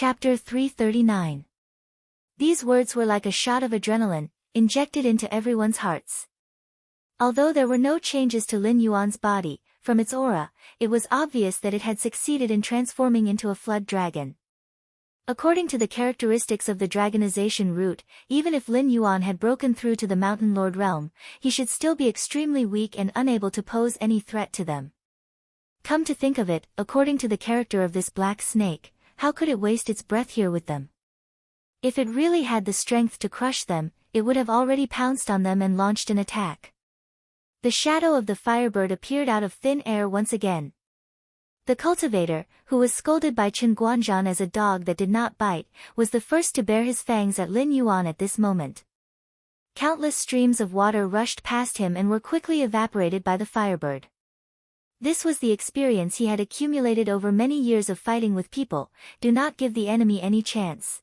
Chapter 339. These words were like a shot of adrenaline, injected into everyone's hearts. Although there were no changes to Lin Yuan's body, from its aura, it was obvious that it had succeeded in transforming into a flood dragon. According to the characteristics of the dragonization route, even if Lin Yuan had broken through to the Mountain Lord realm, he should still be extremely weak and unable to pose any threat to them. Come to think of it, according to the character of this black snake, how could it waste its breath here with them? If it really had the strength to crush them, it would have already pounced on them and launched an attack. The shadow of the firebird appeared out of thin air once again. The cultivator, who was scolded by Chen Guanzhan as a dog that did not bite, was the first to bare his fangs at Lin Yuan at this moment. Countless streams of water rushed past him and were quickly evaporated by the firebird. This was the experience he had accumulated over many years of fighting with people. Do not give the enemy any chance.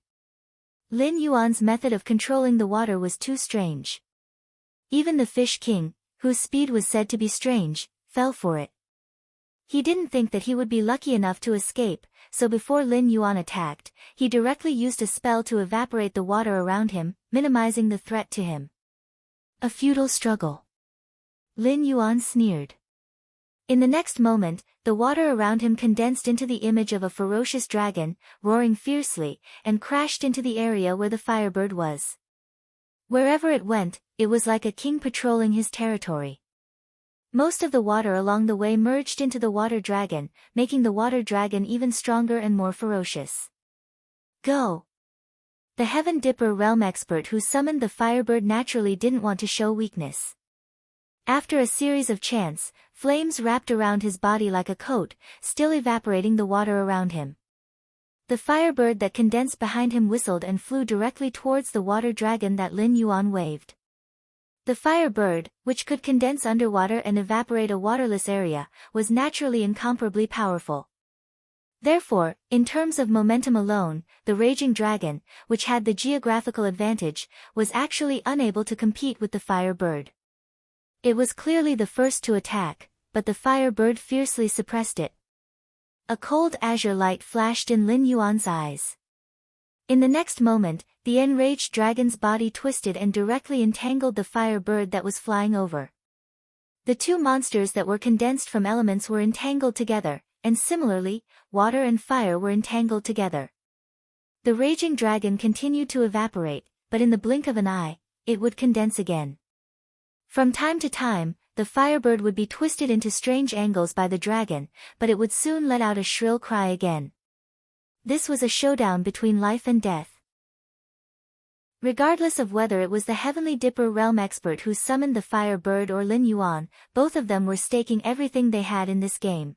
Lin Yuan's method of controlling the water was too strange. Even the Fish King, whose speed was said to be strange, fell for it. He didn't think that he would be lucky enough to escape, so before Lin Yuan attacked, he directly used a spell to evaporate the water around him, minimizing the threat to him. A futile struggle. Lin Yuan sneered. In the next moment, the water around him condensed into the image of a ferocious dragon, roaring fiercely, and crashed into the area where the firebird was. Wherever it went, it was like a king patrolling his territory. Most of the water along the way merged into the water dragon, making the water dragon even stronger and more ferocious. Go! The Heaven Dipper realm expert who summoned the firebird naturally didn't want to show weakness. After a series of chants, flames wrapped around his body like a coat, still evaporating the water around him. The firebird that condensed behind him whistled and flew directly towards the water dragon that Lin Yuan waved. The firebird, which could condense underwater and evaporate a waterless area, was naturally incomparably powerful. Therefore, in terms of momentum alone, the raging dragon, which had the geographical advantage, was actually unable to compete with the firebird. It was clearly the first to attack, but the firebird fiercely suppressed it. A cold azure light flashed in Lin Yuan's eyes. In the next moment, the enraged dragon's body twisted and directly entangled the firebird that was flying over. The two monsters that were condensed from elements were entangled together, and similarly, water and fire were entangled together. The raging dragon continued to evaporate, but in the blink of an eye, it would condense again. From time to time, the firebird would be twisted into strange angles by the dragon, but it would soon let out a shrill cry again. This was a showdown between life and death. Regardless of whether it was the Heavenly Dipper realm expert who summoned the firebird or Lin Yuan, both of them were staking everything they had in this game.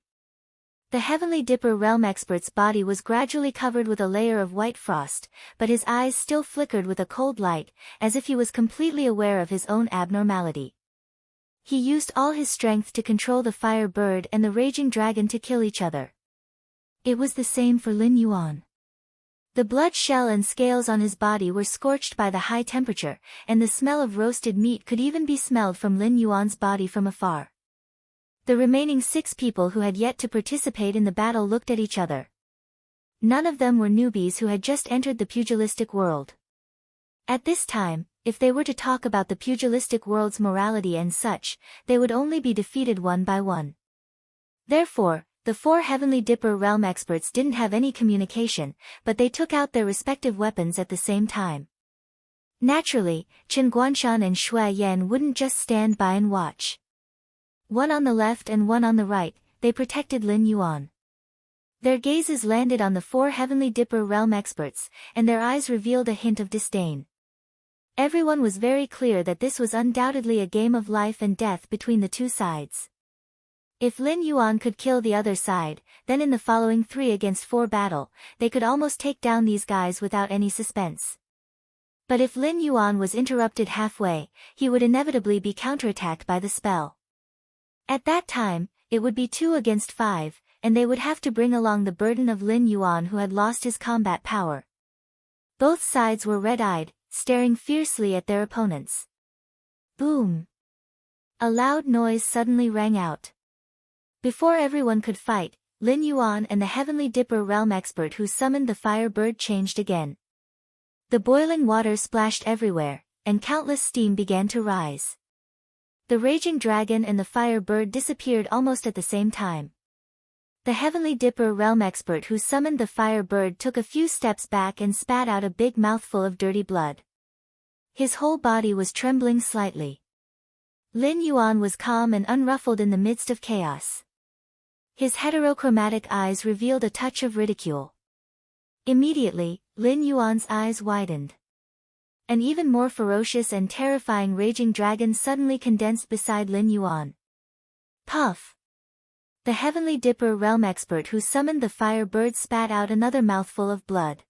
The Heavenly Dipper realm expert's body was gradually covered with a layer of white frost, but his eyes still flickered with a cold light, as if he was completely aware of his own abnormality. He used all his strength to control the firebird and the raging dragon to kill each other. It was the same for Lin Yuan. The blood shell and scales on his body were scorched by the high temperature, and the smell of roasted meat could even be smelled from Lin Yuan's body from afar. The remaining 6 people who had yet to participate in the battle looked at each other. None of them were newbies who had just entered the pugilistic world. At this time, if they were to talk about the pugilistic world's morality and such, they would only be defeated one by one. Therefore, the 4 Heavenly Dipper realm experts didn't have any communication, but they took out their respective weapons at the same time. Naturally, Chen Guanshan and Shui Yan wouldn't just stand by and watch. One on the left and one on the right, they protected Lin Yuan. Their gazes landed on the 4 Heavenly Dipper realm experts, and their eyes revealed a hint of disdain. Everyone was very clear that this was undoubtedly a game of life and death between the two sides. If Lin Yuan could kill the other side, then in the following 3-against-4 battle, they could almost take down these guys without any suspense. But if Lin Yuan was interrupted halfway, he would inevitably be counterattacked by the spell. At that time, it would be 2 against 5, and they would have to bring along the burden of Lin Yuan who had lost his combat power. Both sides were red-eyed, staring fiercely at their opponents. Boom! A loud noise suddenly rang out. Before everyone could fight, Lin Yuan and the Heavenly Dipper realm expert who summoned the fire bird changed again. The boiling water splashed everywhere, and countless steam began to rise. The raging dragon and the fire bird disappeared almost at the same time. The Heavenly Dipper realm expert who summoned the fire bird took a few steps back and spat out a big mouthful of dirty blood. His whole body was trembling slightly. Lin Yuan was calm and unruffled in the midst of chaos. His heterochromatic eyes revealed a touch of ridicule. Immediately, Lin Yuan's eyes widened. An even more ferocious and terrifying raging dragon suddenly condensed beside Lin Yuan. Puff! The Heavenly Dipper realm expert who summoned the fire bird spat out another mouthful of blood.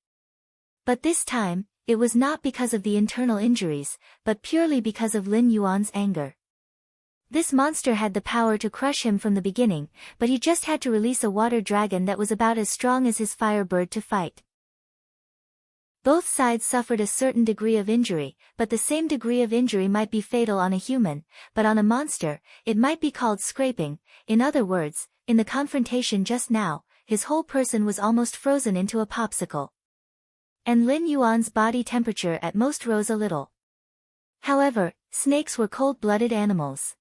But this time, it was not because of the internal injuries, but purely because of Lin Yuan's anger. This monster had the power to crush him from the beginning, but he just had to release a water dragon that was about as strong as his fire bird to fight. Both sides suffered a certain degree of injury, but the same degree of injury might be fatal on a human, but on a monster, it might be called scraping. In other words, in the confrontation just now, his whole person was almost frozen into a popsicle. And Lin Yuan's body temperature at most rose a little. However, snakes were cold-blooded animals.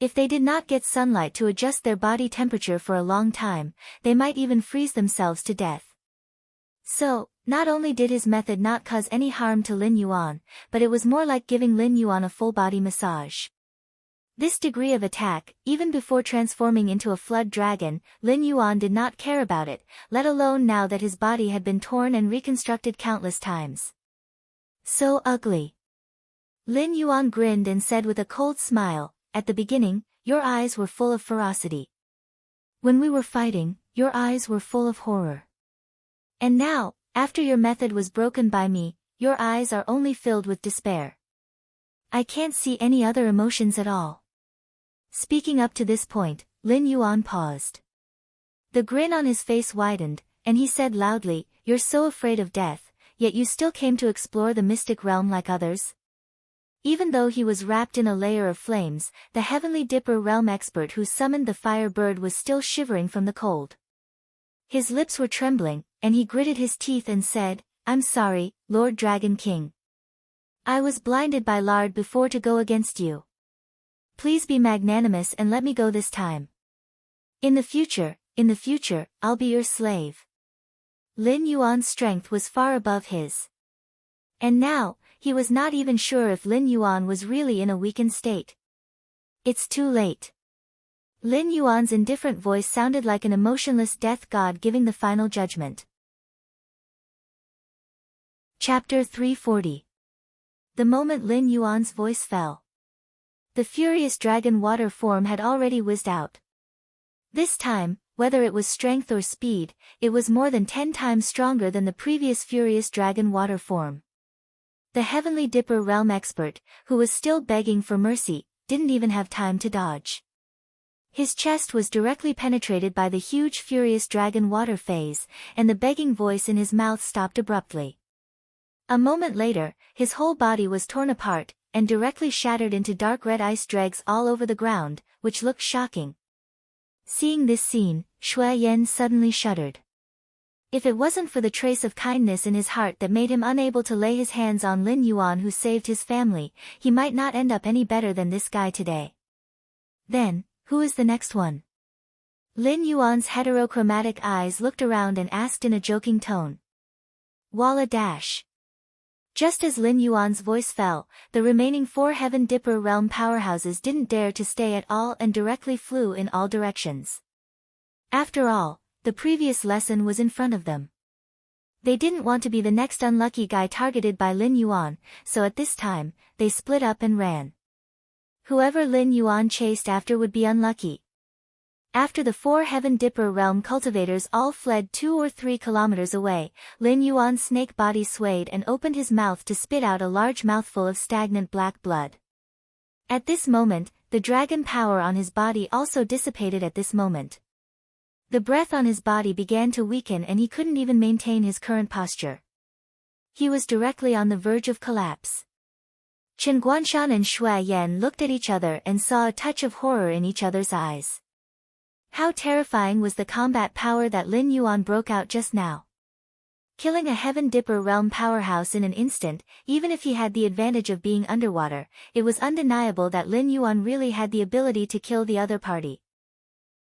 If they did not get sunlight to adjust their body temperature for a long time, they might even freeze themselves to death. So, not only did his method not cause any harm to Lin Yuan, but it was more like giving Lin Yuan a full-body massage. This degree of attack, even before transforming into a flood dragon, Lin Yuan did not care about it, let alone now that his body had been torn and reconstructed countless times. So ugly. Lin Yuan grinned and said with a cold smile, "At the beginning, your eyes were full of ferocity. When we were fighting, your eyes were full of horror. And now, after your method was broken by me, your eyes are only filled with despair. I can't see any other emotions at all." Speaking up to this point, Lin Yuan paused. The grin on his face widened, and he said loudly, "You're so afraid of death, yet you still came to explore the mystic realm like others?" Even though he was wrapped in a layer of flames, the Heavenly Dipper realm expert who summoned the fire bird was still shivering from the cold. His lips were trembling, and he gritted his teeth and said, "I'm sorry, Lord Dragon King. I was blinded by lard before to go against you. Please be magnanimous and let me go this time. In the future, I'll be your slave." Lin Yuan's strength was far above his. And now, he was not even sure if Lin Yuan was really in a weakened state. "It's too late." Lin Yuan's indifferent voice sounded like an emotionless death god giving the final judgment. Chapter 340. The moment Lin Yuan's voice fell, the furious dragon water form had already whizzed out. This time, whether it was strength or speed, it was more than 10 times stronger than the previous furious dragon water form. The Heavenly Dipper realm expert, who was still begging for mercy, didn't even have time to dodge. His chest was directly penetrated by the huge furious dragon water phase, and the begging voice in his mouth stopped abruptly. A moment later, his whole body was torn apart, and directly shattered into dark red ice dregs all over the ground, which looked shocking. Seeing this scene, Shui Yan suddenly shuddered. If it wasn't for the trace of kindness in his heart that made him unable to lay his hands on Lin Yuan who saved his family, he might not end up any better than this guy today. Then, who is the next one? Lin Yuan's heterochromatic eyes looked around and asked in a joking tone. Walla dash. Just as Lin Yuan's voice fell, the remaining 4 Heaven Dipper realm powerhouses didn't dare to stay at all and directly flew in all directions. After all, the previous lesson was in front of them. They didn't want to be the next unlucky guy targeted by Lin Yuan, so at this time, they split up and ran. Whoever Lin Yuan chased after would be unlucky. After the 4 Heaven Dipper realm cultivators all fled 2 or 3 kilometers away, Lin Yuan's snake body swayed and opened his mouth to spit out a large mouthful of stagnant black blood. At this moment, the dragon power on his body also dissipated at this moment. The breath on his body began to weaken and he couldn't even maintain his current posture. He was directly on the verge of collapse. Chen Guanshan and Shui Yan looked at each other and saw a touch of horror in each other's eyes. How terrifying was the combat power that Lin Yuan broke out just now. Killing a Heaven Dipper realm powerhouse in an instant, even if he had the advantage of being underwater, it was undeniable that Lin Yuan really had the ability to kill the other party.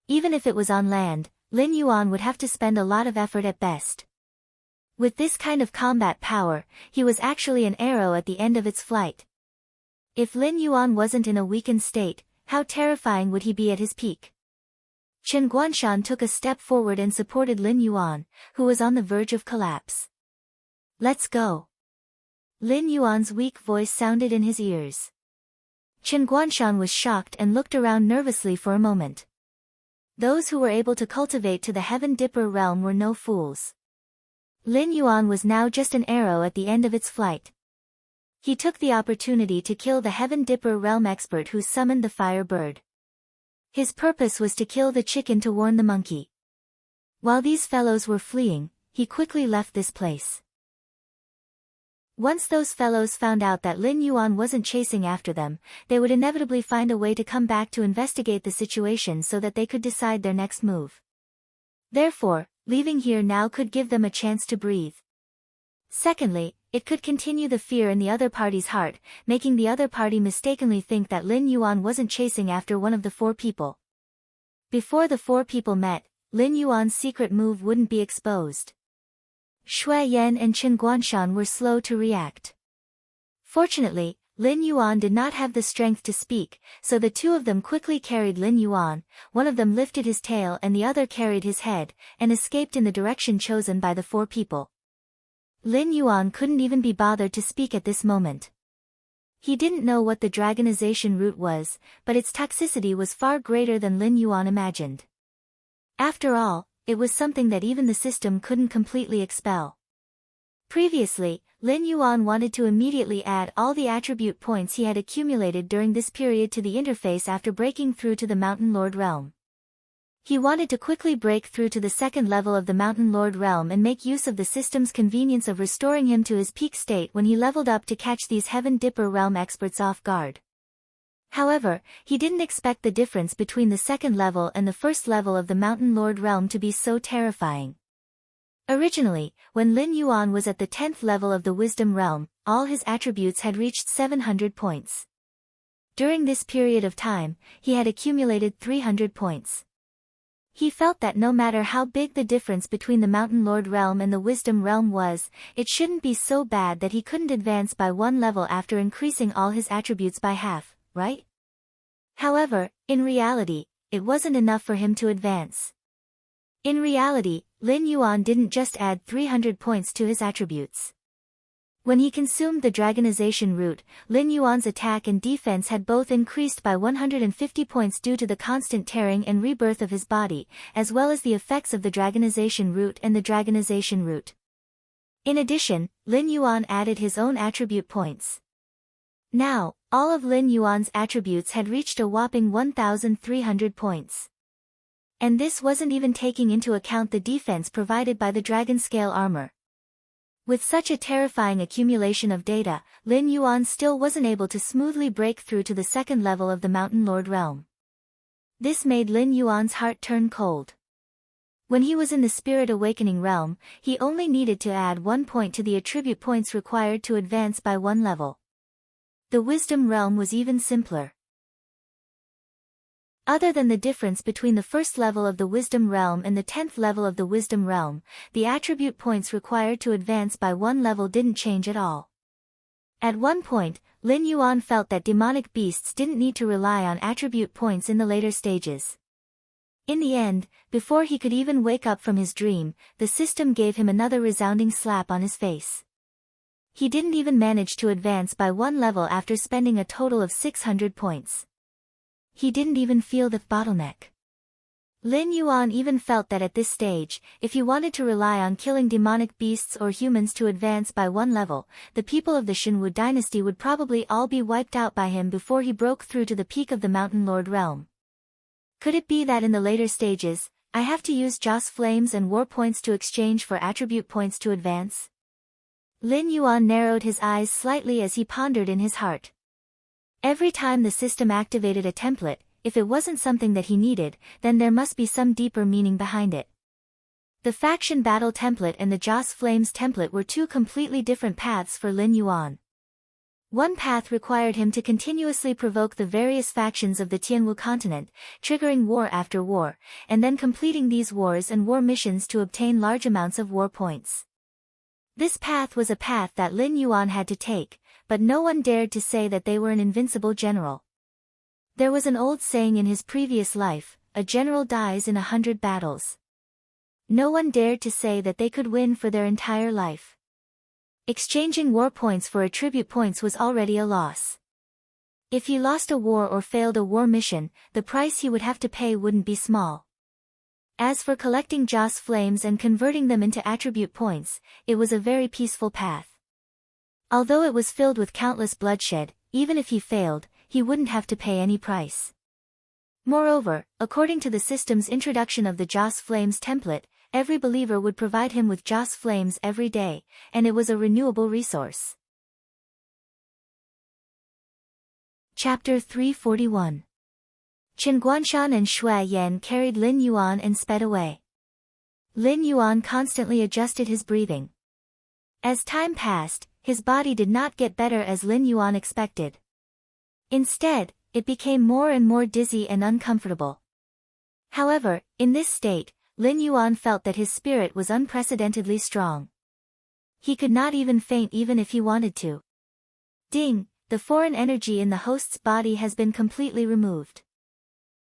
Even if it was on land, Lin Yuan would have to spend a lot of effort at best. With this kind of combat power, he was actually an arrow at the end of its flight. If Lin Yuan wasn't in a weakened state, how terrifying would he be at his peak? Chen Guanshan took a step forward and supported Lin Yuan, who was on the verge of collapse. Let's go. Lin Yuan's weak voice sounded in his ears. Chen Guanshan was shocked and looked around nervously for a moment. Those who were able to cultivate to the Heaven Dipper realm were no fools. Lin Yuan was now just an arrow at the end of its flight. He took the opportunity to kill the Heaven Dipper realm expert who summoned the fire bird. His purpose was to kill the chicken to warn the monkey. While these fellows were fleeing, he quickly left this place. Once those fellows found out that Lin Yuan wasn't chasing after them, they would inevitably find a way to come back to investigate the situation so that they could decide their next move. Therefore, leaving here now could give them a chance to breathe. Secondly, it could continue the fear in the other party's heart, making the other party mistakenly think that Lin Yuan wasn't chasing after one of the 4 people. Before the 4 people met, Lin Yuan's secret move wouldn't be exposed. Shui Yan and Chen Guanshan were slow to react. Fortunately, Lin Yuan did not have the strength to speak, so the 2 of them quickly carried Lin Yuan, one of them lifted his tail and the other carried his head, and escaped in the direction chosen by the 4 people. Lin Yuan couldn't even be bothered to speak at this moment. He didn't know what the dragonization root was, but its toxicity was far greater than Lin Yuan imagined. After all, it was something that even the system couldn't completely expel. Previously, Lin Yuan wanted to immediately add all the attribute points he had accumulated during this period to the interface after breaking through to the Mountain Lord realm. He wanted to quickly break through to the 2nd level of the Mountain Lord realm and make use of the system's convenience of restoring him to his peak state when he leveled up to catch these Heaven Dipper realm experts off guard. However, he didn't expect the difference between the 2nd level and the 1st level of the Mountain Lord realm to be so terrifying. Originally, when Lin Yuan was at the 10th level of the Wisdom realm, all his attributes had reached 700 points. During this period of time, he had accumulated 300 points. He felt that no matter how big the difference between the Mountain Lord realm and the Wisdom realm was, it shouldn't be so bad that he couldn't advance by 1 level after increasing all his attributes by half, right? However, in reality, it wasn't enough for him to advance. In reality, Lin Yuan didn't just add 300 points to his attributes. When he consumed the dragonization root, Lin Yuan's attack and defense had both increased by 150 points due to the constant tearing and rebirth of his body, as well as the effects of the dragonization root and the dragonization root. In addition, Lin Yuan added his own attribute points. Now, all of Lin Yuan's attributes had reached a whopping 1,300 points. And this wasn't even taking into account the defense provided by the dragon scale armor. With such a terrifying accumulation of data, Lin Yuan still wasn't able to smoothly break through to the 2nd level of the Mountain Lord realm. This made Lin Yuan's heart turn cold. When he was in the Spirit Awakening realm, he only needed to add 1 point to the attribute points required to advance by 1 level. The Wisdom realm was even simpler. Other than the difference between the 1st level of the Wisdom realm and the 10th level of the Wisdom realm, the attribute points required to advance by 1 level didn't change at all. At one point, Lin Yuan felt that demonic beasts didn't need to rely on attribute points in the later stages. In the end, before he could even wake up from his dream, the system gave him another resounding slap on his face. He didn't even manage to advance by 1 level after spending a total of 600 points. He didn't even feel the bottleneck. Lin Yuan even felt that at this stage, if he wanted to rely on killing demonic beasts or humans to advance by 1 level, the people of the Shenwu dynasty would probably all be wiped out by him before he broke through to the peak of the Mountain Lord realm. Could it be that in the later stages, I have to use Joss Flames and War Points to exchange for attribute points to advance? Lin Yuan narrowed his eyes slightly as he pondered in his heart. Every time the system activated a template, if it wasn't something that he needed, then there must be some deeper meaning behind it. The Faction Battle template and the Joss Flames template were two completely different paths for Lin Yuan. One path required him to continuously provoke the various factions of the Tianwu continent, triggering war after war, and then completing these wars and war missions to obtain large amounts of war points. This path was a path that Lin Yuan had to take, but no one dared to say that they were an invincible general. There was an old saying in his previous life, a general dies in 100 battles. No one dared to say that they could win for their entire life. Exchanging war points for attribute points was already a loss. If he lost a war or failed a war mission, the price he would have to pay wouldn't be small. As for collecting Joss Flames and converting them into attribute points, it was a very peaceful path. Although it was filled with countless bloodshed, even if he failed, he wouldn't have to pay any price. Moreover, according to the system's introduction of the Joss Flames template, every believer would provide him with Joss Flames every day, and it was a renewable resource. Chapter 341. Chen Guanshan and Shui Yan carried Lin Yuan and sped away. Lin Yuan constantly adjusted his breathing. As time passed, his body did not get better as Lin Yuan expected. Instead, it became more and more dizzy and uncomfortable. However, in this state, Lin Yuan felt that his spirit was unprecedentedly strong. He could not even faint even if he wanted to. Ding! The foreign energy in the host's body has been completely removed.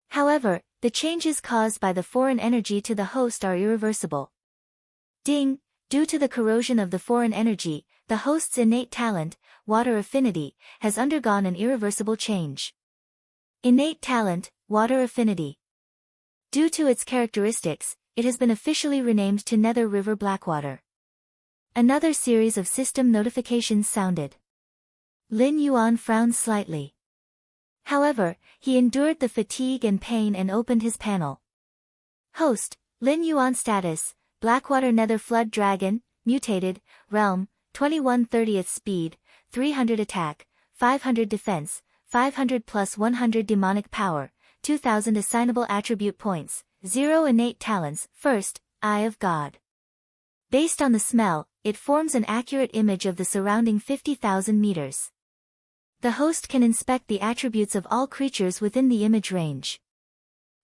However, the changes caused by the foreign energy to the host are irreversible. Ding! Due to the corrosion of the foreign energy, the host's innate talent, water affinity, has undergone an irreversible change. Innate talent, water affinity. Due to its characteristics, it has been officially renamed to Nether River Blackwater. Another series of system notifications sounded. Lin Yuan frowned slightly. However, he endured the fatigue and pain and opened his panel. Host, Lin Yuan status, Blackwater Nether Flood Dragon, mutated, realm, 21/30th speed, 300 attack, 500 defense, 500 plus 100 demonic power, 2000 assignable attribute points, 0 innate talents. First, Eye of God. Based on the smell, it forms an accurate image of the surrounding 50,000 meters. The host can inspect the attributes of all creatures within the image range.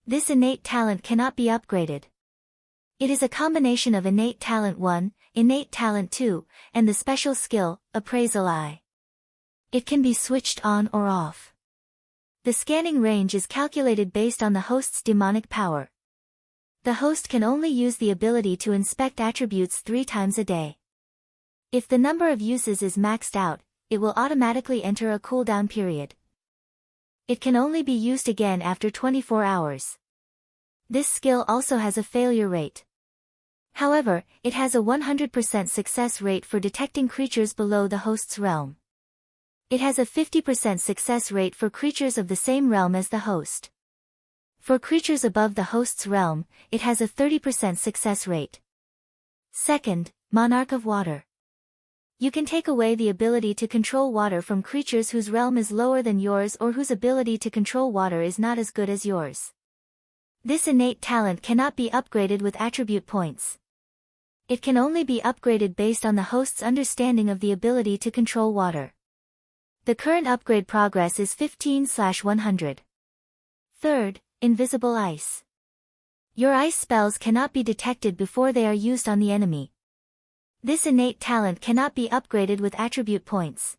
This innate talent cannot be upgraded. It is a combination of innate talent 1, innate talent 2, and the special skill, Appraisal Eye. It can be switched on or off. The scanning range is calculated based on the host's demonic power. The host can only use the ability to inspect attributes 3 times a day. If the number of uses is maxed out, it will automatically enter a cooldown period. It can only be used again after 24 hours. This skill also has a failure rate. However, it has a 100% success rate for detecting creatures below the host's realm. It has a 50% success rate for creatures of the same realm as the host. For creatures above the host's realm, it has a 30% success rate. Second, Monarch of Water. You can take away the ability to control water from creatures whose realm is lower than yours or whose ability to control water is not as good as yours. This innate talent cannot be upgraded with attribute points. It can only be upgraded based on the host's understanding of the ability to control water. The current upgrade progress is 15/100. Third, Invisible Ice. Your ice spells cannot be detected before they are used on the enemy. This innate talent cannot be upgraded with attribute points.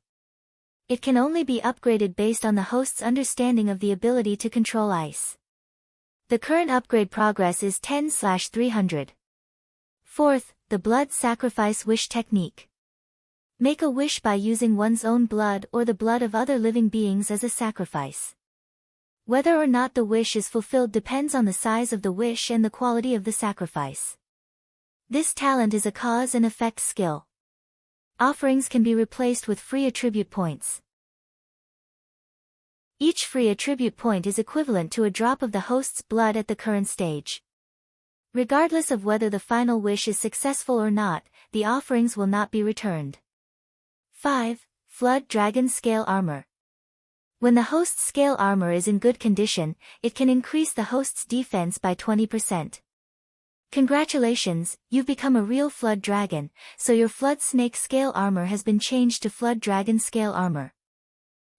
It can only be upgraded based on the host's understanding of the ability to control ice. The current upgrade progress is 10/300. Fourth, the Blood Sacrifice Wish Technique. Make a wish by using one's own blood or the blood of other living beings as a sacrifice. Whether or not the wish is fulfilled depends on the size of the wish and the quality of the sacrifice. This talent is a cause and effect skill. Offerings can be replaced with free attribute points. Each free attribute point is equivalent to a drop of the host's blood at the current stage. Regardless of whether the final wish is successful or not, the offerings will not be returned. 5. Flood Dragon Scale Armor. When the host's scale armor is in good condition, it can increase the host's defense by 20%. Congratulations, you've become a real Flood Dragon, so your Flood Snake scale armor has been changed to Flood Dragon scale armor.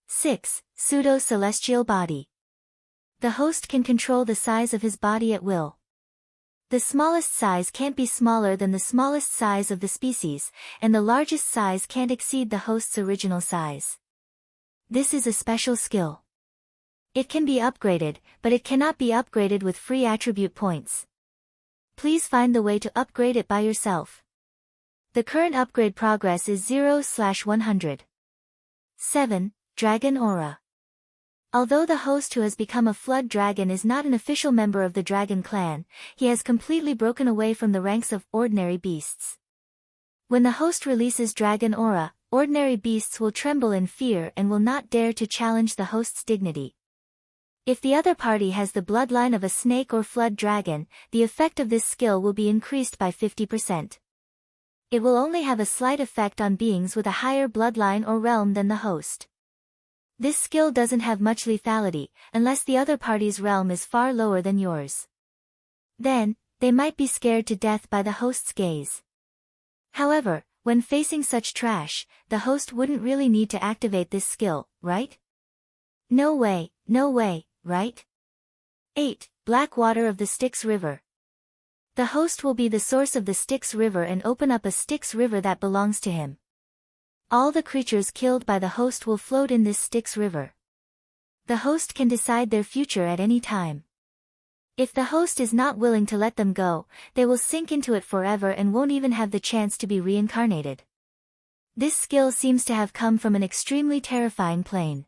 6. Pseudo-celestial body. The host can control the size of his body at will. The smallest size can't be smaller than the smallest size of the species, and the largest size can't exceed the host's original size. This is a special skill. It can be upgraded, but it cannot be upgraded with free attribute points. Please find the way to upgrade it by yourself. The current upgrade progress is 0/100. 7. Dragon Aura. Although the host who has become a Flood Dragon is not an official member of the Dragon Clan, he has completely broken away from the ranks of ordinary beasts. When the host releases Dragon Aura, ordinary beasts will tremble in fear and will not dare to challenge the host's dignity. If the other party has the bloodline of a snake or Flood Dragon, the effect of this skill will be increased by 50%. It will only have a slight effect on beings with a higher bloodline or realm than the host. This skill doesn't have much lethality, unless the other party's realm is far lower than yours. Then, they might be scared to death by the host's gaze. However, when facing such trash, the host wouldn't really need to activate this skill, right? No way, right? 8. Black water of the Styx River. The host will be the source of the Styx River and open up a Styx River that belongs to him. All the creatures killed by the host will float in this Styx River. The host can decide their future at any time. If the host is not willing to let them go, they will sink into it forever and won't even have the chance to be reincarnated. This skill seems to have come from an extremely terrifying plane.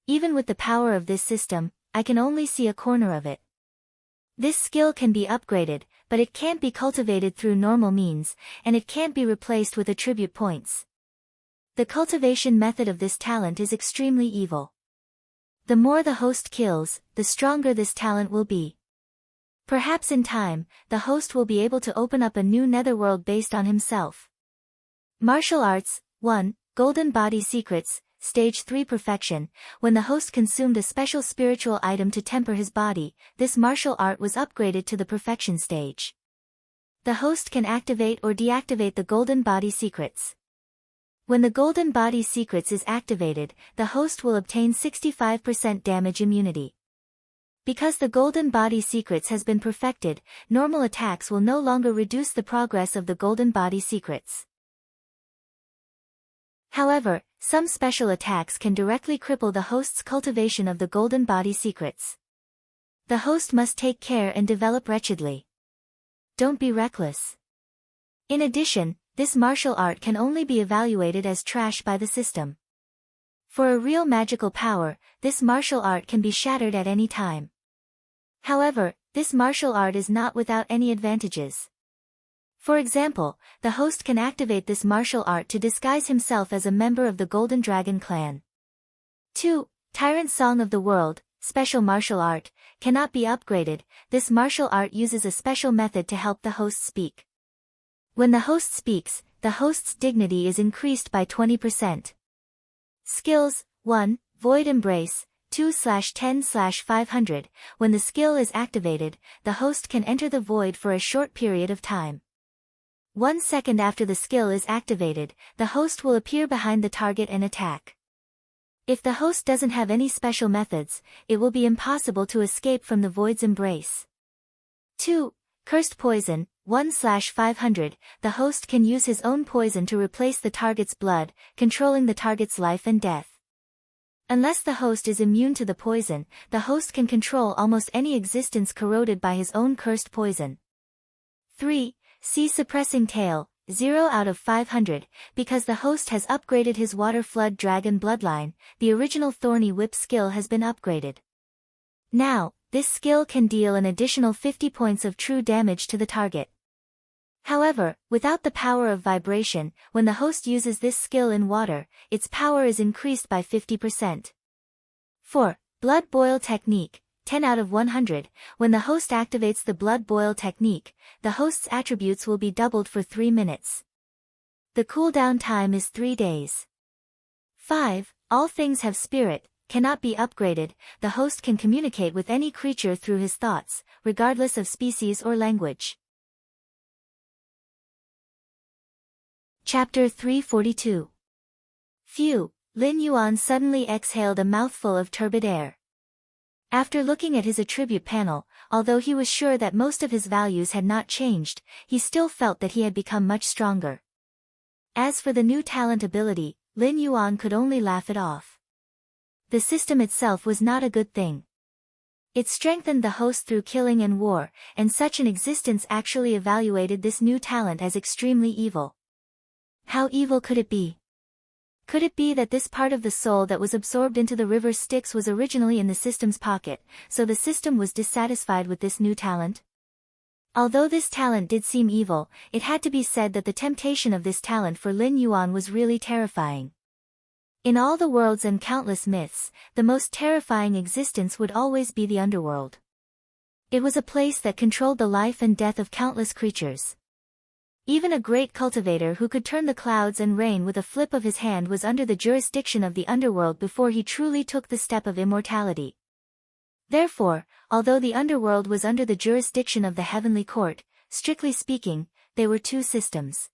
Even with the power of this system, I can only see a corner of it. This skill can be upgraded, but it can't be cultivated through normal means, and it can't be replaced with attribute points. The cultivation method of this talent is extremely evil. The more the host kills, the stronger this talent will be. Perhaps in time, the host will be able to open up a new netherworld based on himself. Martial Arts. 1. Golden Body Secrets. Stage 3 Perfection. When the host consumed a special spiritual item to temper his body, this martial art was upgraded to the perfection stage. The host can activate or deactivate the Golden Body Secrets. When the Golden Body Secrets is activated, the host will obtain 65% damage immunity. Because the Golden Body Secrets has been perfected, normal attacks will no longer reduce the progress of the Golden Body Secrets. However, some special attacks can directly cripple the host's cultivation of the Golden Body Secrets. The host must take care and develop wretchedly. Don't be reckless. In addition, this martial art can only be evaluated as trash by the system. For a real magical power, this martial art can be shattered at any time. However, this martial art is not without any advantages. For example, the host can activate this martial art to disguise himself as a member of the Golden Dragon Clan. 2. Tyrant Song of the World. Special martial art, cannot be upgraded. This martial art uses a special method to help the host speak. When the host speaks, the host's dignity is increased by 20%. Skills. 1. Void Embrace. 2/10/500. When the skill is activated, the host can enter the void for a short period of time. 1 second after the skill is activated, the host will appear behind the target and attack. If the host doesn't have any special methods, it will be impossible to escape from the void's embrace. 2. Cursed Poison. 1/500. The host can use his own poison to replace the target's blood, controlling the target's life and death. Unless the host is immune to the poison, the host can control almost any existence corroded by his own cursed poison. 3. Sea Suppressing Tail. 0/500. Because the host has upgraded his Water Flood Dragon bloodline, the original Thorny Whip skill has been upgraded. Now, this skill can deal an additional 50 points of true damage to the target. However, without the power of vibration, when the host uses this skill in water, its power is increased by 50%. 4. Blood Boil Technique. 10/100. When the host activates the Blood Boil Technique, the host's attributes will be doubled for 3 minutes. The cooldown time is 3 days. 5. All Things Have Spirit. cannot be upgraded, the host can communicate with any creature through his thoughts, regardless of species or language. Chapter 342. Phew, Lin Yuan suddenly exhaled a mouthful of turbid air. After looking at his attribute panel, although he was sure that most of his values had not changed, he still felt that he had become much stronger. As for the new talent ability, Lin Yuan could only laugh it off. The system itself was not a good thing. It strengthened the host through killing and war, and such an existence actually evaluated this new talent as extremely evil. How evil could it be? Could it be that this part of the soul that was absorbed into the river Styx was originally in the system's pocket, so the system was dissatisfied with this new talent? Although this talent did seem evil, it had to be said that the temptation of this talent for Lin Yuan was really terrifying. In all the worlds and countless myths, the most terrifying existence would always be the underworld. It was a place that controlled the life and death of countless creatures. Even a great cultivator who could turn the clouds and rain with a flip of his hand was under the jurisdiction of the underworld before he truly took the step of immortality. Therefore, although the underworld was under the jurisdiction of the heavenly court, strictly speaking, they were two systems.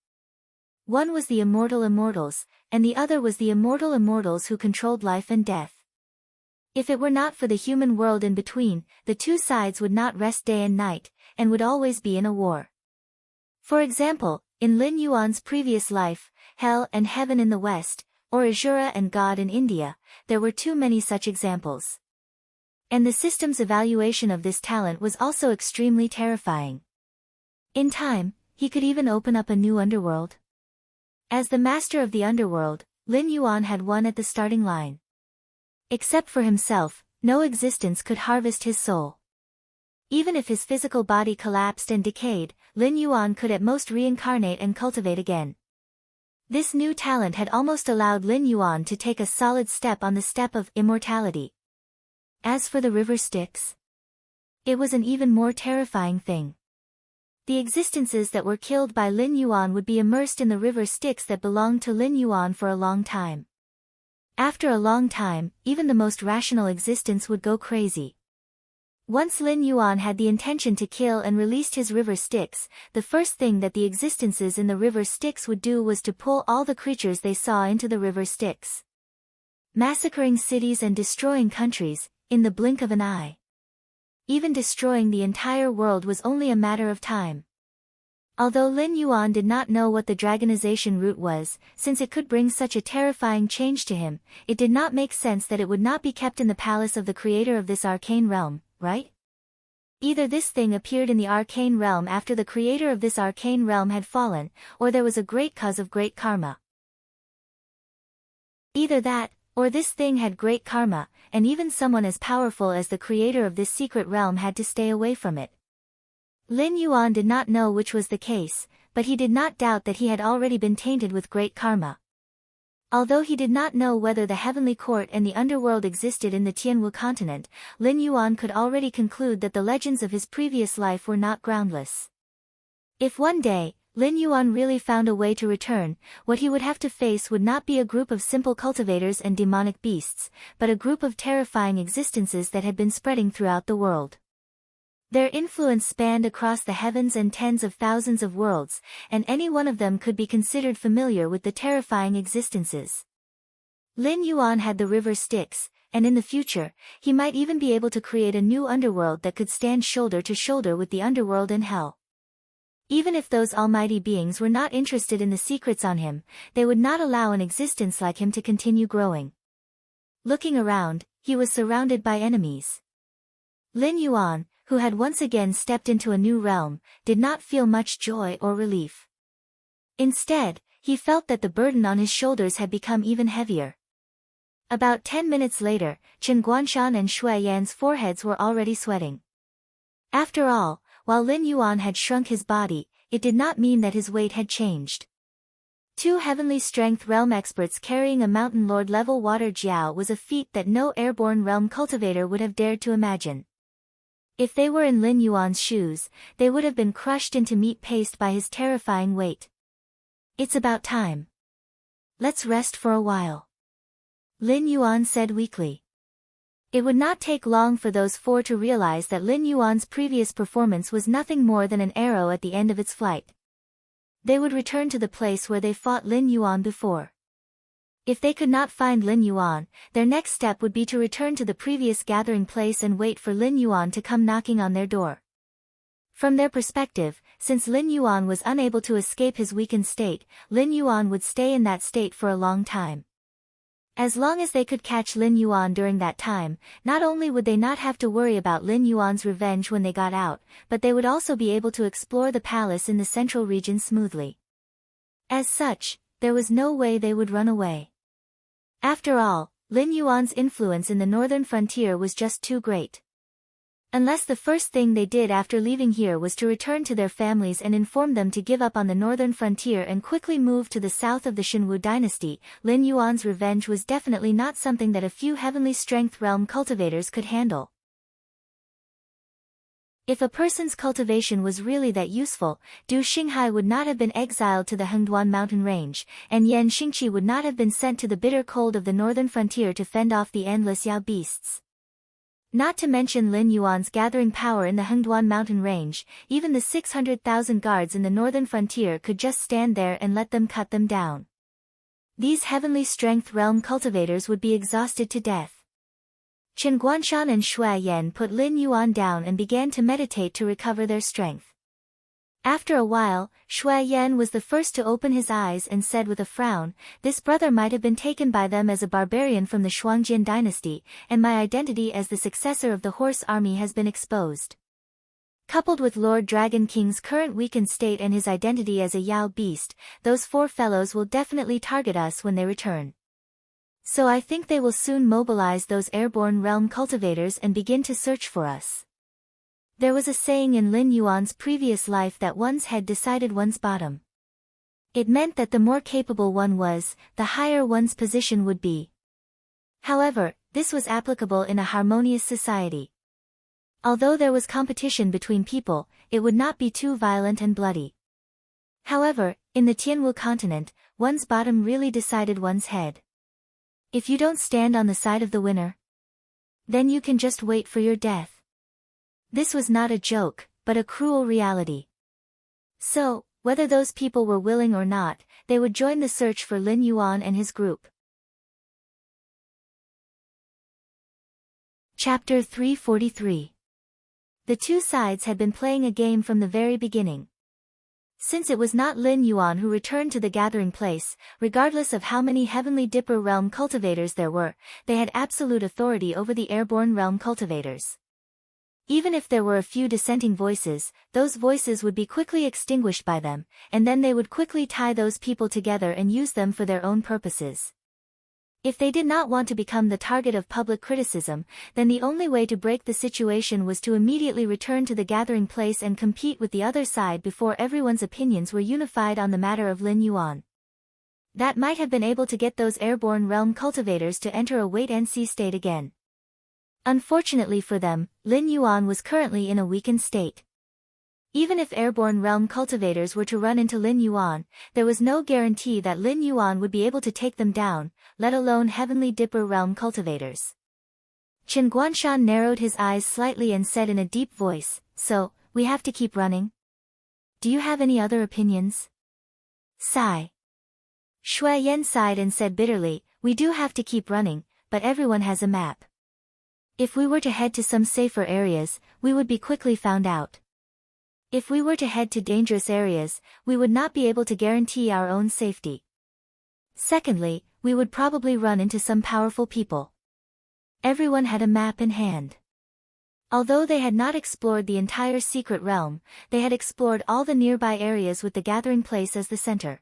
One was the immortal immortals, and the other was the immortal immortals who controlled life and death. If it were not for the human world in between, the two sides would not rest day and night, and would always be in a war. For example, in Lin Yuan's previous life, hell and heaven in the west, or Asura and God in India, there were too many such examples. And the system's evaluation of this talent was also extremely terrifying. In time, he could even open up a new underworld. As the master of the underworld, Lin Yuan had won at the starting line. Except for himself, no existence could harvest his soul. Even if his physical body collapsed and decayed, Lin Yuan could at most reincarnate and cultivate again. This new talent had almost allowed Lin Yuan to take a solid step on the step of immortality. As for the river Styx, it was an even more terrifying thing. The existences that were killed by Lin Yuan would be immersed in the river Styx that belonged to Lin Yuan for a long time. After a long time, even the most rational existence would go crazy. Once Lin Yuan had the intention to kill and released his river Styx, the first thing that the existences in the river Styx would do was to pull all the creatures they saw into the river Styx. Massacring cities and destroying countries, in the blink of an eye. Even destroying the entire world was only a matter of time. Although Lin Yuan did not know what the dragonization route was, since it could bring such a terrifying change to him, it did not make sense that it would not be kept in the palace of the creator of this arcane realm, right? Either this thing appeared in the arcane realm after the creator of this arcane realm had fallen, or there was a great cause of great karma. Either that, or this thing had great karma, and even someone as powerful as the creator of this secret realm had to stay away from it. Lin Yuan did not know which was the case, but he did not doubt that he had already been tainted with great karma. Although he did not know whether the heavenly court and the underworld existed in the Tianwu continent, Lin Yuan could already conclude that the legends of his previous life were not groundless. If one day, Lin Yuan really found a way to return, what he would have to face would not be a group of simple cultivators and demonic beasts, but a group of terrifying existences that had been spreading throughout the world. Their influence spanned across the heavens and tens of thousands of worlds, and any one of them could be considered familiar with the terrifying existences. Lin Yuan had the river Styx, and in the future, he might even be able to create a new underworld that could stand shoulder to shoulder with the underworld and hell. Even if those almighty beings were not interested in the secrets on him, they would not allow an existence like him to continue growing. Looking around, he was surrounded by enemies. Lin Yuan, who had once again stepped into a new realm, did not feel much joy or relief. Instead, he felt that the burden on his shoulders had become even heavier. About 10 minutes later, Chen Guanshan and Shui Yan's foreheads were already sweating. After all, while Lin Yuan had shrunk his body, it did not mean that his weight had changed. Two heavenly strength realm experts carrying a mountain lord level water jiao was a feat that no airborne realm cultivator would have dared to imagine. If they were in Lin Yuan's shoes, they would have been crushed into meat paste by his terrifying weight. It's about time. Let's rest for a while. Lin Yuan said weakly. It would not take long for those four to realize that Lin Yuan's previous performance was nothing more than an arrow at the end of its flight. They would return to the place where they fought Lin Yuan before. If they could not find Lin Yuan, their next step would be to return to the previous gathering place and wait for Lin Yuan to come knocking on their door. From their perspective, since Lin Yuan was unable to escape his weakened state, Lin Yuan would stay in that state for a long time. As long as they could catch Lin Yuan during that time, not only would they not have to worry about Lin Yuan's revenge when they got out, but they would also be able to explore the palace in the central region smoothly. As such, there was no way they would run away. After all, Lin Yuan's influence in the northern frontier was just too great. Unless the first thing they did after leaving here was to return to their families and inform them to give up on the northern frontier and quickly move to the south of the Xinwu dynasty, Lin Yuan's revenge was definitely not something that a few heavenly strength realm cultivators could handle. If a person's cultivation was really that useful, Du Xinghai would not have been exiled to the Hengduan mountain range, and Yan Xingqi would not have been sent to the bitter cold of the northern frontier to fend off the endless Yao beasts. Not to mention Lin Yuan's gathering power in the Hengduan mountain range, even the 600,000 guards in the northern frontier could just stand there and let them cut them down. These heavenly strength realm cultivators would be exhausted to death. Chen Guanshan and Shui Yan put Lin Yuan down and began to meditate to recover their strength. After a while, Shui Yan was the first to open his eyes and said with a frown, "This brother might have been taken by them as a barbarian from the Shuangjin dynasty, and my identity as the successor of the horse army has been exposed. Coupled with Lord Dragon King's current weakened state and his identity as a Yao beast, those four fellows will definitely target us when they return. So I think they will soon mobilize those airborne realm cultivators and begin to search for us." There was a saying in Lin Yuan's previous life that one's head decided one's bottom. It meant that the more capable one was, the higher one's position would be. However, this was applicable in a harmonious society. Although there was competition between people, it would not be too violent and bloody. However, in the Tianwu continent, one's bottom really decided one's head. If you don't stand on the side of the winner, then you can just wait for your death. This was not a joke, but a cruel reality. So, whether those people were willing or not, they would join the search for Lin Yuan and his group. Chapter 343. The two sides had been playing a game from the very beginning. Since it was not Lin Yuan who returned to the gathering place, regardless of how many Heavenly Dipper realm cultivators there were, they had absolute authority over the airborne realm cultivators. Even if there were a few dissenting voices, those voices would be quickly extinguished by them, and then they would quickly tie those people together and use them for their own purposes. If they did not want to become the target of public criticism, then the only way to break the situation was to immediately return to the gathering place and compete with the other side before everyone's opinions were unified on the matter of Lin Yuan. That might have been able to get those airborne realm cultivators to enter a wait-and-see state again. Unfortunately for them, Lin Yuan was currently in a weakened state. Even if airborne realm cultivators were to run into Lin Yuan, there was no guarantee that Lin Yuan would be able to take them down, let alone Heavenly Dipper realm cultivators. Chen Guanshan narrowed his eyes slightly and said in a deep voice, "So, we have to keep running? Do you have any other opinions?" Sigh. Shui Yan sighed and said bitterly, "We do have to keep running, but everyone has a map. If we were to head to some safer areas, we would be quickly found out. If we were to head to dangerous areas, we would not be able to guarantee our own safety. Secondly, we would probably run into some powerful people." Everyone had a map in hand. Although they had not explored the entire secret realm, they had explored all the nearby areas with the gathering place as the center.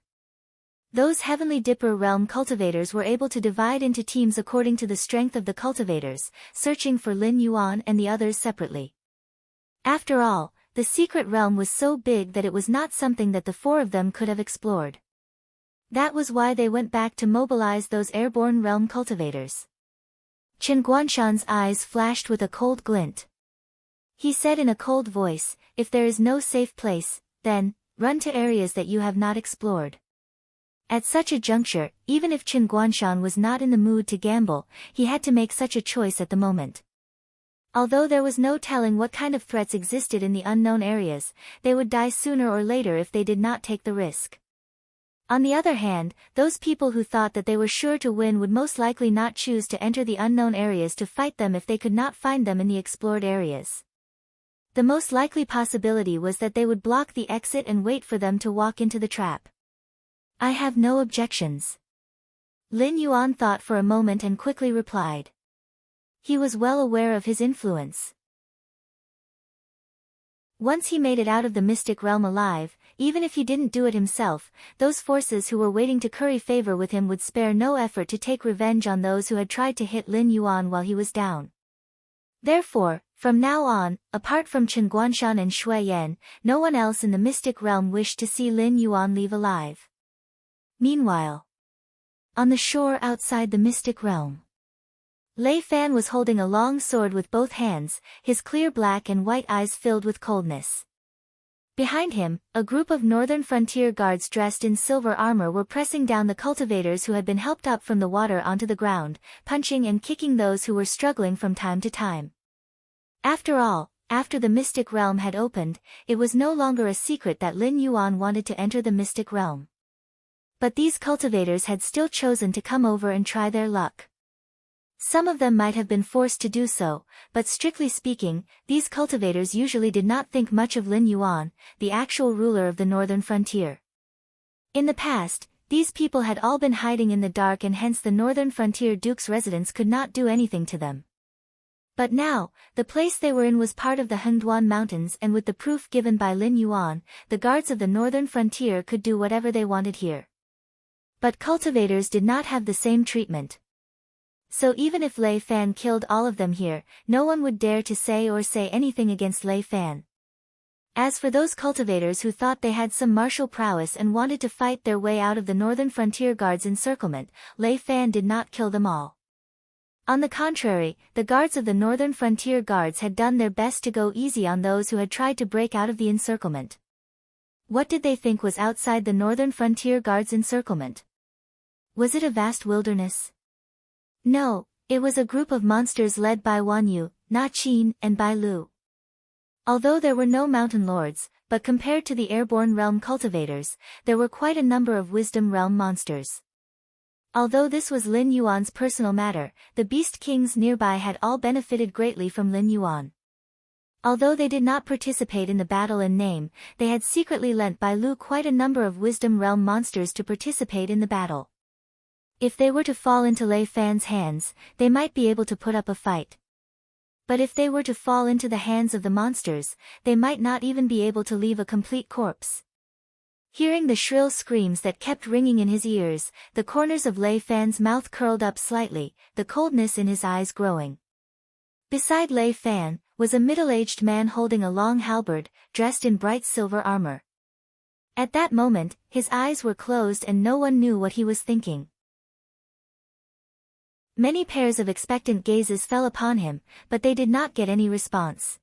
Those Heavenly Dipper realm cultivators were able to divide into teams according to the strength of the cultivators, searching for Lin Yuan and the others separately. After all, the secret realm was so big that it was not something that the four of them could have explored. That was why they went back to mobilize those airborne realm cultivators. Chen Guanshan's eyes flashed with a cold glint. He said in a cold voice, "If there is no safe place, then, run to areas that you have not explored. At such a juncture, even if Chen Guanshan was not in the mood to gamble, he had to make such a choice at the moment. Although there was no telling what kind of threats existed in the unknown areas, they would die sooner or later if they did not take the risk. On the other hand, those people who thought that they were sure to win would most likely not choose to enter the unknown areas to fight them if they could not find them in the explored areas. The most likely possibility was that they would block the exit and wait for them to walk into the trap. I have no objections. Lin Yuan thought for a moment and quickly replied. He was well aware of his influence. Once he made it out of the mystic realm alive, even if he didn't do it himself, those forces who were waiting to curry favor with him would spare no effort to take revenge on those who had tried to hit Lin Yuan while he was down. Therefore, from now on, apart from Chen Guanshan and Shui Yan, no one else in the mystic realm wished to see Lin Yuan leave alive. Meanwhile, on the shore outside the mystic realm, Lei Fan was holding a long sword with both hands, his clear black and white eyes filled with coldness. Behind him, a group of northern frontier guards dressed in silver armor were pressing down the cultivators who had been helped up from the water onto the ground, punching and kicking those who were struggling from time to time. After all, after the mystic realm had opened, it was no longer a secret that Lin Yuan wanted to enter the mystic realm. But these cultivators had still chosen to come over and try their luck. Some of them might have been forced to do so, but strictly speaking, these cultivators usually did not think much of Lin Yuan, the actual ruler of the northern frontier. In the past, these people had all been hiding in the dark and hence the northern frontier duke's residents could not do anything to them. But now, the place they were in was part of the Hengduan Mountains and with the proof given by Lin Yuan, the guards of the northern frontier could do whatever they wanted here. But cultivators did not have the same treatment. So even if Lei Fan killed all of them here, no one would dare to say anything against Lei Fan. As for those cultivators who thought they had some martial prowess and wanted to fight their way out of the northern frontier guards' encirclement, Lei Fan did not kill them all. On the contrary, the guards of the northern frontier guards had done their best to go easy on those who had tried to break out of the encirclement. What did they think was outside the northern frontier guards' encirclement? Was it a vast wilderness? No, it was a group of monsters led by Wan Yu, Na Qin, and Bai Lu. Although there were no mountain lords, but compared to the airborne realm cultivators, there were quite a number of wisdom realm monsters. Although this was Lin Yuan's personal matter, the beast kings nearby had all benefited greatly from Lin Yuan. Although they did not participate in the battle in name, they had secretly lent Bai Lu quite a number of wisdom realm monsters to participate in the battle. If they were to fall into Lei Fan's hands, they might be able to put up a fight. But if they were to fall into the hands of the monsters, they might not even be able to leave a complete corpse. Hearing the shrill screams that kept ringing in his ears, the corners of Lei Fan's mouth curled up slightly, the coldness in his eyes growing. Beside Lei Fan, was a middle-aged man holding a long halberd, dressed in bright silver armor. At that moment, his eyes were closed and no one knew what he was thinking. Many pairs of expectant gazes fell upon him, but they did not get any response.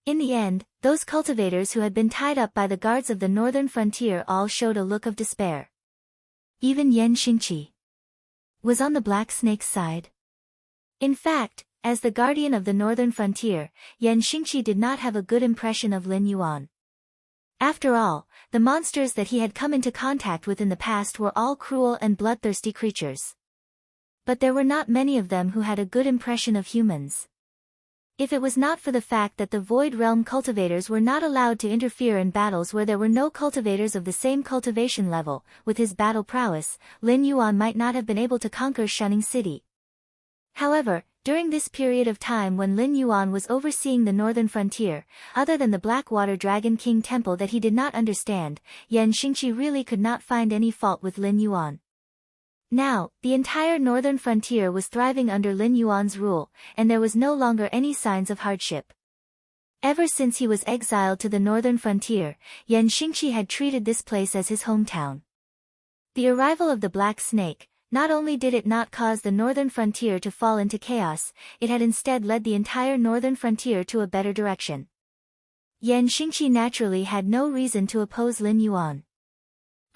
In the end, those cultivators who had been tied up by the guards of the northern frontier all showed a look of despair. Even Yan Xingqi was on the black snake's side. In fact, as the guardian of the northern frontier, Yan Xingqi did not have a good impression of Lin Yuan. After all, the monsters that he had come into contact with in the past were all cruel and bloodthirsty creatures. But there were not many of them who had a good impression of humans. If it was not for the fact that the Void Realm cultivators were not allowed to interfere in battles where there were no cultivators of the same cultivation level, with his battle prowess, Lin Yuan might not have been able to conquer Shunning City. However, during this period of time when Lin Yuan was overseeing the northern frontier, other than the Blackwater Dragon King Temple that he did not understand, Yan Xingqi really could not find any fault with Lin Yuan. Now, the entire northern frontier was thriving under Lin Yuan's rule, and there was no longer any signs of hardship. Ever since he was exiled to the northern frontier, Yan Xingqi had treated this place as his hometown. The arrival of the Black Snake, not only did it not cause the northern frontier to fall into chaos, it had instead led the entire northern frontier to a better direction. Yan Xingqi naturally had no reason to oppose Lin Yuan.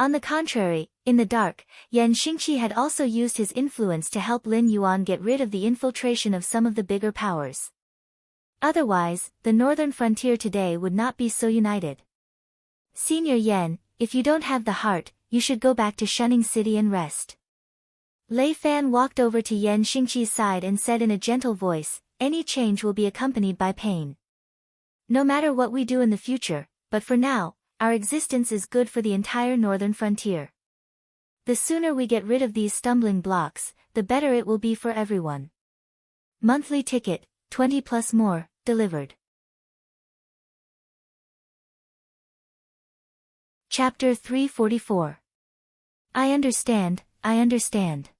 On the contrary, in the dark, Yan Xingqi had also used his influence to help Lin Yuan get rid of the infiltration of some of the bigger powers. Otherwise, the northern frontier today would not be so united. Senior Yan, if you don't have the heart, you should go back to Shunning City and rest. Lei Fan walked over to Yan Xingqi's side and said in a gentle voice, any change will be accompanied by pain. No matter what we do in the future, but for now, our existence is good for the entire northern frontier. The sooner we get rid of these stumbling blocks, the better it will be for everyone. Monthly ticket, 20 plus more, delivered. Chapter 344. I understand, I understand.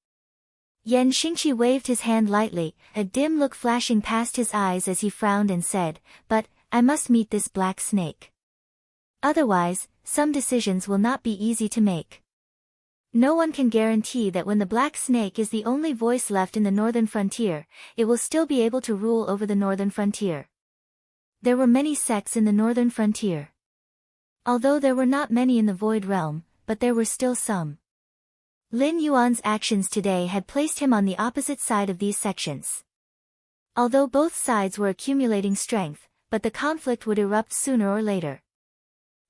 Yan Xingqi waved his hand lightly, a dim look flashing past his eyes as he frowned and said, but, I must meet this black snake. Otherwise, some decisions will not be easy to make. No one can guarantee that when the black snake is the only voice left in the northern frontier, it will still be able to rule over the northern frontier. There were many sects in the northern frontier. Although there were not many in the Void Realm, but there were still some. Lin Yuan's actions today had placed him on the opposite side of these sections. Although both sides were accumulating strength, but the conflict would erupt sooner or later.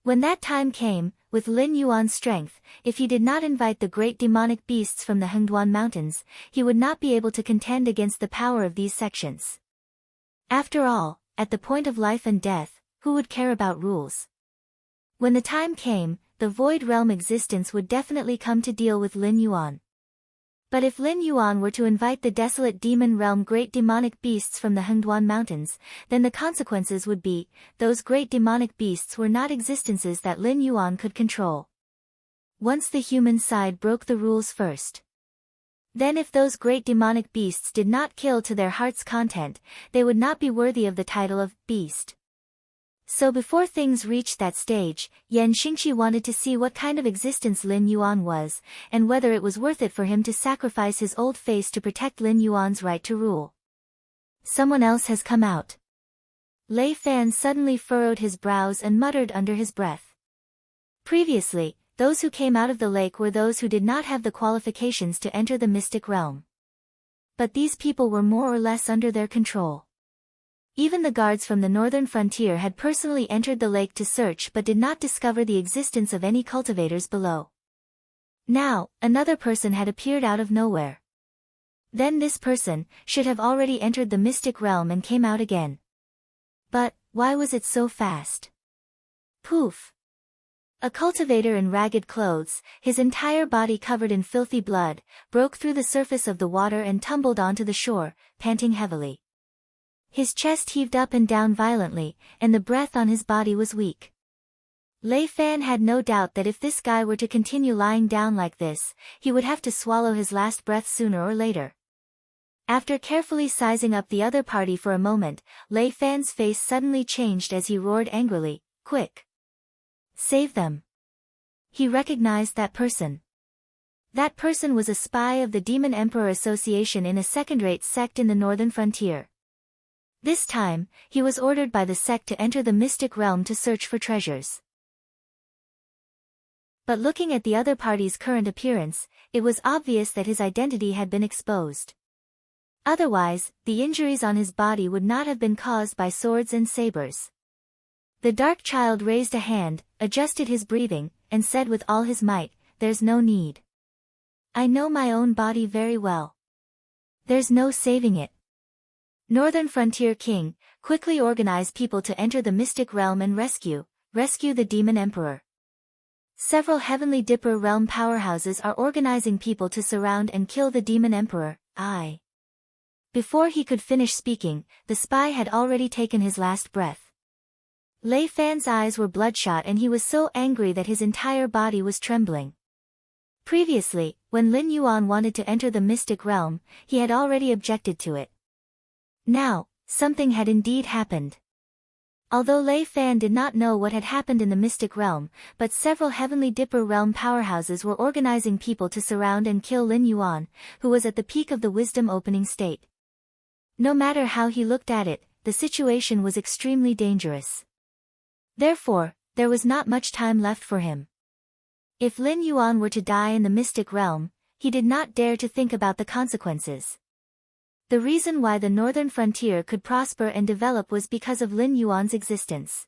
When that time came, with Lin Yuan's strength, if he did not invite the great demonic beasts from the Hengduan Mountains, he would not be able to contend against the power of these sections. After all, at the point of life and death, who would care about rules? When the time came, the Void Realm existence would definitely come to deal with Lin Yuan. But if Lin Yuan were to invite the desolate demon realm great demonic beasts from the Hengduan Mountains, then the consequences would be, those great demonic beasts were not existences that Lin Yuan could control. Once the human side broke the rules first. Then if those great demonic beasts did not kill to their heart's content, they would not be worthy of the title of beast. So before things reached that stage, Yan Xingqi wanted to see what kind of existence Lin Yuan was, and whether it was worth it for him to sacrifice his old face to protect Lin Yuan's right to rule. Someone else has come out. Lei Fan suddenly furrowed his brows and muttered under his breath. Previously, those who came out of the lake were those who did not have the qualifications to enter the mystic realm. But these people were more or less under their control. Even the guards from the northern frontier had personally entered the lake to search but did not discover the existence of any cultivators below. Now, another person had appeared out of nowhere. Then this person should have already entered the mystic realm and came out again. But, why was it so fast? Poof! A cultivator in ragged clothes, his entire body covered in filthy blood, broke through the surface of the water and tumbled onto the shore, panting heavily. His chest heaved up and down violently, and the breath on his body was weak. Lei Fan had no doubt that if this guy were to continue lying down like this, he would have to swallow his last breath sooner or later. After carefully sizing up the other party for a moment, Lei Fan's face suddenly changed as he roared angrily, "Quick! Save them!" He recognized that person. That person was a spy of the Demon Emperor Association in a second-rate sect in the northern frontier. This time, he was ordered by the sect to enter the mystic realm to search for treasures. But looking at the other party's current appearance, it was obvious that his identity had been exposed. Otherwise, the injuries on his body would not have been caused by swords and sabers. The dark child raised a hand, adjusted his breathing, and said with all his might, "There's no need. I know my own body very well. There's no saving it. Northern Frontier King, quickly organize people to enter the mystic realm and rescue the Demon Emperor." Several Heavenly Dipper realm powerhouses are organizing people to surround and kill the Demon Emperor. Before he could finish speaking, the spy had already taken his last breath. Lei Fan's eyes were bloodshot and he was so angry that his entire body was trembling. Previously, when Lin Yuan wanted to enter the mystic realm, he had already objected to it. Now, something had indeed happened. Although Lei Fan did not know what had happened in the mystic realm, but several Heavenly Dipper realm powerhouses were organizing people to surround and kill Lin Yuan, who was at the peak of the wisdom opening state. No matter how he looked at it, the situation was extremely dangerous. Therefore, there was not much time left for him. If Lin Yuan were to die in the mystic realm, he did not dare to think about the consequences. The reason why the northern frontier could prosper and develop was because of Lin Yuan's existence.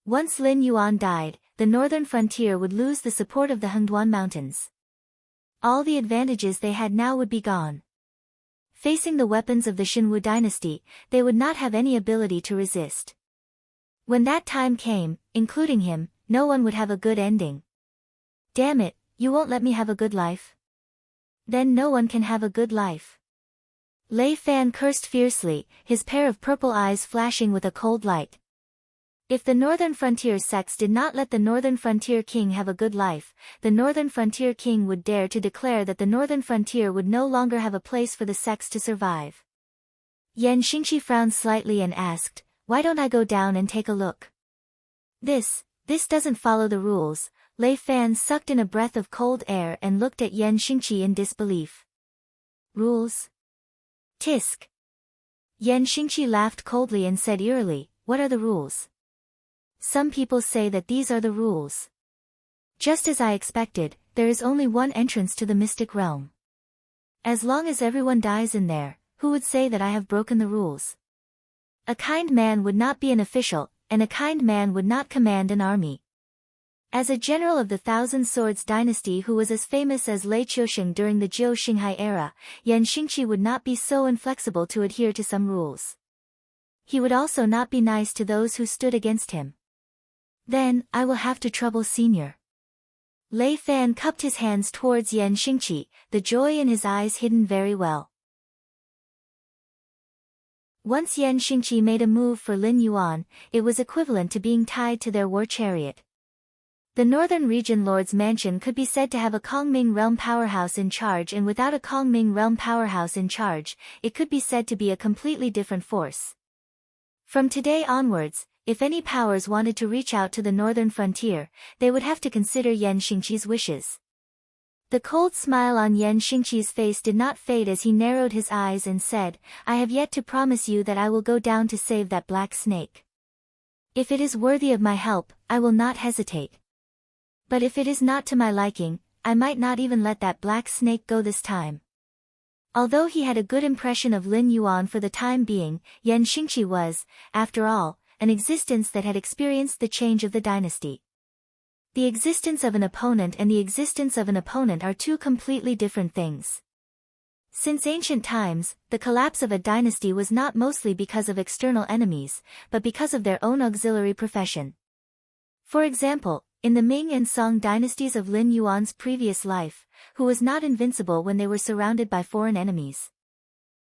Once Lin Yuan died, the northern frontier would lose the support of the Hengduan Mountains. All the advantages they had now would be gone. Facing the weapons of the Xinwu dynasty, they would not have any ability to resist. When that time came, including him, no one would have a good ending. Damn it, you won't let me have a good life? Then no one can have a good life. Lei Fan cursed fiercely, his pair of purple eyes flashing with a cold light. If the Northern Frontier sects did not let the Northern Frontier King have a good life, the Northern Frontier King would dare to declare that the Northern Frontier would no longer have a place for the sects to survive. Yan Xingqi frowned slightly and asked, "Why don't I go down and take a look?" This doesn't follow the rules." Lei Fan sucked in a breath of cold air and looked at Yan Xingqi in disbelief. "Rules? Tisk." Yan Xingqi laughed coldly and said eerily, "What are the rules?" "Some people say that these are the rules. Just as I expected, there is only one entrance to the mystic realm. As long as everyone dies in there, who would say that I have broken the rules? A kind man would not be an official, and a kind man would not command an army." As a general of the Thousand Swords dynasty who was as famous as Lei Qiusheng during the Zhou Xinghai era, Yan Xingqi would not be so inflexible to adhere to some rules. He would also not be nice to those who stood against him. "Then, I will have to trouble Senior." Lei Fan cupped his hands towards Yan Xingqi, the joy in his eyes hidden very well. Once Yan Xingqi made a move for Lin Yuan, it was equivalent to being tied to their war chariot. The Northern Region Lord's mansion could be said to have a Kongming realm powerhouse in charge, and without a Kongming realm powerhouse in charge, it could be said to be a completely different force. From today onwards, if any powers wanted to reach out to the northern frontier, they would have to consider Yan Xingqi's wishes. The cold smile on Yan Xingqi's face did not fade as he narrowed his eyes and said, "I have yet to promise you that I will go down to save that black snake. If it is worthy of my help, I will not hesitate. But if it is not to my liking, I might not even let that black snake go this time." Although he had a good impression of Lin Yuan for the time being, Yan Xingqi was, after all, an existence that had experienced the change of the dynasty. The existence of an opponent and the existence of an opponent are two completely different things. Since ancient times, the collapse of a dynasty was not mostly because of external enemies, but because of their own auxiliary profession. For example, in the Ming and Song dynasties of Lin Yuan's previous life, who was not invincible when they were surrounded by foreign enemies.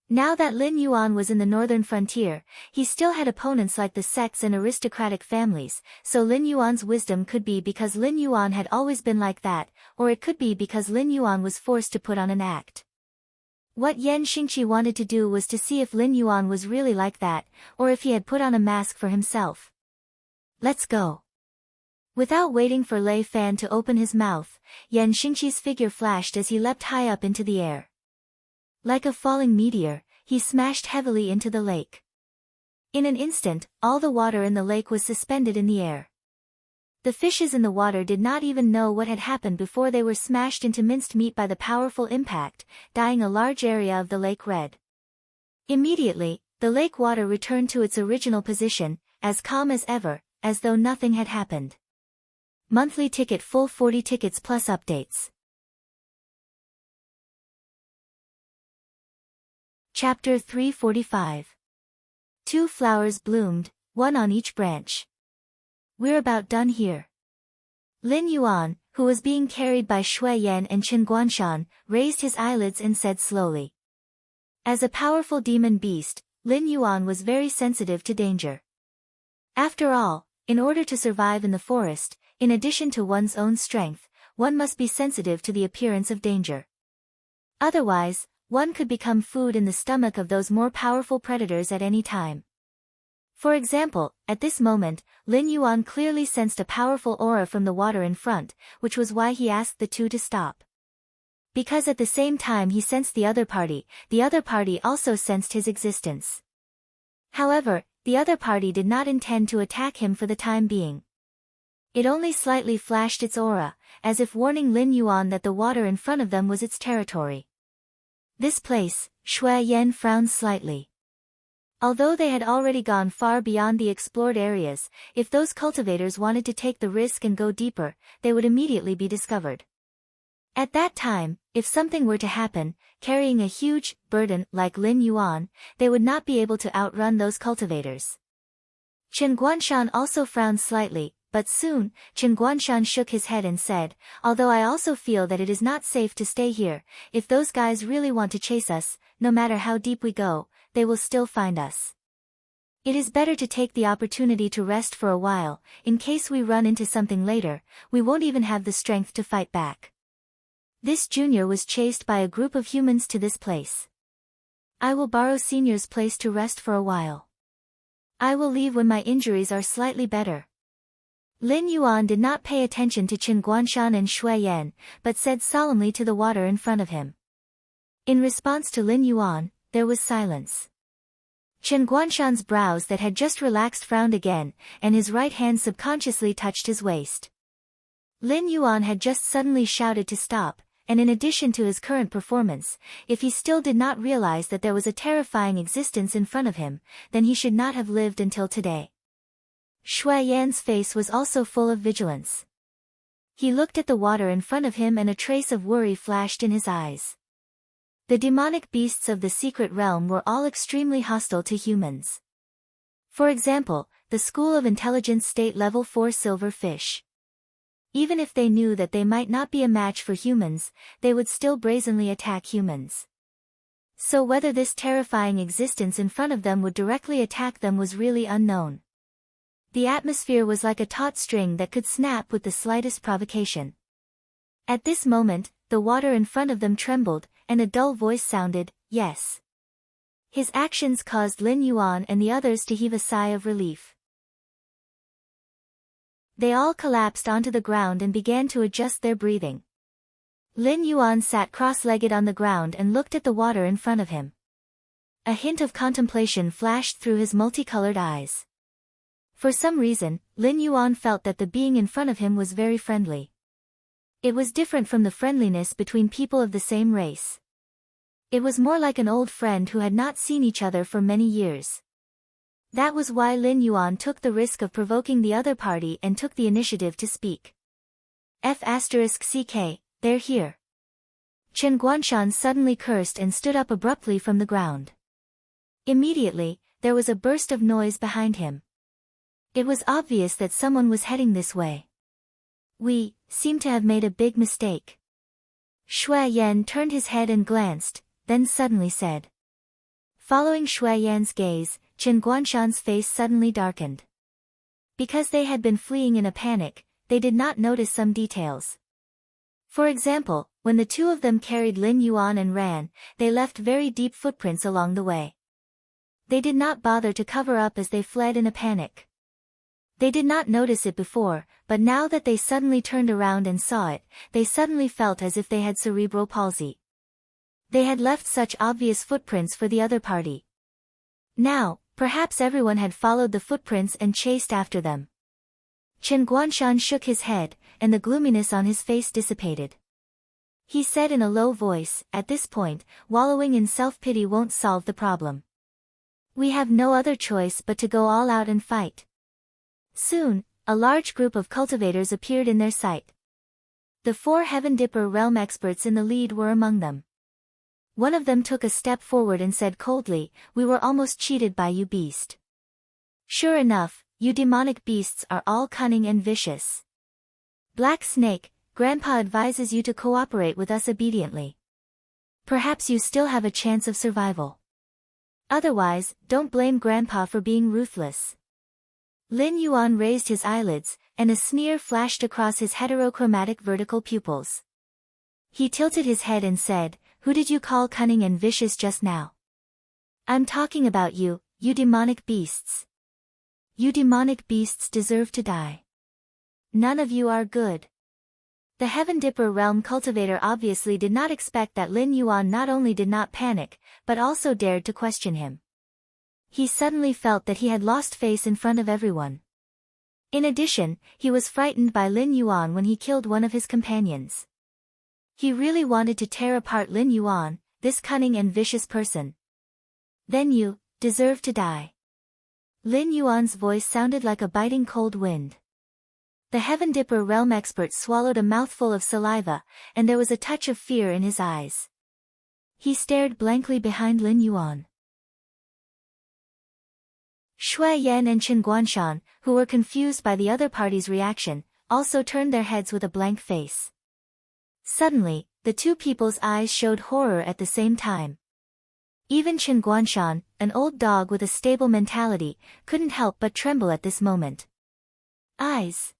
Now that Lin Yuan was in the northern frontier, he still had opponents like the sects and aristocratic families, so Lin Yuan's wisdom could be because Lin Yuan had always been like that, or it could be because Lin Yuan was forced to put on an act. What Yan Xingqi wanted to do was to see if Lin Yuan was really like that, or if he had put on a mask for himself. "Let's go." Without waiting for Lei Fan to open his mouth, Yan Xingqi's figure flashed as he leapt high up into the air. Like a falling meteor, he smashed heavily into the lake. In an instant, all the water in the lake was suspended in the air. The fishes in the water did not even know what had happened before they were smashed into minced meat by the powerful impact, dyeing a large area of the lake red. Immediately, the lake water returned to its original position, as calm as ever, as though nothing had happened. Monthly ticket full 40 tickets plus updates. Chapter 345. 2 flowers bloomed, one on each branch. We're about done here. Lin Yuan, who was being carried by Shui Yan and Qin Guanshan, raised his eyelids and said slowly. As a powerful demon beast, Lin Yuan was very sensitive to danger. After all, in order to survive in the forest, in addition to one's own strength, one must be sensitive to the appearance of danger. Otherwise, one could become food in the stomach of those more powerful predators at any time. For example, at this moment, Lin Yuan clearly sensed a powerful aura from the water in front, which was why he asked the two to stop. Because at the same time he sensed the other party also sensed his existence. However, the other party did not intend to attack him for the time being. It only slightly flashed its aura, as if warning Lin Yuan that the water in front of them was its territory. This place, Shui Yan frowned slightly. Although they had already gone far beyond the explored areas, if those cultivators wanted to take the risk and go deeper, they would immediately be discovered. At that time, if something were to happen, carrying a huge burden like Lin Yuan, they would not be able to outrun those cultivators. Chen Guanshan also frowned slightly, but soon, Chen Guanshan shook his head and said, although I also feel that it is not safe to stay here, if those guys really want to chase us, no matter how deep we go, they will still find us. It is better to take the opportunity to rest for a while, in case we run into something later, we won't even have the strength to fight back. This junior was chased by a group of humans to this place. I will borrow senior's place to rest for a while. I will leave when my injuries are slightly better. Lin Yuan did not pay attention to Chen Guanshan and Shui Yan, but said solemnly to the water in front of him. In response to Lin Yuan, there was silence. Chen Guanshan's brows that had just relaxed frowned again, and his right hand subconsciously touched his waist. Lin Yuan had just suddenly shouted to stop, and in addition to his current performance, if he still did not realize that there was a terrifying existence in front of him, then he should not have lived until today. Shui Yan's face was also full of vigilance. He looked at the water in front of him and a trace of worry flashed in his eyes. The demonic beasts of the secret realm were all extremely hostile to humans. For example, the School of Intelligence State Level 4 Silver Fish. Even if they knew that they might not be a match for humans, they would still brazenly attack humans. So whether this terrifying existence in front of them would directly attack them was really unknown. The atmosphere was like a taut string that could snap with the slightest provocation. At this moment, the water in front of them trembled, and a dull voice sounded, yes. His actions caused Lin Yuan and the others to heave a sigh of relief. They all collapsed onto the ground and began to adjust their breathing. Lin Yuan sat cross-legged on the ground and looked at the water in front of him. A hint of contemplation flashed through his multicolored eyes. For some reason, Lin Yuan felt that the being in front of him was very friendly. It was different from the friendliness between people of the same race. It was more like an old friend who had not seen each other for many years. That was why Lin Yuan took the risk of provoking the other party and took the initiative to speak. F***CK, they're here. Chen Guanshan suddenly cursed and stood up abruptly from the ground. Immediately, there was a burst of noise behind him. It was obvious that someone was heading this way. We seem to have made a big mistake. Shui Yan turned his head and glanced, then suddenly said. Following Shui Yan's gaze, Chen Guanshan's face suddenly darkened. Because they had been fleeing in a panic, they did not notice some details. For example, when the two of them carried Lin Yuan and ran, they left very deep footprints along the way. They did not bother to cover up as they fled in a panic. They did not notice it before, but now that they suddenly turned around and saw it, they suddenly felt as if they had cerebral palsy. They had left such obvious footprints for the other party. Now, perhaps everyone had followed the footprints and chased after them. Chen Guanshan shook his head, and the gloominess on his face dissipated. He said in a low voice, at this point, wallowing in self-pity won't solve the problem. We have no other choice but to go all out and fight. Soon, a large group of cultivators appeared in their sight. The 4 Heaven Dipper realm experts in the lead were among them. One of them took a step forward and said coldly, "We were almost cheated by you, beast. Sure enough, you demonic beasts are all cunning and vicious. Black Snake, Grandpa advises you to cooperate with us obediently. Perhaps you still have a chance of survival. Otherwise, don't blame Grandpa for being ruthless." Lin Yuan raised his eyelids, and a sneer flashed across his heterochromatic vertical pupils. He tilted his head and said, "Who did you call cunning and vicious just now?" "I'm talking about you, you demonic beasts. You demonic beasts deserve to die. None of you are good." The Heaven Dipper realm cultivator obviously did not expect that Lin Yuan not only did not panic, but also dared to question him. He suddenly felt that he had lost face in front of everyone. In addition, he was frightened by Lin Yuan when he killed one of his companions. He really wanted to tear apart Lin Yuan, this cunning and vicious person. Then you deserve to die. Lin Yuan's voice sounded like a biting cold wind. The Heaven Dipper realm expert swallowed a mouthful of saliva, and there was a touch of fear in his eyes. He stared blankly behind Lin Yuan. Shui Yan and Chen Guanshan, who were confused by the other party's reaction, also turned their heads with a blank face. Suddenly, the two people's eyes showed horror at the same time. Even Chen Guanshan, an old dog with a stable mentality, couldn't help but tremble at this moment. Eyes.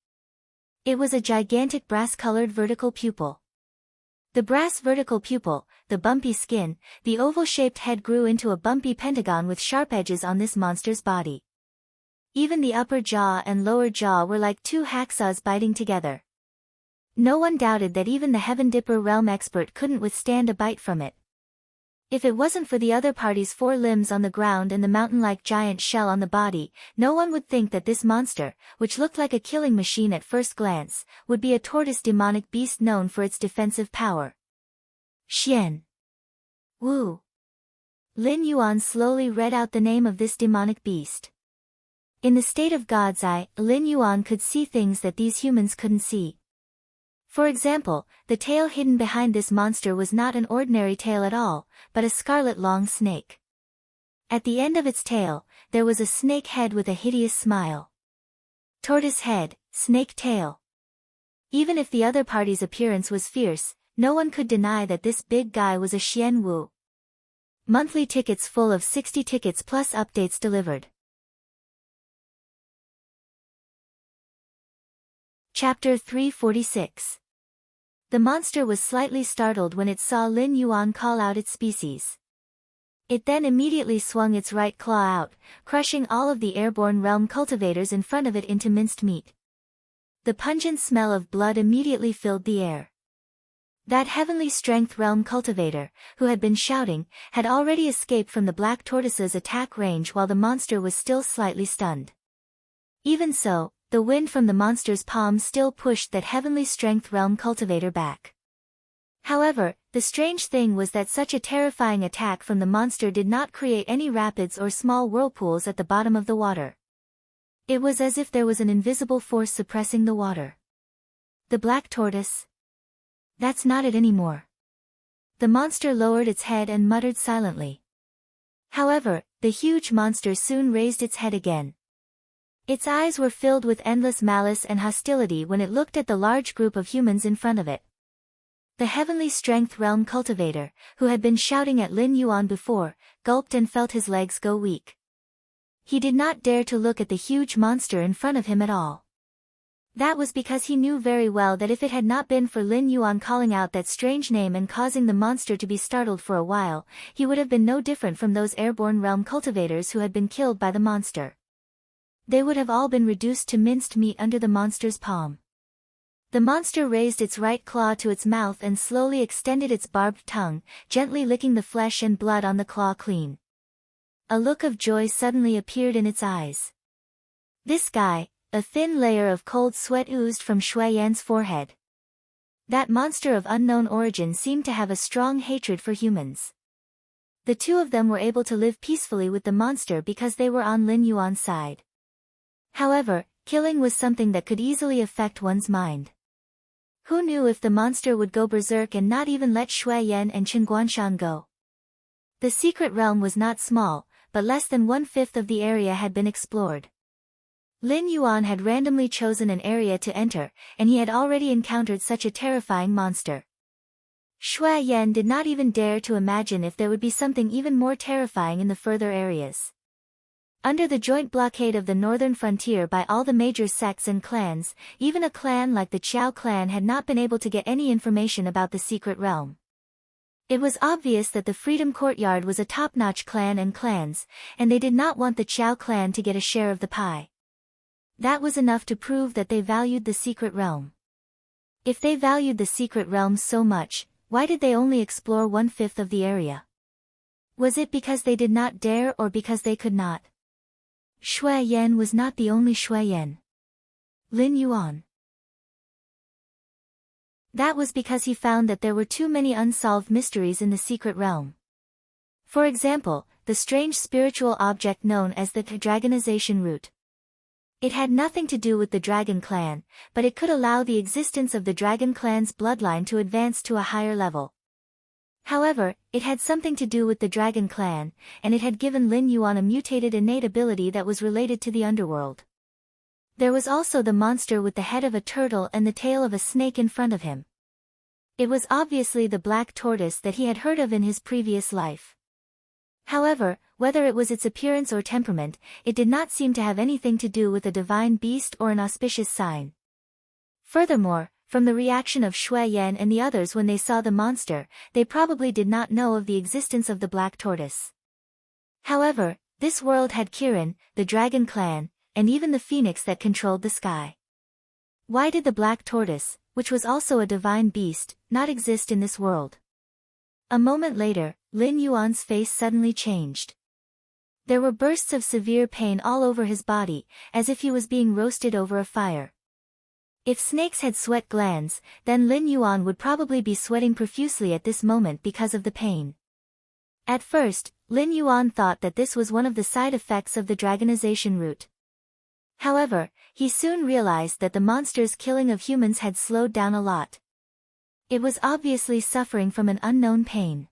It was a gigantic brass-colored vertical pupil. The brass vertical pupil, the bumpy skin, the oval-shaped head grew into a bumpy pentagon with sharp edges on this monster's body. Even the upper jaw and lower jaw were like two hacksaws biting together. No one doubted that even the Heaven Dipper realm expert couldn't withstand a bite from it. If it wasn't for the other party's four limbs on the ground and the mountain-like giant shell on the body, no one would think that this monster, which looked like a killing machine at first glance, would be a tortoise demonic beast known for its defensive power. Xian Wu. Lin Yuan slowly read out the name of this demonic beast. In the state of God's eye, Lin Yuan could see things that these humans couldn't see. For example, the tail hidden behind this monster was not an ordinary tail at all, but a scarlet long snake. At the end of its tail, there was a snake head with a hideous smile. Tortoise head, snake tail. Even if the other party's appearance was fierce, no one could deny that this big guy was a Xian Wu. Monthly tickets full of 60 tickets plus updates delivered. Chapter 346. The monster was slightly startled when it saw Lin Yuan call out its species. It then immediately swung its right claw out, crushing all of the airborne realm cultivators in front of it into minced meat. The pungent smell of blood immediately filled the air. That heavenly strength realm cultivator, who had been shouting, had already escaped from the black tortoise's attack range while the monster was still slightly stunned. Even so, the wind from the monster's palm still pushed that heavenly strength realm cultivator back. However, the strange thing was that such a terrifying attack from the monster did not create any rapids or small whirlpools at the bottom of the water. It was as if there was an invisible force suppressing the water. The black tortoise? That's not it anymore. The monster lowered its head and muttered silently. However, the huge monster soon raised its head again. Its eyes were filled with endless malice and hostility when it looked at the large group of humans in front of it. The heavenly strength realm cultivator, who had been shouting at Lin Yuan before, gulped and felt his legs go weak. He did not dare to look at the huge monster in front of him at all. That was because he knew very well that if it had not been for Lin Yuan calling out that strange name and causing the monster to be startled for a while, he would have been no different from those airborne realm cultivators who had been killed by the monster. They would have all been reduced to minced meat under the monster's palm. The monster raised its right claw to its mouth and slowly extended its barbed tongue, gently licking the flesh and blood on the claw clean. A look of joy suddenly appeared in its eyes. This guy, a thin layer of cold sweat oozed from Shui Yan's forehead. That monster of unknown origin seemed to have a strong hatred for humans. The two of them were able to live peacefully with the monster because they were on Lin Yuan's side. However, killing was something that could easily affect one's mind. Who knew if the monster would go berserk and not even let Shui Yan and Chen Guanshan go? The secret realm was not small, but less than 1/5 of the area had been explored. Lin Yuan had randomly chosen an area to enter, and he had already encountered such a terrifying monster. Shui Yan did not even dare to imagine if there would be something even more terrifying in the further areas. Under the joint blockade of the northern frontier by all the major sects and clans, even a clan like the Qiao clan had not been able to get any information about the secret realm. It was obvious that the Freedom Courtyard was a top-notch clan and clans, and they did not want the Qiao clan to get a share of the pie. That was enough to prove that they valued the secret realm. If they valued the secret realm so much, why did they only explore 1/5 of the area? Was it because they did not dare or because they could not? Shui Yan was not the only Shui Yan. Lin Yuan. That was because he found that there were too many unsolved mysteries in the secret realm. For example, the strange spiritual object known as the dragonization root. It had nothing to do with the dragon clan, but it could allow the existence of the dragon clan's bloodline to advance to a higher level. However, it had something to do with the dragon clan, and it had given Lin Yuan a mutated innate ability that was related to the underworld. There was also the monster with the head of a turtle and the tail of a snake in front of him. It was obviously the black tortoise that he had heard of in his previous life. However, whether it was its appearance or temperament, it did not seem to have anything to do with a divine beast or an auspicious sign. Furthermore, from the reaction of Shui Yan and the others when they saw the monster, they probably did not know of the existence of the black tortoise. However, this world had Kirin, the dragon clan, and even the phoenix that controlled the sky. Why did the black tortoise, which was also a divine beast, not exist in this world? A moment later, Lin Yuan's face suddenly changed. There were bursts of severe pain all over his body, as if he was being roasted over a fire. If snakes had sweat glands, then Lin Yuan would probably be sweating profusely at this moment because of the pain. At first, Lin Yuan thought that this was one of the side effects of the dragonization root. However, he soon realized that the monster's killing of humans had slowed down a lot. It was obviously suffering from an unknown pain.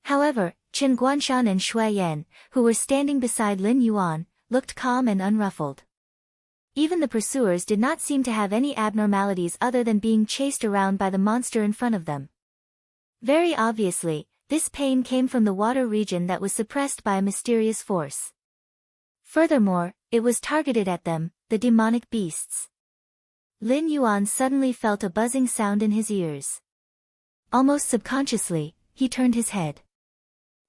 However, Qin Guanshan and Shui Yan, who were standing beside Lin Yuan, looked calm and unruffled. Even the pursuers did not seem to have any abnormalities other than being chased around by the monster in front of them. Very obviously, this pain came from the water region that was suppressed by a mysterious force. Furthermore, it was targeted at them, the demonic beasts. Lin Yuan suddenly felt a buzzing sound in his ears. Almost subconsciously, he turned his head.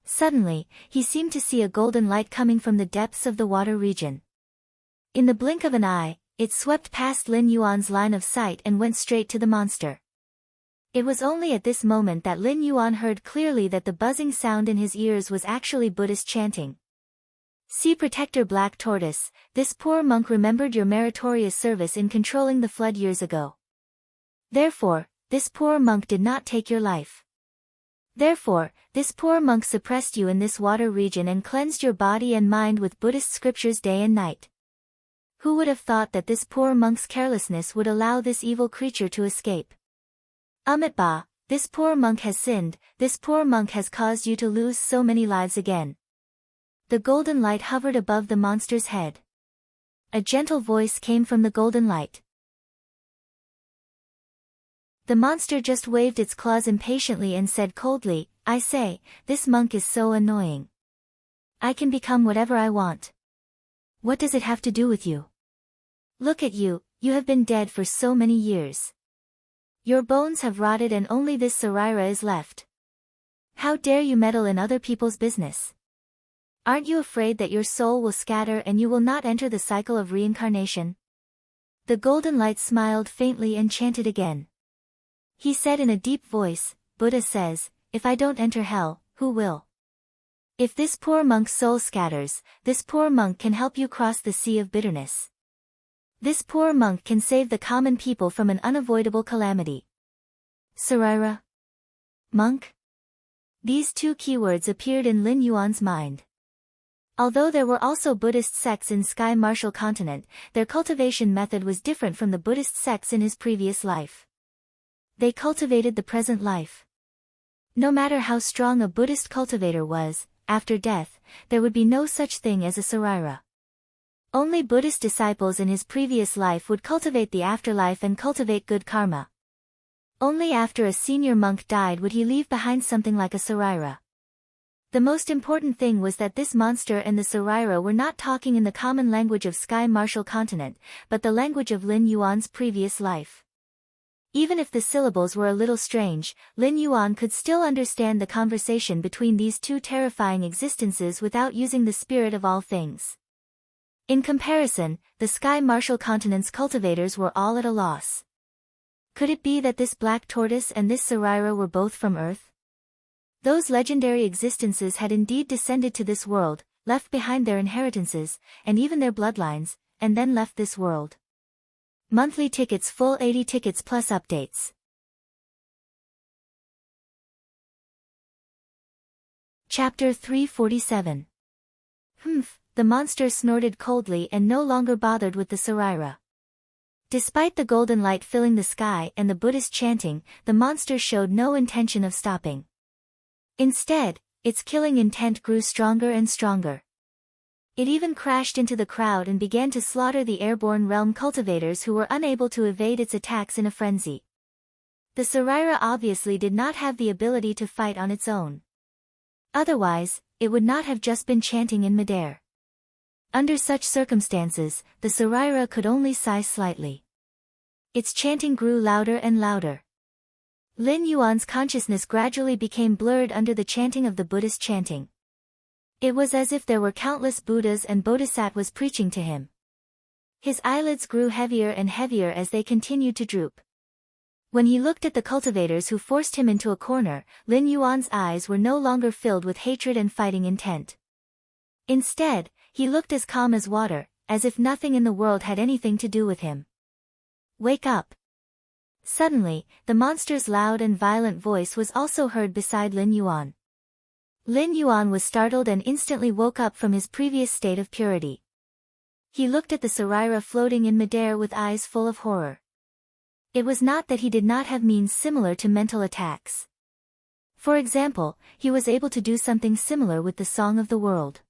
Suddenly, he seemed to see a golden light coming from the depths of the water region. In the blink of an eye, it swept past Lin Yuan's line of sight and went straight to the monster. It was only at this moment that Lin Yuan heard clearly that the buzzing sound in his ears was actually Buddhist chanting. Sea Protector Black Tortoise, this poor monk remembered your meritorious service in controlling the flood years ago. Therefore, this poor monk did not take your life. Therefore, this poor monk suppressed you in this water region and cleansed your body and mind with Buddhist scriptures day and night. Who would have thought that this poor monk's carelessness would allow this evil creature to escape? Amoeba, this poor monk has sinned, this poor monk has caused you to lose so many lives again. The golden light hovered above the monster's head. A gentle voice came from the golden light. The monster just waved its claws impatiently and said coldly, I say, this monk is so annoying. I can become whatever I want. What does it have to do with you? Look at you, you have been dead for so many years. Your bones have rotted and only this Sarira is left. How dare you meddle in other people's business? Aren't you afraid that your soul will scatter and you will not enter the cycle of reincarnation? The golden light smiled faintly and chanted again. He said in a deep voice, Buddha says, if I don't enter hell, who will? If this poor monk's soul scatters, this poor monk can help you cross the sea of bitterness. This poor monk can save the common people from an unavoidable calamity. Sarira? Monk? These two keywords appeared in Lin Yuan's mind. Although there were also Buddhist sects in Sky Martial Continent, their cultivation method was different from the Buddhist sects in his previous life. They cultivated the present life. No matter how strong a Buddhist cultivator was, after death, there would be no such thing as a Sarira. Only Buddhist disciples in his previous life would cultivate the afterlife and cultivate good karma. Only after a senior monk died would he leave behind something like a Sarira. The most important thing was that this monster and the Sarira were not talking in the common language of Sky Martial Continent, but the language of Lin Yuan's previous life. Even if the syllables were a little strange, Lin Yuan could still understand the conversation between these two terrifying existences without using the spirit of all things. In comparison, the Sky Martial Continent's cultivators were all at a loss. Could it be that this black tortoise and this Sarira were both from Earth? Those legendary existences had indeed descended to this world, left behind their inheritances, and even their bloodlines, and then left this world. Monthly tickets, full 80 tickets plus updates. Chapter 347. Humph, the monster snorted coldly and no longer bothered with the Saraira. Despite the golden light filling the sky and the Buddhist chanting, the monster showed no intention of stopping. Instead, its killing intent grew stronger and stronger. It even crashed into the crowd and began to slaughter the airborne realm cultivators who were unable to evade its attacks in a frenzy. The Saraira obviously did not have the ability to fight on its own. Otherwise, it would not have just been chanting in midair. Under such circumstances, the Saraira could only sigh slightly. Its chanting grew louder and louder. Lin Yuan's consciousness gradually became blurred under the chanting of the Buddhist chanting. It was as if there were countless Buddhas and Bodhisattvas preaching to him. His eyelids grew heavier and heavier as they continued to droop. When he looked at the cultivators who forced him into a corner, Lin Yuan's eyes were no longer filled with hatred and fighting intent. Instead, he looked as calm as water, as if nothing in the world had anything to do with him. Wake up! Suddenly, the monster's loud and violent voice was also heard beside Lin Yuan. Lin Yuan was startled and instantly woke up from his previous state of purity. He looked at the Saraira floating in midair with eyes full of horror. It was not that he did not have means similar to mental attacks. For example, he was able to do something similar with the Song of the World.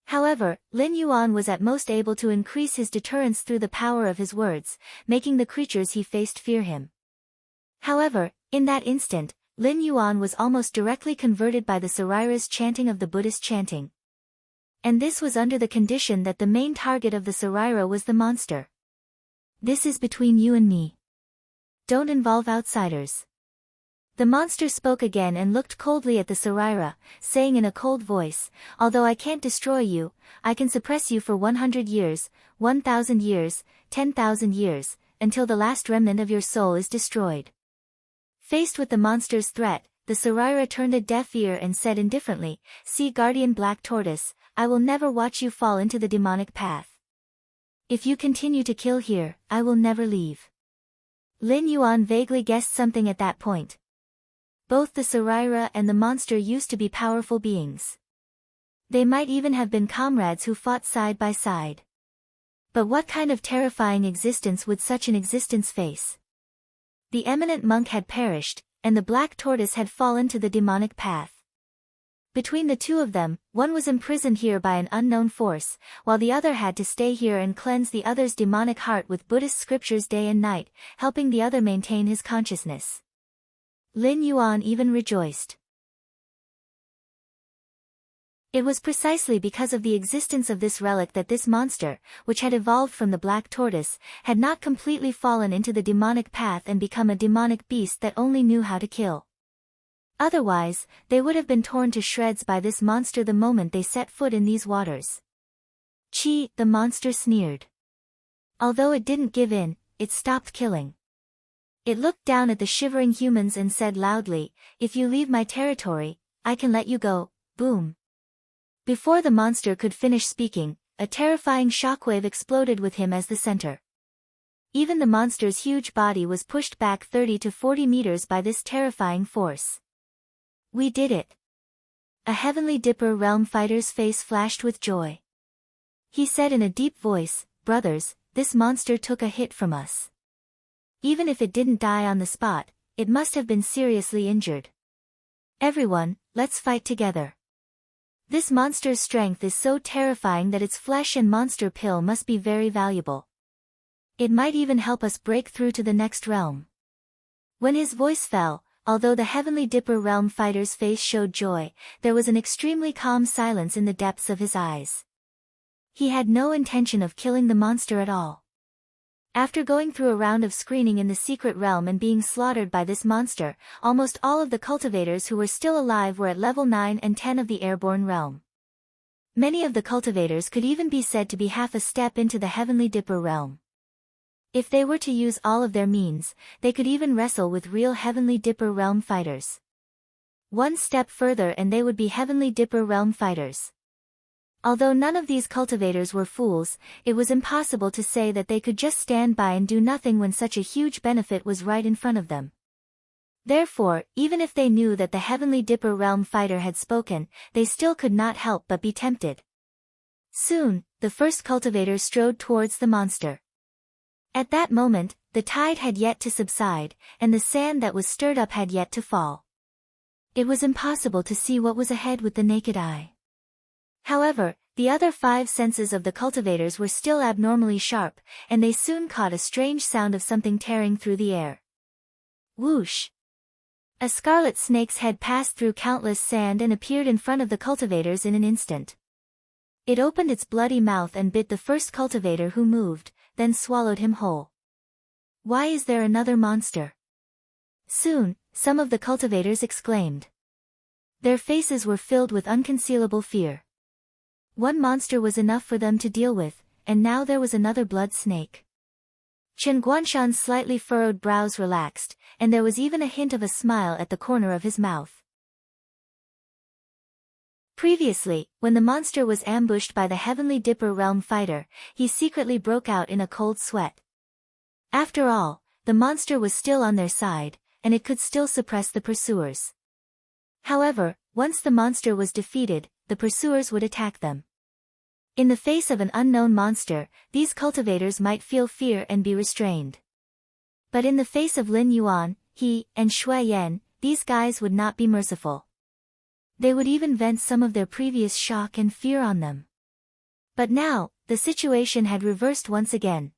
However, Lin Yuan was at most able to increase his deterrence through the power of his words, making the creatures he faced fear him. However, in that instant, Lin Yuan was almost directly converted by the Saraira's chanting of the Buddhist chanting. And this was under the condition that the main target of the Saraira was the monster. This is between you and me. Don't involve outsiders. The monster spoke again and looked coldly at the Saraira, saying in a cold voice, although I can't destroy you, I can suppress you for 100 years, 1,000 years, 10,000 years, until the last remnant of your soul is destroyed. Faced with the monster's threat, the Saraira turned a deaf ear and said indifferently, See Guardian Black Tortoise, I will never watch you fall into the demonic path. If you continue to kill here, I will never leave. Lin Yuan vaguely guessed something at that point. Both the Saraira and the monster used to be powerful beings. They might even have been comrades who fought side by side. But what kind of terrifying existence would such an existence face? The eminent monk had perished, and the black tortoise had fallen to the demonic path. Between the two of them, one was imprisoned here by an unknown force, while the other had to stay here and cleanse the other's demonic heart with Buddhist scriptures day and night, helping the other maintain his consciousness. Lin Yuan even rejoiced. It was precisely because of the existence of this relic that this monster, which had evolved from the black tortoise, had not completely fallen into the demonic path and become a demonic beast that only knew how to kill. Otherwise, they would have been torn to shreds by this monster the moment they set foot in these waters. Chi, the monster sneered. Although it didn't give in, it stopped killing. It looked down at the shivering humans and said loudly, If you leave my territory, I can let you go, boom. Before the monster could finish speaking, a terrifying shockwave exploded with him as the center. Even the monster's huge body was pushed back 30 to 40 meters by this terrifying force. We did it. A Heavenly Dipper realm fighter's face flashed with joy. He said in a deep voice, Brothers, this monster took a hit from us. Even if it didn't die on the spot, it must have been seriously injured. Everyone, let's fight together. This monster's strength is so terrifying that its flesh and monster pill must be very valuable. It might even help us break through to the next realm. When his voice fell, although the Heavenly Dipper realm fighter's face showed joy, there was an extremely calm silence in the depths of his eyes. He had no intention of killing the monster at all. After going through a round of screening in the secret realm and being slaughtered by this monster, almost all of the cultivators who were still alive were at level 9 and 10 of the airborne realm. Many of the cultivators could even be said to be half a step into the Heavenly Dipper realm. If they were to use all of their means, they could even wrestle with real Heavenly Dipper realm fighters. One step further and they would be Heavenly Dipper realm fighters. Although none of these cultivators were fools, it was impossible to say that they could just stand by and do nothing when such a huge benefit was right in front of them. Therefore, even if they knew that the Heavenly Dipper Realm Fighter had spoken, they still could not help but be tempted. Soon, the first cultivator strode towards the monster. At that moment, the tide had yet to subside, and the sand that was stirred up had yet to fall. It was impossible to see what was ahead with the naked eye. However, the other 5 senses of the cultivators were still abnormally sharp, and they soon caught a strange sound of something tearing through the air. Whoosh! A scarlet snake's head passed through countless sand and appeared in front of the cultivators in an instant. It opened its bloody mouth and bit the first cultivator who moved, then swallowed him whole. Why is there another monster? Soon, some of the cultivators exclaimed. Their faces were filled with unconcealable fear. One monster was enough for them to deal with, and now there was another blood snake. Chen Guanshan's slightly furrowed brows relaxed, and there was even a hint of a smile at the corner of his mouth. Previously, when the monster was ambushed by the Heavenly Dipper Realm Fighter, he secretly broke out in a cold sweat. After all, the monster was still on their side, and it could still suppress the pursuers. However, once the monster was defeated, the pursuers would attack them. In the face of an unknown monster, these cultivators might feel fear and be restrained. But in the face of Lin Yuan, he, and Shui Yan, these guys would not be merciful. They would even vent some of their previous shock and fear on them. But now, the situation had reversed once again.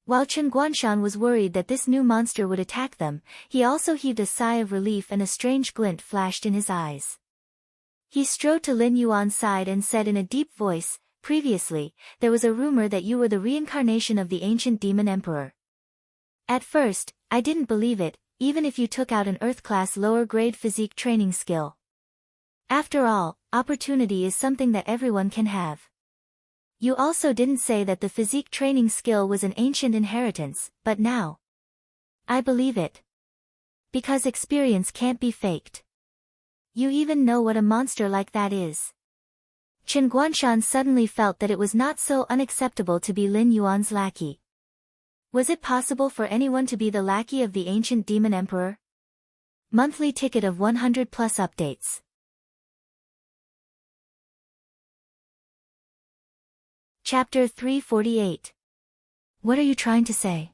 While Chen Guanshan was worried that this new monster would attack them, he also heaved a sigh of relief and a strange glint flashed in his eyes. He strode to Lin Yuan's side and said in a deep voice, "Previously, there was a rumor that you were the reincarnation of the ancient demon emperor. At first, I didn't believe it, even if you took out an Earth-class lower-grade physique training skill. After all, opportunity is something that everyone can have. You also didn't say that the physique training skill was an ancient inheritance, but now I believe it. Because experience can't be faked. You even know what a monster like that is." Chen Guanshan suddenly felt that it was not so unacceptable to be Lin Yuan's lackey. Was it possible for anyone to be the lackey of the ancient demon emperor? Monthly ticket of 100 plus updates. Chapter 348. What are you trying to say?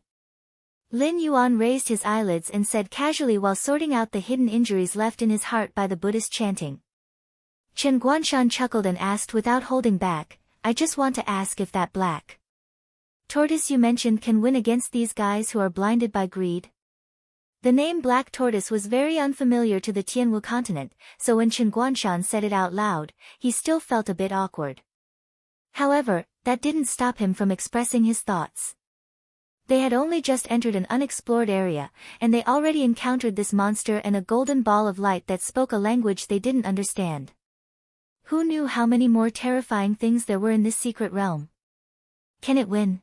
Lin Yuan raised his eyelids and said casually while sorting out the hidden injuries left in his heart by the Buddhist chanting. Chen Guanshan chuckled and asked without holding back, "I just want to ask if that black tortoise you mentioned can win against these guys who are blinded by greed?" The name Black Tortoise was very unfamiliar to the Tianwu continent, so when Chen Guanshan said it out loud, he still felt a bit awkward. However, that didn't stop him from expressing his thoughts. They had only just entered an unexplored area, and they already encountered this monster and a golden ball of light that spoke a language they didn't understand. Who knew how many more terrifying things there were in this secret realm? Can it win?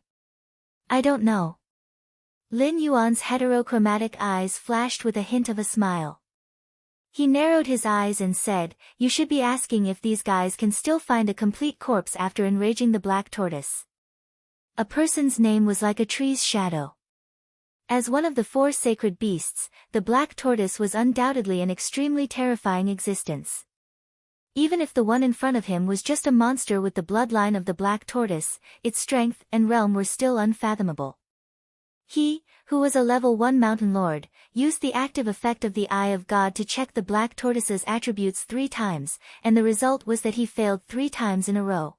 I don't know. Lin Yuan's heterochromatic eyes flashed with a hint of a smile. He narrowed his eyes and said, "You should be asking if these guys can still find a complete corpse after enraging the black tortoise." A person's name was like a tree's shadow. As one of the 4 sacred beasts, the black tortoise was undoubtedly an extremely terrifying existence. Even if the one in front of him was just a monster with the bloodline of the black tortoise, its strength and realm were still unfathomable. He, who was a level 1 mountain lord, used the active effect of the Eye of God to check the black tortoise's attributes 3 times, and the result was that he failed 3 times in a row.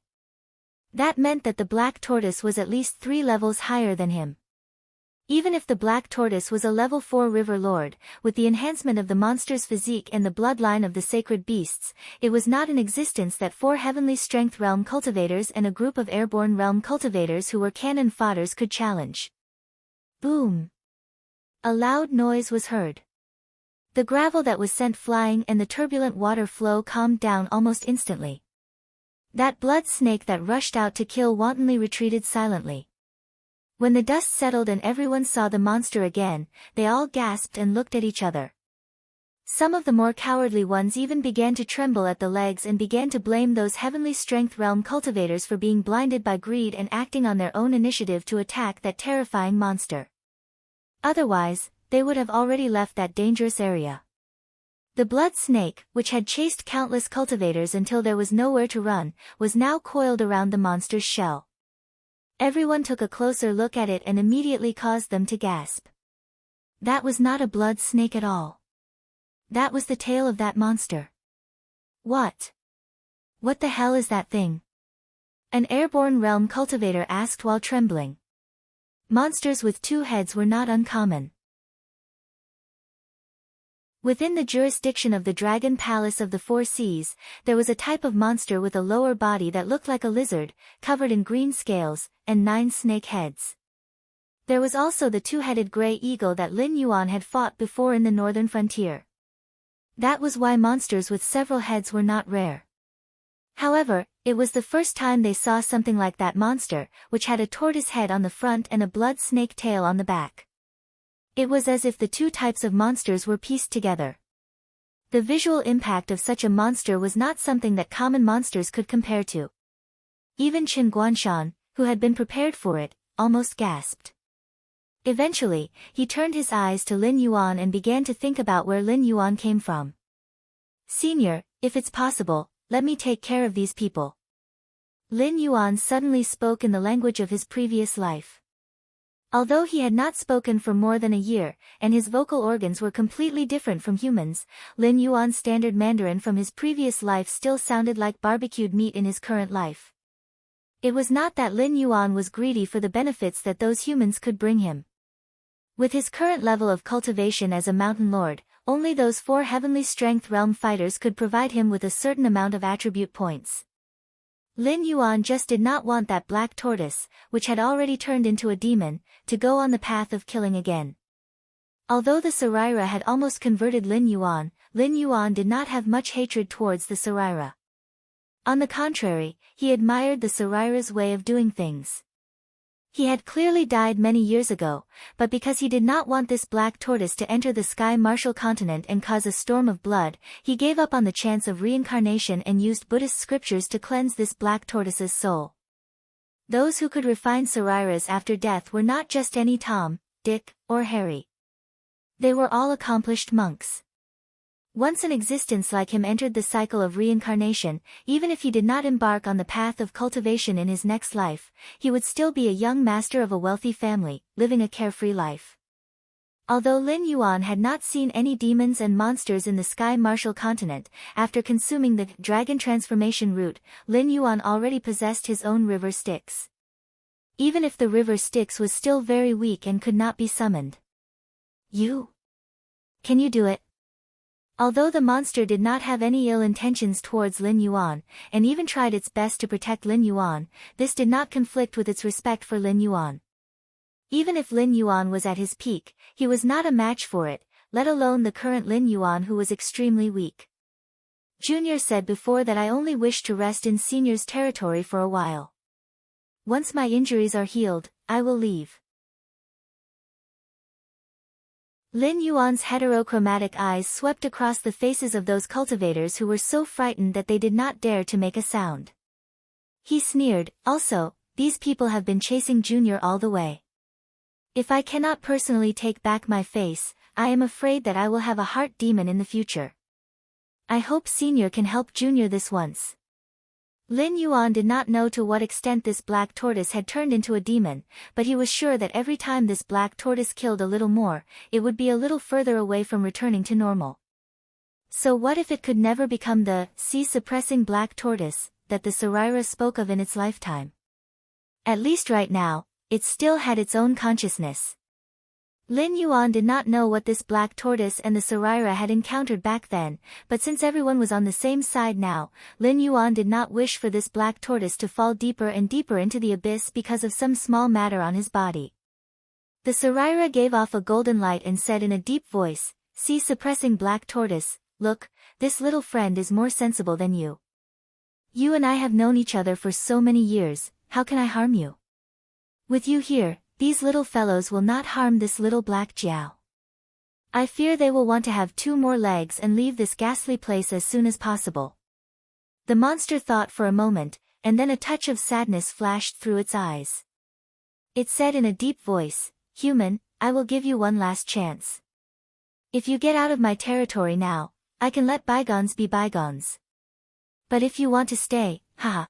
That meant that the black tortoise was at least 3 levels higher than him. Even if the black tortoise was a level 4 river lord, with the enhancement of the monster's physique and the bloodline of the sacred beasts, it was not in existence that 4 heavenly strength realm cultivators and a group of airborne realm cultivators who were cannon fodders could challenge. Boom! A loud noise was heard. The gravel that was sent flying and the turbulent water flow calmed down almost instantly. That blood snake that rushed out to kill wantonly retreated silently. When the dust settled and everyone saw the monster again, they all gasped and looked at each other. Some of the more cowardly ones even began to tremble at the legs and began to blame those heavenly strength realm cultivators for being blinded by greed and acting on their own initiative to attack that terrifying monster. Otherwise, they would have already left that dangerous area. The blood snake, which had chased countless cultivators until there was nowhere to run, was now coiled around the monster's shell. Everyone took a closer look at it and immediately caused them to gasp. That was not a blood snake at all. That was the tail of that monster. What? What the hell is that thing? An airborne realm cultivator asked while trembling. Monsters with two heads were not uncommon. Within the jurisdiction of the Dragon Palace of the Four Seas, there was a type of monster with a lower body that looked like a lizard, covered in green scales, and 9 snake heads. There was also the two-headed gray eagle that Lin Yuan had fought before in the northern frontier. That was why monsters with several heads were not rare. However, it was the first time they saw something like that monster, which had a tortoise head on the front and a blood snake tail on the back. It was as if the two types of monsters were pieced together. The visual impact of such a monster was not something that common monsters could compare to. Even Qin Guanshan, who had been prepared for it, almost gasped. Eventually, he turned his eyes to Lin Yuan and began to think about where Lin Yuan came from. "Senior, if it's possible, let me take care of these people." Lin Yuan suddenly spoke in the language of his previous life. Although he had not spoken for more than a year, and his vocal organs were completely different from humans, Lin Yuan's standard Mandarin from his previous life still sounded like barbecued meat in his current life. It was not that Lin Yuan was greedy for the benefits that those humans could bring him. With his current level of cultivation as a mountain lord, only those 4 heavenly strength realm fighters could provide him with a certain amount of attribute points. Lin Yuan just did not want that black tortoise, which had already turned into a demon, to go on the path of killing again. Although the Saraira had almost converted Lin Yuan did not have much hatred towards the Saraira. On the contrary, he admired the Saraira's way of doing things. He had clearly died many years ago, but because he did not want this black tortoise to enter the Sky Martial continent and cause a storm of blood, he gave up on the chance of reincarnation and used Buddhist scriptures to cleanse this black tortoise's soul. Those who could refine Sarairas after death were not just any Tom, Dick, or Harry. They were all accomplished monks. Once an existence like him entered the cycle of reincarnation, even if he did not embark on the path of cultivation in his next life, he would still be a young master of a wealthy family, living a carefree life. Although Lin Yuan had not seen any demons and monsters in the Sky Martial continent, after consuming the dragon transformation root, Lin Yuan already possessed his own river Styx. Even if the river Styx was still very weak and could not be summoned. "You? Can you do it?" Although the monster did not have any ill intentions towards Lin Yuan, and even tried its best to protect Lin Yuan, this did not conflict with its respect for Lin Yuan. Even if Lin Yuan was at his peak, he was not a match for it, let alone the current Lin Yuan who was extremely weak. Junior said before that I only wish to rest in Senior's territory for a while. Once my injuries are healed, I will leave. Lin Yuan's heterochromatic eyes swept across the faces of those cultivators who were so frightened that they did not dare to make a sound. He sneered, "Also, these people have been chasing Junior all the way. If I cannot personally take back my face, I am afraid that I will have a heart demon in the future. I hope Senior can help Junior this once." Lin Yuan did not know to what extent this black tortoise had turned into a demon, but he was sure that every time this black tortoise killed a little more, it would be a little further away from returning to normal. So what if it could never become the sea-suppressing black tortoise that the Saraira spoke of in its lifetime? At least right now, it still had its own consciousness. Lin Yuan did not know what this black tortoise and the Saraira had encountered back then, but since everyone was on the same side now, Lin Yuan did not wish for this black tortoise to fall deeper and deeper into the abyss because of some small matter on his body. The Saraira gave off a golden light and said in a deep voice, "Sea-suppressing black tortoise, look, this little friend is more sensible than you. You and I have known each other for so many years, how can I harm you? With you here, these little fellows will not harm this little black Jiao." I fear they will want to have 2 more legs and leave this ghastly place as soon as possible. The monster thought for a moment, and then a touch of sadness flashed through its eyes. It said in a deep voice, "Human, I will give you one last chance. If you get out of my territory now, I can let bygones be bygones. But if you want to stay, haha.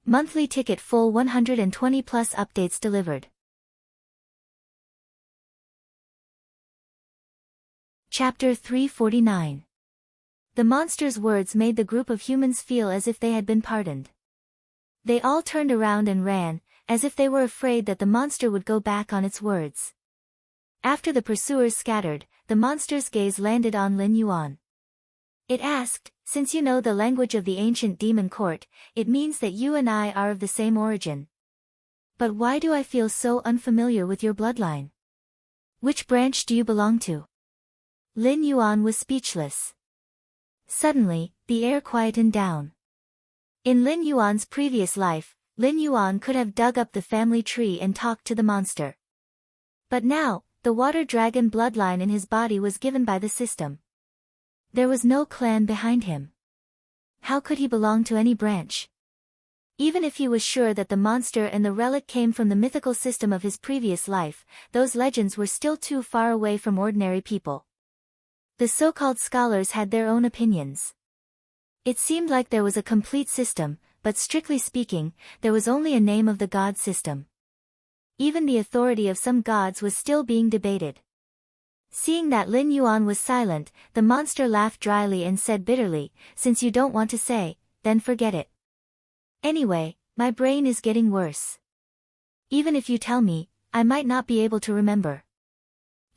Monthly ticket full 120 plus updates delivered." Chapter 349. The monster's words made the group of humans feel as if they had been pardoned. They all turned around and ran, as if they were afraid that the monster would go back on its words. After the pursuers scattered, the monster's gaze landed on Lin Yuan. It asked, "Since you know the language of the ancient demon court, it means that you and I are of the same origin. But why do I feel so unfamiliar with your bloodline? Which branch do you belong to?" Lin Yuan was speechless. Suddenly, the air quietened down. In Lin Yuan's previous life, Lin Yuan could have dug up the family tree and talked to the monster. But now, the water dragon bloodline in his body was given by the system. There was no clan behind him. How could he belong to any branch? Even if he was sure that the monster and the relic came from the mythical system of his previous life, those legends were still too far away from ordinary people. The so-called scholars had their own opinions. It seemed like there was a complete system, but strictly speaking, there was only a name of the god system. Even the authority of some gods was still being debated. Seeing that Lin Yuan was silent, the monster laughed dryly and said bitterly, "Since you don't want to say, then forget it. Anyway, my brain is getting worse. Even if you tell me, I might not be able to remember.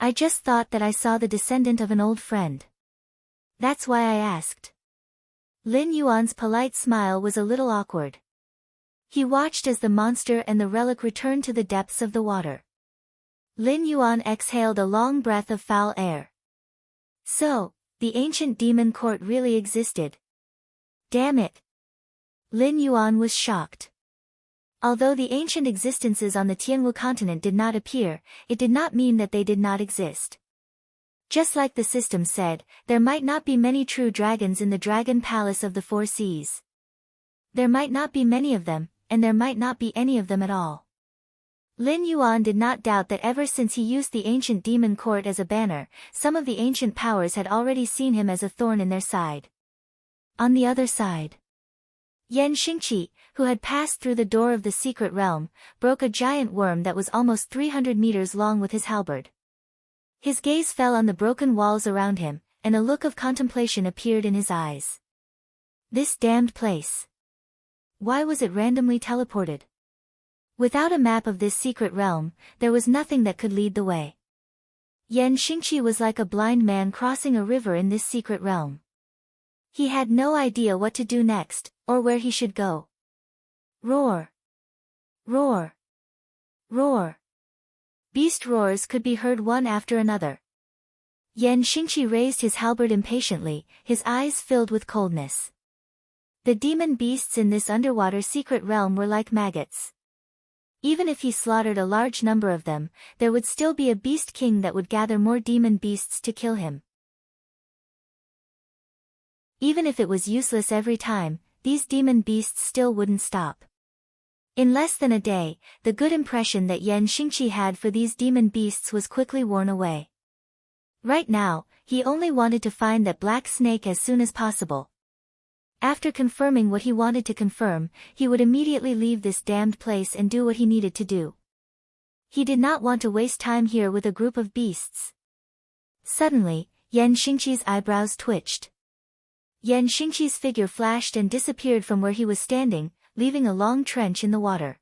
I just thought that I saw the descendant of an old friend. That's why I asked." Lin Yuan's polite smile was a little awkward. He watched as the monster and the relic returned to the depths of the water. Lin Yuan exhaled a long breath of foul air. So, the ancient demon court really existed. Damn it. Lin Yuan was shocked. Although the ancient existences on the Tianwu continent did not appear, it did not mean that they did not exist. Just like the system said, there might not be many true dragons in the Dragon Palace of the Four Seas. There might not be many of them, and there might not be any of them at all. Lin Yuan did not doubt that ever since he used the ancient demon court as a banner, some of the ancient powers had already seen him as a thorn in their side. On the other side, Yan Xingqi, who had passed through the door of the secret realm, broke a giant worm that was almost 300 meters long with his halberd. His gaze fell on the broken walls around him, and a look of contemplation appeared in his eyes. This damned place. Why was it randomly teleported? Without a map of this secret realm, there was nothing that could lead the way. Yan Xingqi was like a blind man crossing a river in this secret realm. He had no idea what to do next, or where he should go. Roar! Roar! Roar! Beast roars could be heard one after another. Yan Xingqi raised his halberd impatiently, his eyes filled with coldness. The demon beasts in this underwater secret realm were like maggots. Even if he slaughtered a large number of them, there would still be a beast king that would gather more demon beasts to kill him. Even if it was useless every time, these demon beasts still wouldn't stop. In less than a day, the good impression that Yan Xingqi had for these demon beasts was quickly worn away. Right now, he only wanted to find that black snake as soon as possible. After confirming what he wanted to confirm, he would immediately leave this damned place and do what he needed to do. He did not want to waste time here with a group of beasts. Suddenly, Yan Xingqi's eyebrows twitched. Yan Xingqi's figure flashed and disappeared from where he was standing, leaving a long trench in the water.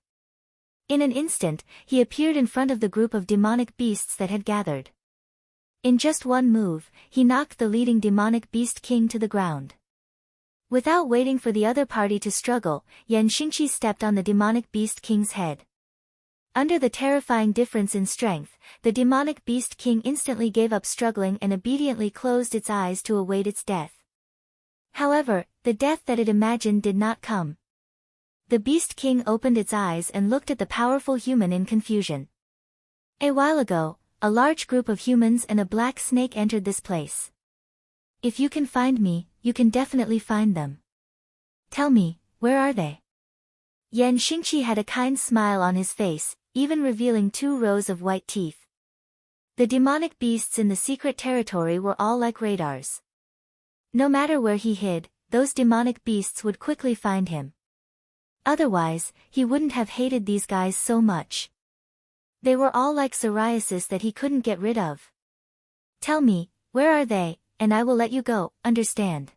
In an instant, he appeared in front of the group of demonic beasts that had gathered. In just one move, he knocked the leading demonic beast king to the ground. Without waiting for the other party to struggle, Yan Xingqi stepped on the demonic beast king's head. Under the terrifying difference in strength, the demonic beast king instantly gave up struggling and obediently closed its eyes to await its death. However, the death that it imagined did not come. The Beast King opened its eyes and looked at the powerful human in confusion. A while ago, a large group of humans and a black snake entered this place. If you can find me, you can definitely find them. Tell me, where are they? Yan Xingqi had a kind smile on his face, even revealing 2 rows of white teeth. The demonic beasts in the secret territory were all like radars. No matter where he hid, those demonic beasts would quickly find him. Otherwise, he wouldn't have hated these guys so much. They were all like psoriasis that he couldn't get rid of. Tell me, where are they, and I will let you go, understand?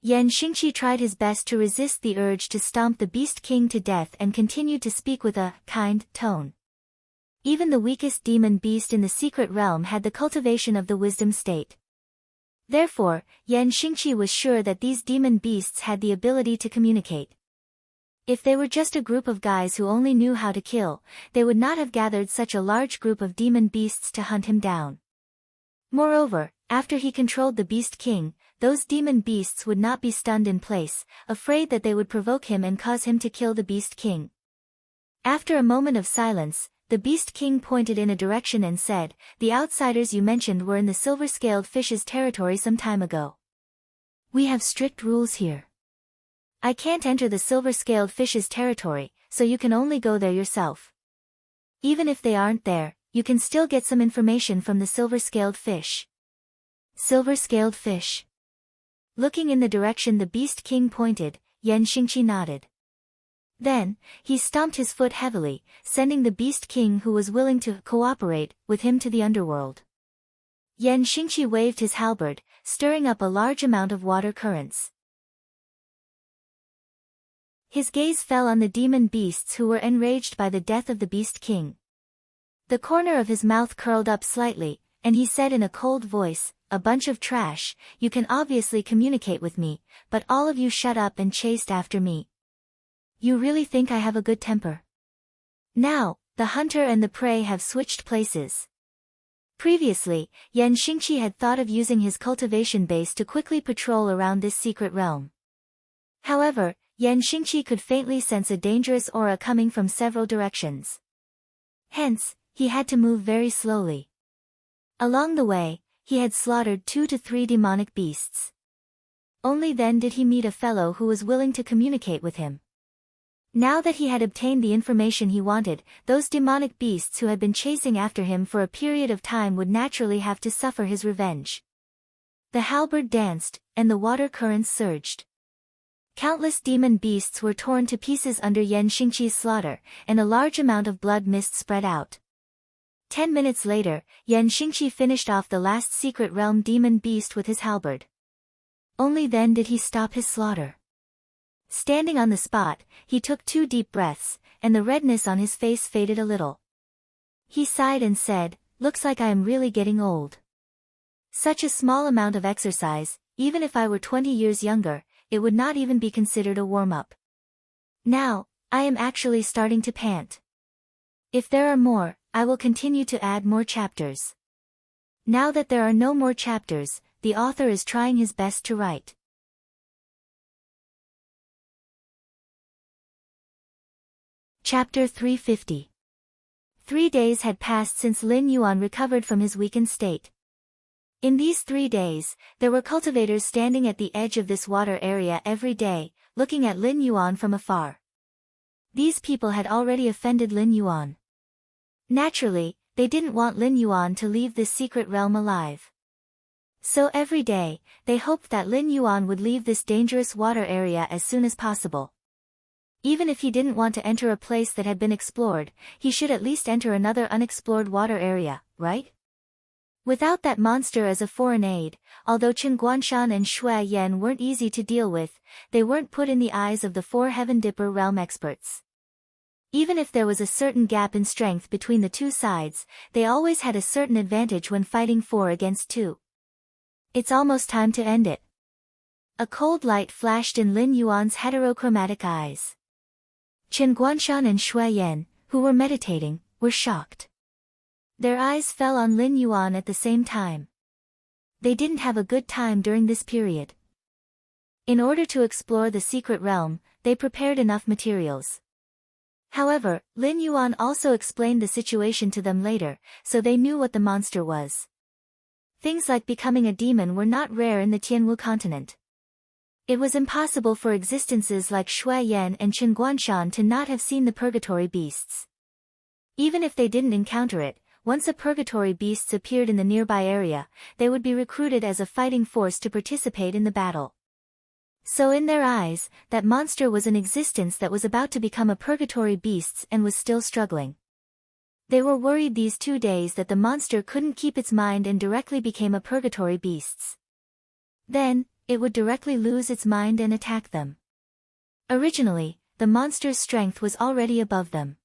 Yan Xingqi tried his best to resist the urge to stomp the Beast King to death and continued to speak with a kind tone. Even the weakest demon beast in the secret realm had the cultivation of the wisdom state. Therefore, Yan Xingqi was sure that these demon beasts had the ability to communicate. If they were just a group of guys who only knew how to kill, they would not have gathered such a large group of demon beasts to hunt him down. Moreover, after he controlled the Beast King, those demon beasts would not be stunned in place, afraid that they would provoke him and cause him to kill the Beast King. After a moment of silence, the Beast King pointed in a direction and said, "The outsiders you mentioned were in the silver-scaled fish's territory some time ago. We have strict rules here. I can't enter the silver-scaled fish's territory, so you can only go there yourself. Even if they aren't there, you can still get some information from the silver-scaled fish." Silver-scaled fish. Looking in the direction the Beast King pointed, Yan Xingqi nodded. Then, he stomped his foot heavily, sending the Beast King who was willing to cooperate with him to the underworld. Yan Xingqi waved his halberd, stirring up a large amount of water currents. His gaze fell on the demon beasts who were enraged by the death of the Beast King. The corner of his mouth curled up slightly, and he said in a cold voice, "A bunch of trash, you can obviously communicate with me, but all of you shut up and chased after me. You really think I have a good temper?" Now, the hunter and the prey have switched places. Previously, Yan Xingqi had thought of using his cultivation base to quickly patrol around this secret realm. However, Yan Xingqi could faintly sense a dangerous aura coming from several directions. Hence, he had to move very slowly. Along the way, he had slaughtered 2 to 3 demonic beasts. Only then did he meet a fellow who was willing to communicate with him. Now that he had obtained the information he wanted, those demonic beasts who had been chasing after him for a period of time would naturally have to suffer his revenge. The halberd danced, and the water currents surged. Countless demon beasts were torn to pieces under Yan Xingqi's slaughter, and a large amount of blood mist spread out. 10 minutes later, Yan Xingqi finished off the last secret realm demon beast with his halberd. Only then did he stop his slaughter. Standing on the spot, he took 2 deep breaths, and the redness on his face faded a little. He sighed and said, "Looks like I am really getting old. Such a small amount of exercise, even if I were 20 years younger, it would not even be considered a warm-up. Now, I am actually starting to pant. If there are more, I will continue to add more chapters." Now that there are no more chapters, the author is trying his best to write. Chapter 350. 3 days had passed since Lin Yuan recovered from his weakened state. In these 3 days, there were cultivators standing at the edge of this water area every day, looking at Lin Yuan from afar. These people had already offended Lin Yuan. Naturally, they didn't want Lin Yuan to leave this secret realm alive. So every day, they hoped that Lin Yuan would leave this dangerous water area as soon as possible. Even if he didn't want to enter a place that had been explored, he should at least enter another unexplored water area, right? Without that monster as a foreign aid, although Chen Guanshan and Shui Yan weren't easy to deal with, they weren't put in the eyes of the 4 Heaven Dipper realm experts. Even if there was a certain gap in strength between the 2 sides, they always had a certain advantage when fighting 4 against 2. It's almost time to end it. A cold light flashed in Lin Yuan's heterochromatic eyes. Chen Guanshan and Shui Yan, who were meditating, were shocked. Their eyes fell on Lin Yuan at the same time. They didn't have a good time during this period. In order to explore the secret realm, they prepared enough materials. However, Lin Yuan also explained the situation to them later, so they knew what the monster was. Things like becoming a demon were not rare in the Tianwu continent. It was impossible for existences like Shui Yan and Qin Guanshan to not have seen the purgatory beasts. Even if they didn't encounter it, once a purgatory beasts appeared in the nearby area, they would be recruited as a fighting force to participate in the battle. So in their eyes, that monster was an existence that was about to become a purgatory beasts and was still struggling. They were worried these 2 days that the monster couldn't keep its mind and directly became a purgatory beasts. Then, it would directly lose its mind and attack them. Originally, the monster's strength was already above them.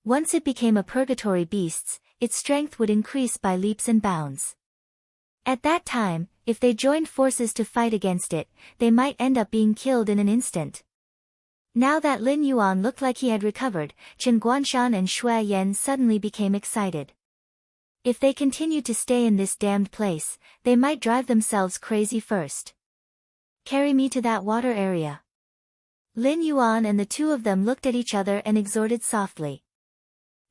Once it became a purgatory beasts, its strength would increase by leaps and bounds. At that time, if they joined forces to fight against it, they might end up being killed in an instant. Now that Lin Yuan looked like he had recovered, Qin Guanshan and Shui Yan suddenly became excited. If they continued to stay in this damned place, they might drive themselves crazy first. Carry me to that water area. Lin Yuan and the two of them looked at each other and exhorted softly.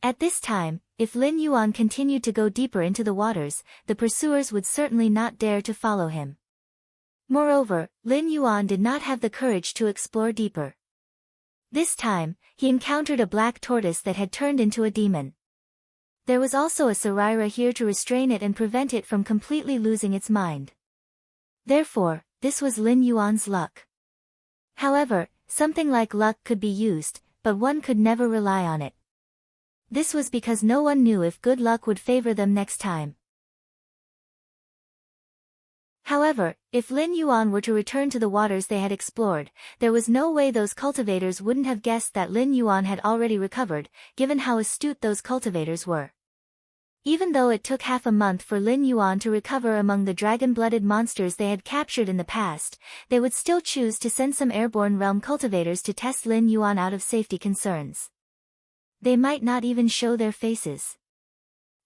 At this time, if Lin Yuan continued to go deeper into the waters, the pursuers would certainly not dare to follow him. Moreover, Lin Yuan did not have the courage to explore deeper. This time, he encountered a black tortoise that had turned into a demon. There was also a Saraira here to restrain it and prevent it from completely losing its mind. Therefore, this was Lin Yuan's luck. However, something like luck could be used, but one could never rely on it. This was because no one knew if good luck would favor them next time. However, if Lin Yuan were to return to the waters they had explored, there was no way those cultivators wouldn't have guessed that Lin Yuan had already recovered, given how astute those cultivators were. Even though it took half a month for Lin Yuan to recover among the dragon-blooded monsters they had captured in the past, they would still choose to send some airborne realm cultivators to test Lin Yuan out of safety concerns. They might not even show their faces.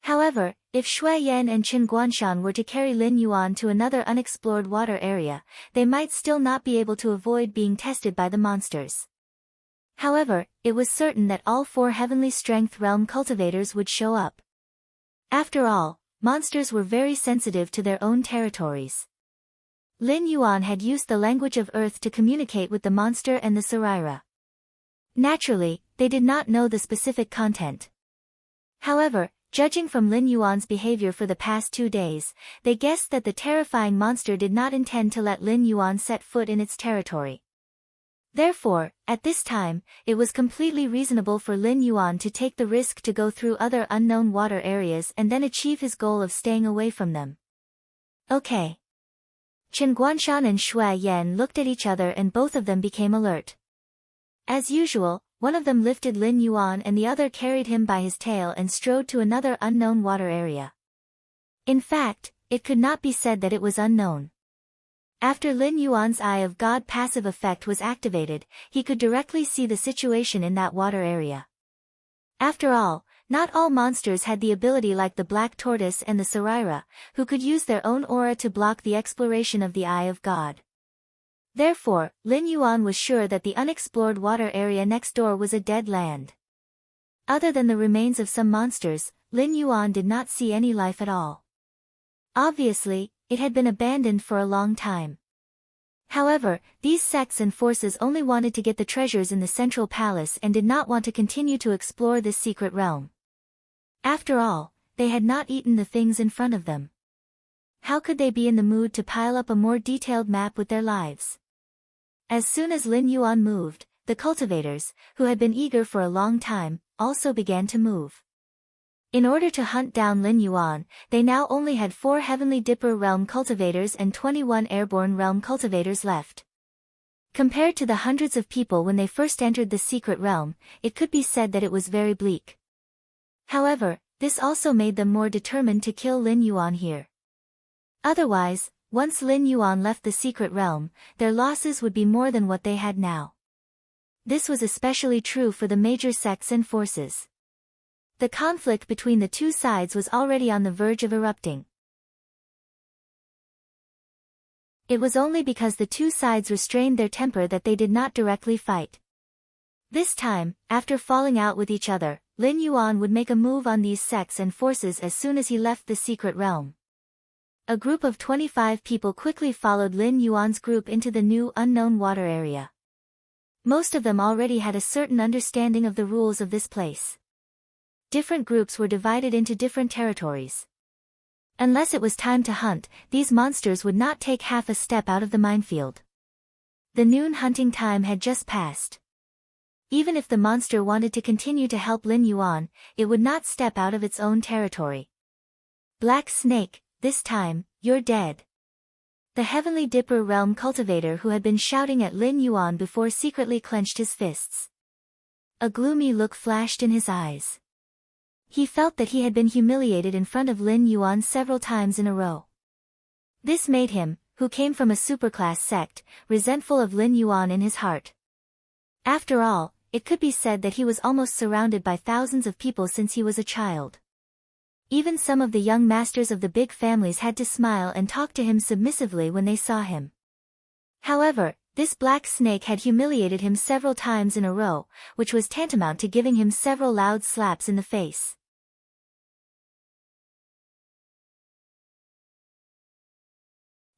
However, if Shui Yan and Qin Guanshan were to carry Lin Yuan to another unexplored water area, they might still not be able to avoid being tested by the monsters. However, it was certain that all 4 heavenly strength realm cultivators would show up. After all, monsters were very sensitive to their own territories. Lin Yuan had used the language of Earth to communicate with the monster and the Saraira. Naturally, they did not know the specific content. However, judging from Lin Yuan's behavior for the past 2 days, they guessed that the terrifying monster did not intend to let Lin Yuan set foot in its territory. Therefore, at this time, it was completely reasonable for Lin Yuan to take the risk to go through other unknown water areas and then achieve his goal of staying away from them. Okay. Qin Guanshan and Shui Yan looked at each other and both of them became alert. As usual, one of them lifted Lin Yuan and the other carried him by his tail and strode to another unknown water area. In fact, it could not be said that it was unknown. After Lin Yuan's Eye of God passive effect was activated, he could directly see the situation in that water area. After all, not all monsters had the ability like the Black Tortoise and the Saraira, who could use their own aura to block the exploration of the Eye of God. Therefore, Lin Yuan was sure that the unexplored water area next door was a dead land. Other than the remains of some monsters, Lin Yuan did not see any life at all. Obviously, it had been abandoned for a long time. However, these sects and forces only wanted to get the treasures in the central palace and did not want to continue to explore this secret realm. After all, they had not eaten the things in front of them. How could they be in the mood to pile up a more detailed map with their lives? As soon as Lin Yuan moved, the cultivators, who had been eager for a long time, also began to move. In order to hunt down Lin Yuan, they now only had 4 Heavenly Dipper realm cultivators and 21 airborne realm cultivators left. Compared to the hundreds of people when they first entered the secret realm, it could be said that it was very bleak. However, this also made them more determined to kill Lin Yuan here. Otherwise, once Lin Yuan left the secret realm, their losses would be more than what they had now. This was especially true for the major sects and forces. The conflict between the two sides was already on the verge of erupting. It was only because the two sides restrained their temper that they did not directly fight. This time, after falling out with each other, Lin Yuan would make a move on these sects and forces as soon as he left the secret realm. A group of 25 people quickly followed Lin Yuan's group into the new unknown water area. Most of them already had a certain understanding of the rules of this place. Different groups were divided into different territories. Unless it was time to hunt, these monsters would not take half a step out of the minefield. The noon hunting time had just passed. Even if the monster wanted to continue to help Lin Yuan, it would not step out of its own territory. Black Snake, this time, you're dead. The Heavenly Dipper Realm cultivator who had been shouting at Lin Yuan before secretly clenched his fists. A gloomy look flashed in his eyes. He felt that he had been humiliated in front of Lin Yuan several times in a row. This made him, who came from a superclass sect, resentful of Lin Yuan in his heart. After all, it could be said that he was almost surrounded by thousands of people since he was a child. Even some of the young masters of the big families had to smile and talk to him submissively when they saw him. However, this black snake had humiliated him several times in a row, which was tantamount to giving him several loud slaps in the face.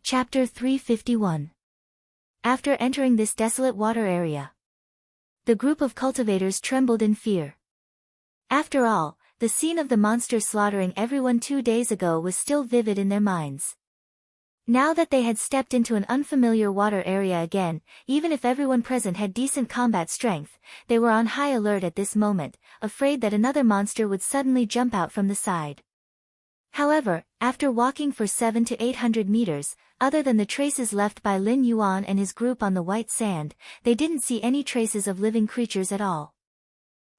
Chapter 351. After entering this desolate water area, the group of cultivators trembled in fear. After all, the scene of the monster slaughtering everyone 2 days ago was still vivid in their minds. Now that they had stepped into an unfamiliar water area again, even if everyone present had decent combat strength, they were on high alert at this moment, afraid that another monster would suddenly jump out from the side. However, after walking for 700 to 800 meters, other than the traces left by Lin Yuan and his group on the white sand, they didn't see any traces of living creatures at all.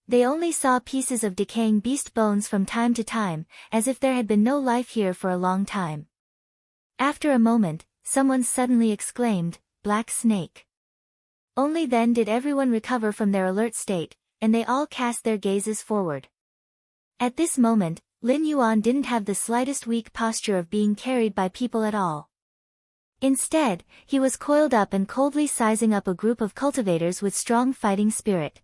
They only saw pieces of decaying beast bones from time to time, as if there had been no life here for a long time. After a moment, someone suddenly exclaimed, "Black Snake." Only then did everyone recover from their alert state, and they all cast their gazes forward. At this moment, Lin Yuan didn't have the slightest weak posture of being carried by people at all. Instead, he was coiled up and coldly sizing up a group of cultivators with strong fighting spirit.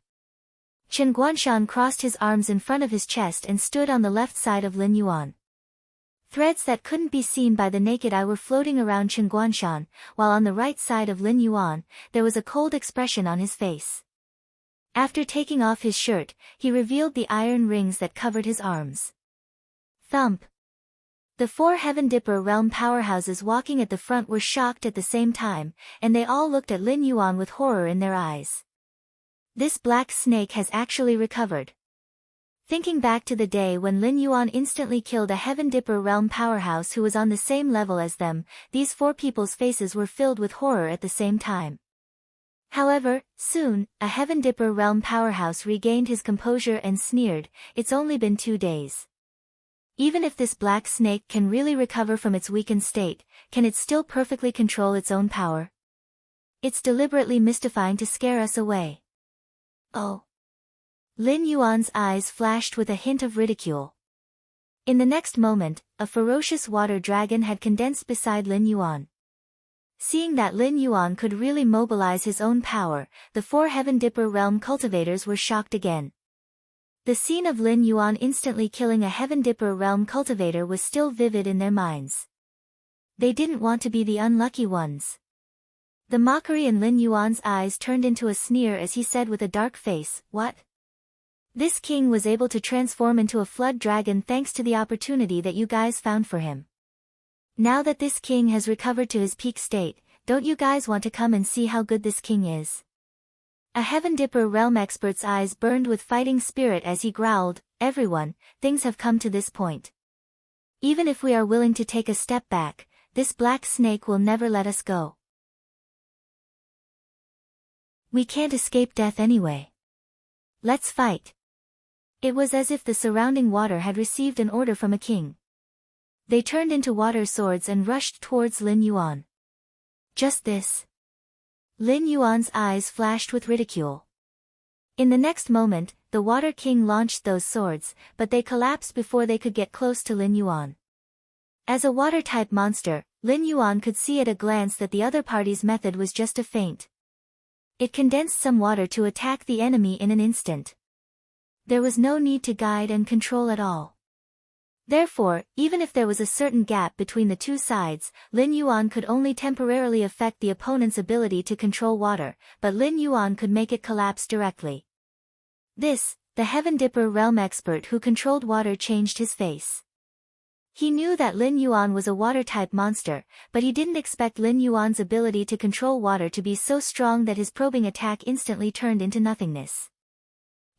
Chen Guanshan crossed his arms in front of his chest and stood on the left side of Lin Yuan. Threads that couldn't be seen by the naked eye were floating around Chen Guanshan, while on the right side of Lin Yuan, there was a cold expression on his face. After taking off his shirt, he revealed the iron rings that covered his arms. Thump! The 4 Heaven Dipper Realm powerhouses walking at the front were shocked at the same time, and they all looked at Lin Yuan with horror in their eyes. This black snake has actually recovered. Thinking back to the day when Lin Yuan instantly killed a Heaven Dipper Realm powerhouse who was on the same level as them, these 4 people's faces were filled with horror at the same time. However, soon, a Heaven Dipper Realm powerhouse regained his composure and sneered, "It's only been 2 days. Even if this black snake can really recover from its weakened state, can it still perfectly control its own power? It's deliberately mystifying to scare us away." Oh! Lin Yuan's eyes flashed with a hint of ridicule. In the next moment, a ferocious water dragon had condensed beside Lin Yuan. Seeing that Lin Yuan could really mobilize his own power, the 4 Heaven Dipper Realm cultivators were shocked again. The scene of Lin Yuan instantly killing a Heaven Dipper Realm cultivator was still vivid in their minds. They didn't want to be the unlucky ones. The mockery in Lin Yuan's eyes turned into a sneer as he said with a dark face, "What? This king was able to transform into a flood dragon thanks to the opportunity that you guys found for him. Now that this king has recovered to his peak state, don't you guys want to come and see how good this king is?" A Heaven Dipper Realm expert's eyes burned with fighting spirit as he growled, "Everyone, things have come to this point. Even if we are willing to take a step back, this black snake will never let us go. We can't escape death anyway. Let's fight." It was as if the surrounding water had received an order from a king. They turned into water swords and rushed towards Lin Yuan. Just this. Lin Yuan's eyes flashed with ridicule. In the next moment, the Water King launched those swords, but they collapsed before they could get close to Lin Yuan. As a water-type monster, Lin Yuan could see at a glance that the other party's method was just a feint. It condensed some water to attack the enemy in an instant. There was no need to guide and control at all. Therefore, even if there was a certain gap between the two sides, Lin Yuan could only temporarily affect the opponent's ability to control water, but Lin Yuan could make it collapse directly. This, the Heaven Dipper realm expert who controlled water, changed his face. He knew that Lin Yuan was a water-type monster, but he didn't expect Lin Yuan's ability to control water to be so strong that his probing attack instantly turned into nothingness.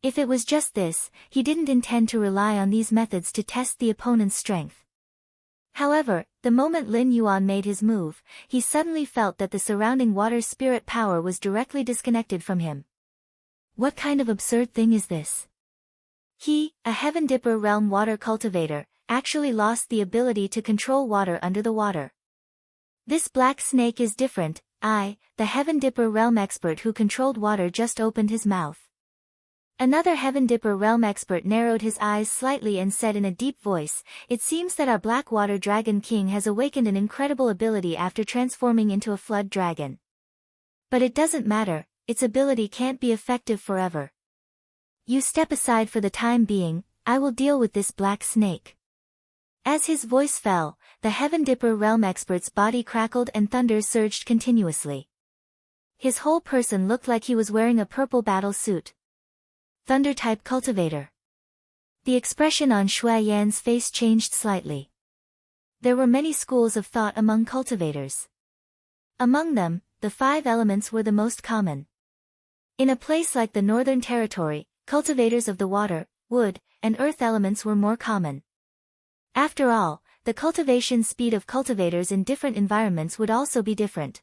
If it was just this, he didn't intend to rely on these methods to test the opponent's strength. However, the moment Lin Yuan made his move, he suddenly felt that the surrounding water spirit power was directly disconnected from him. What kind of absurd thing is this? He, a Heaven Dipper realm water cultivator, actually lost the ability to control water under the water. This black snake is different. I, the Heaven Dipper realm expert who controlled water, just opened his mouth. Another Heaven Dipper realm expert narrowed his eyes slightly and said in a deep voice, "It seems that our Black Water Dragon King has awakened an incredible ability after transforming into a flood dragon. But it doesn't matter, its ability can't be effective forever. You step aside for the time being, I will deal with this black snake." As his voice fell, the Heaven Dipper realm expert's body crackled and thunder surged continuously. His whole person looked like he was wearing a purple battle suit. Thunder-type cultivator. The expression on Shui Yan's face changed slightly. There were many schools of thought among cultivators. Among them, the 5 elements were the most common. In a place like the Northern Territory, cultivators of the water, wood, and earth elements were more common. After all, the cultivation speed of cultivators in different environments would also be different.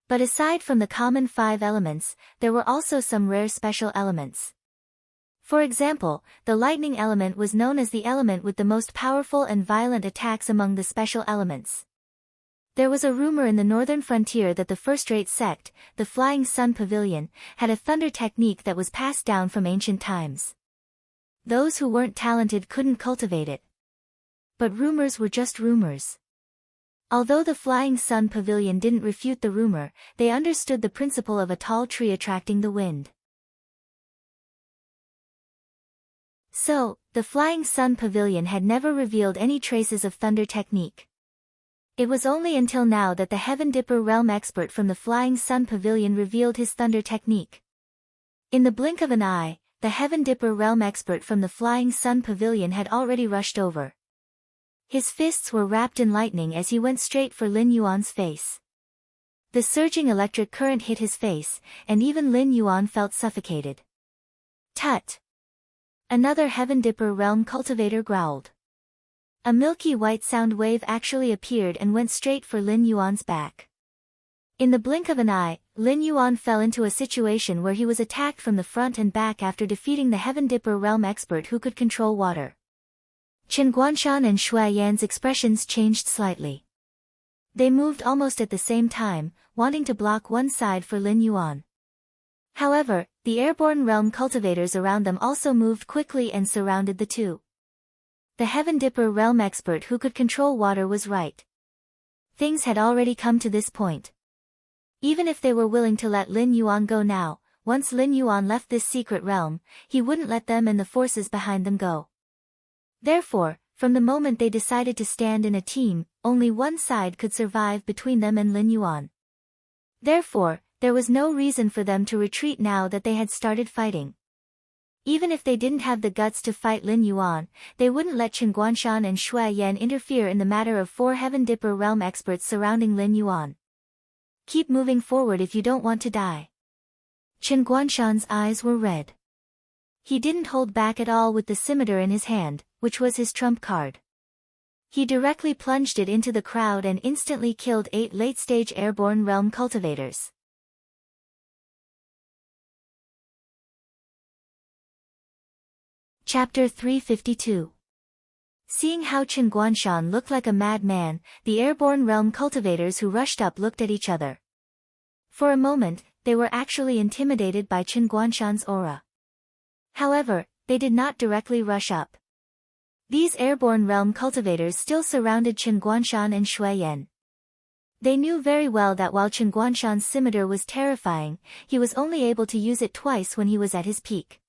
But aside from the common 5 elements, there were also some rare special elements. For example, the lightning element was known as the element with the most powerful and violent attacks among the special elements. There was a rumor in the northern frontier that the first-rate sect, the Flying Sun Pavilion, had a thunder technique that was passed down from ancient times. Those who weren't talented couldn't cultivate it. But rumors were just rumors. Although the Flying Sun Pavilion didn't refute the rumor, they understood the principle of a tall tree attracting the wind. So, the Flying Sun Pavilion had never revealed any traces of thunder technique. It was only until now that the Heaven Dipper realm expert from the Flying Sun Pavilion revealed his thunder technique. In the blink of an eye, the Heaven Dipper realm expert from the Flying Sun Pavilion had already rushed over. His fists were wrapped in lightning as he went straight for Lin Yuan's face. The surging electric current hit his face, and even Lin Yuan felt suffocated. Tut! Another Heaven Dipper realm cultivator growled. A milky white sound wave actually appeared and went straight for Lin Yuan's back. In the blink of an eye, Lin Yuan fell into a situation where he was attacked from the front and back after defeating the Heaven Dipper realm expert who could control water. Qin Guanshan and Shui Yan's expressions changed slightly. They moved almost at the same time, wanting to block one side for Lin Yuan. However, the airborne realm cultivators around them also moved quickly and surrounded the two. The Heaven Dipper realm expert who could control water was right. Things had already come to this point. Even if they were willing to let Lin Yuan go now, once Lin Yuan left this secret realm, he wouldn't let them and the forces behind them go. Therefore, from the moment they decided to stand in a team, only one side could survive between them and Lin Yuan. Therefore, there was no reason for them to retreat now that they had started fighting. Even if they didn't have the guts to fight Lin Yuan, they wouldn't let Qin Guanshan and Shui Yan interfere in the matter of 4 Heaven Dipper realm experts surrounding Lin Yuan. Keep moving forward if you don't want to die. Qin Guanshan's eyes were red. He didn't hold back at all with the scimitar in his hand, which was his trump card. He directly plunged it into the crowd and instantly killed 8 late-stage airborne realm cultivators. Chapter 352. Seeing how Qin Guanshan looked like a madman, the airborne realm cultivators who rushed up looked at each other. For a moment, they were actually intimidated by Qin Guanshan's aura. However, they did not directly rush up. These airborne realm cultivators still surrounded Qin Guanshan and Shui Yan. They knew very well that while Chen Guanshan's scimitar was terrifying, he was only able to use it twice when he was at his peak.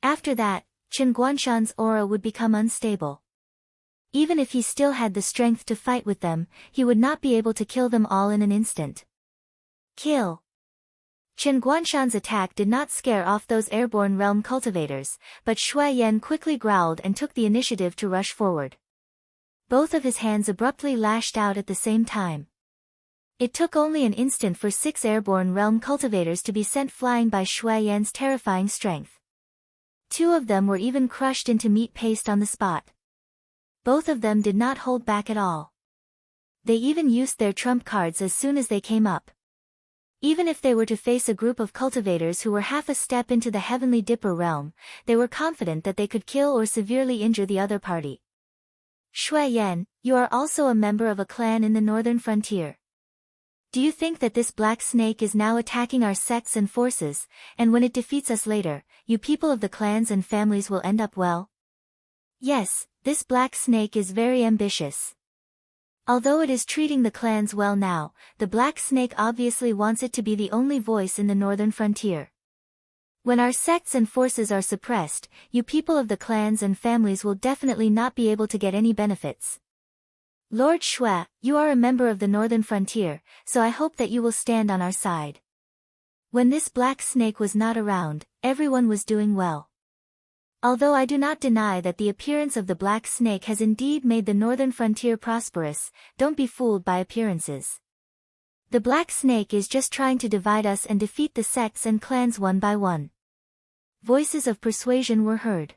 After that, Chen Guanshan's aura would become unstable. Even if he still had the strength to fight with them, he would not be able to kill them all in an instant. Kill! Chen Guanshan's attack did not scare off those airborne realm cultivators, but Shui Yan quickly growled and took the initiative to rush forward. Both of his hands abruptly lashed out at the same time. It took only an instant for 6 airborne realm cultivators to be sent flying by Shui Yan's terrifying strength. 2 of them were even crushed into meat paste on the spot. Both of them did not hold back at all. They even used their trump cards as soon as they came up. Even if they were to face a group of cultivators who were half a step into the Heavenly Dipper realm, they were confident that they could kill or severely injure the other party. Shui Yan, you are also a member of a clan in the northern frontier. Do you think that this black snake is now attacking our sects and forces, and when it defeats us later, you people of the clans and families will end up well? Yes, this black snake is very ambitious. Although it is treating the clans well now, the black snake obviously wants it to be the only voice in the northern frontier. When our sects and forces are suppressed, you people of the clans and families will definitely not be able to get any benefits. Lord Shui, you are a member of the northern frontier, so I hope that you will stand on our side. When this black snake was not around, everyone was doing well. Although I do not deny that the appearance of the black snake has indeed made the northern frontier prosperous, don't be fooled by appearances. The black snake is just trying to divide us and defeat the sects and clans one by one. Voices of persuasion were heard.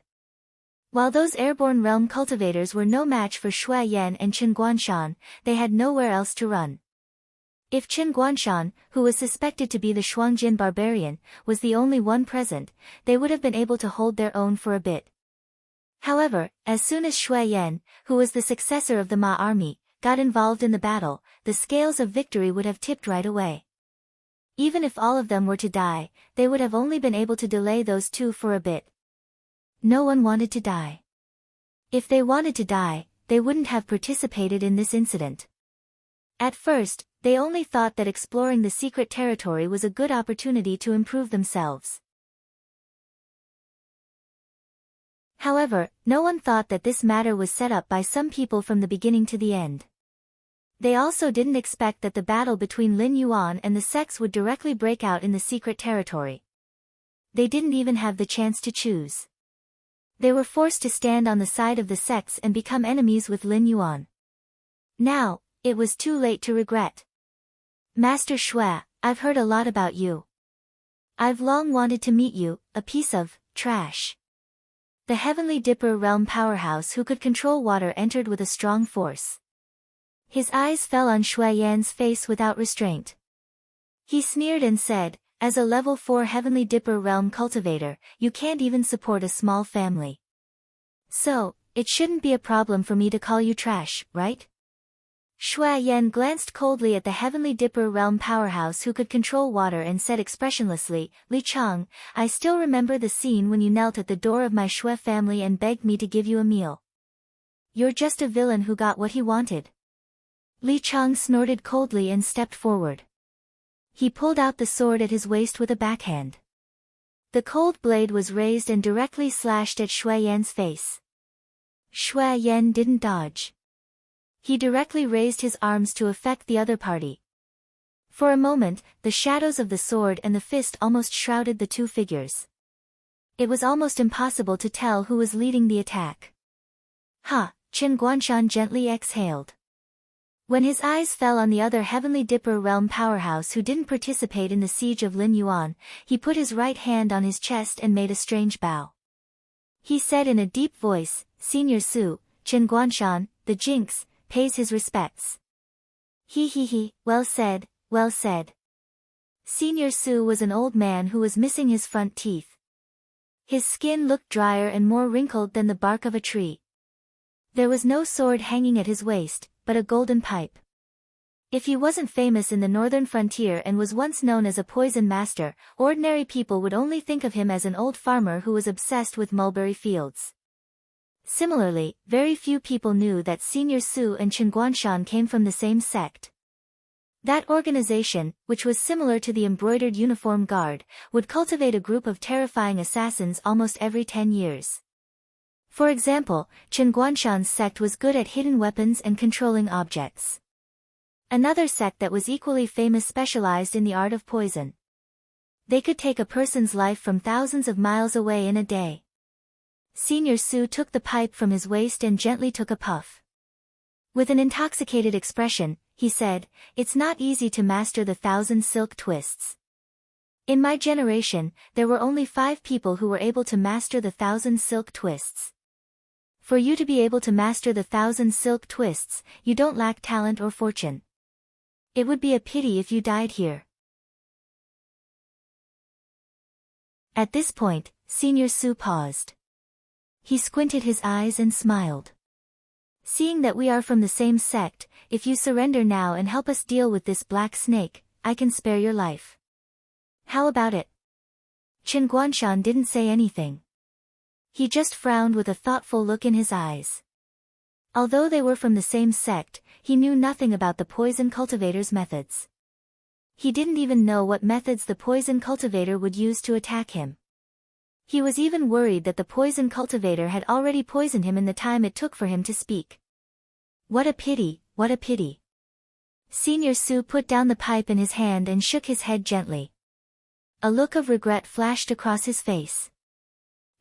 While those airborne realm cultivators were no match for Shui Yan and Chen Guanshan, they had nowhere else to run. If Chen Guanshan, who was suspected to be the Shuangjin barbarian, was the only one present, they would have been able to hold their own for a bit. However, as soon as Shui Yan, who was the successor of the Ma army, got involved in the battle, the scales of victory would have tipped right away. Even if all of them were to die, they would have only been able to delay those 2 for a bit. No one wanted to die. If they wanted to die, they wouldn't have participated in this incident. At first, they only thought that exploring the secret territory was a good opportunity to improve themselves. However, no one thought that this matter was set up by some people from the beginning to the end. They also didn't expect that the battle between Lin Yuan and the sects would directly break out in the secret territory. They didn't even have the chance to choose. They were forced to stand on the side of the sects and become enemies with Lin Yuan. Now, it was too late to regret. Master Shui, I've heard a lot about you. I've long wanted to meet you, a piece of trash. The Heavenly Dipper realm powerhouse who could control water entered with a strong force. His eyes fell on Shui Yan's face without restraint. He sneered and said, as a level 4 Heavenly Dipper realm cultivator, you can't even support a small family. So, it shouldn't be a problem for me to call you trash, right? Shui Yan glanced coldly at the Heavenly Dipper realm powerhouse who could control water and said expressionlessly, Li Chang, I still remember the scene when you knelt at the door of my Shui family and begged me to give you a meal. You're just a villain who got what he wanted. Li Chang snorted coldly and stepped forward. He pulled out the sword at his waist with a backhand. The cold blade was raised and directly slashed at Shui Yan's face. Shui Yan didn't dodge. He directly raised his arms to affect the other party. For a moment, the shadows of the sword and the fist almost shrouded the 2 figures. It was almost impossible to tell who was leading the attack. Ha! Chen Guanshan gently exhaled. When his eyes fell on the other Heavenly Dipper realm powerhouse who didn't participate in the siege of Lin Yuan, he put his right hand on his chest and made a strange bow. He said in a deep voice, Senior Su, Chen Guanshan, the Jinx, pays his respects. He, well said, well said. Senior Su was an old man who was missing his front teeth. His skin looked drier and more wrinkled than the bark of a tree. There was no sword hanging at his waist, but a golden pipe. If he wasn't famous in the northern frontier and was once known as a poison master, ordinary people would only think of him as an old farmer who was obsessed with mulberry fields. Similarly, very few people knew that Senior Su and Chen Guanshan came from the same sect. That organization, which was similar to the embroidered uniform guard, would cultivate a group of terrifying assassins almost every 10 years. For example, Chen Guanshan's sect was good at hidden weapons and controlling objects. Another sect that was equally famous specialized in the art of poison. They could take a person's life from thousands of miles away in a day. Senior Su took the pipe from his waist and gently took a puff. With an intoxicated expression, he said, "It's not easy to master the 1,000 silk twists. In my generation, there were only 5 people who were able to master the 1,000 silk twists. For you to be able to master the 1,000 silk twists, you don't lack talent or fortune. It would be a pity if you died here." At this point, Senior Su paused. He squinted his eyes and smiled. "Seeing that we are from the same sect, if you surrender now and help us deal with this black snake, I can spare your life. How about it?" Chen Guanshan didn't say anything. He just frowned with a thoughtful look in his eyes. Although they were from the same sect, he knew nothing about the poison cultivator's methods. He didn't even know what methods the poison cultivator would use to attack him. He was even worried that the poison cultivator had already poisoned him in the time it took for him to speak. What a pity, what a pity. Senior Su put down the pipe in his hand and shook his head gently. A look of regret flashed across his face.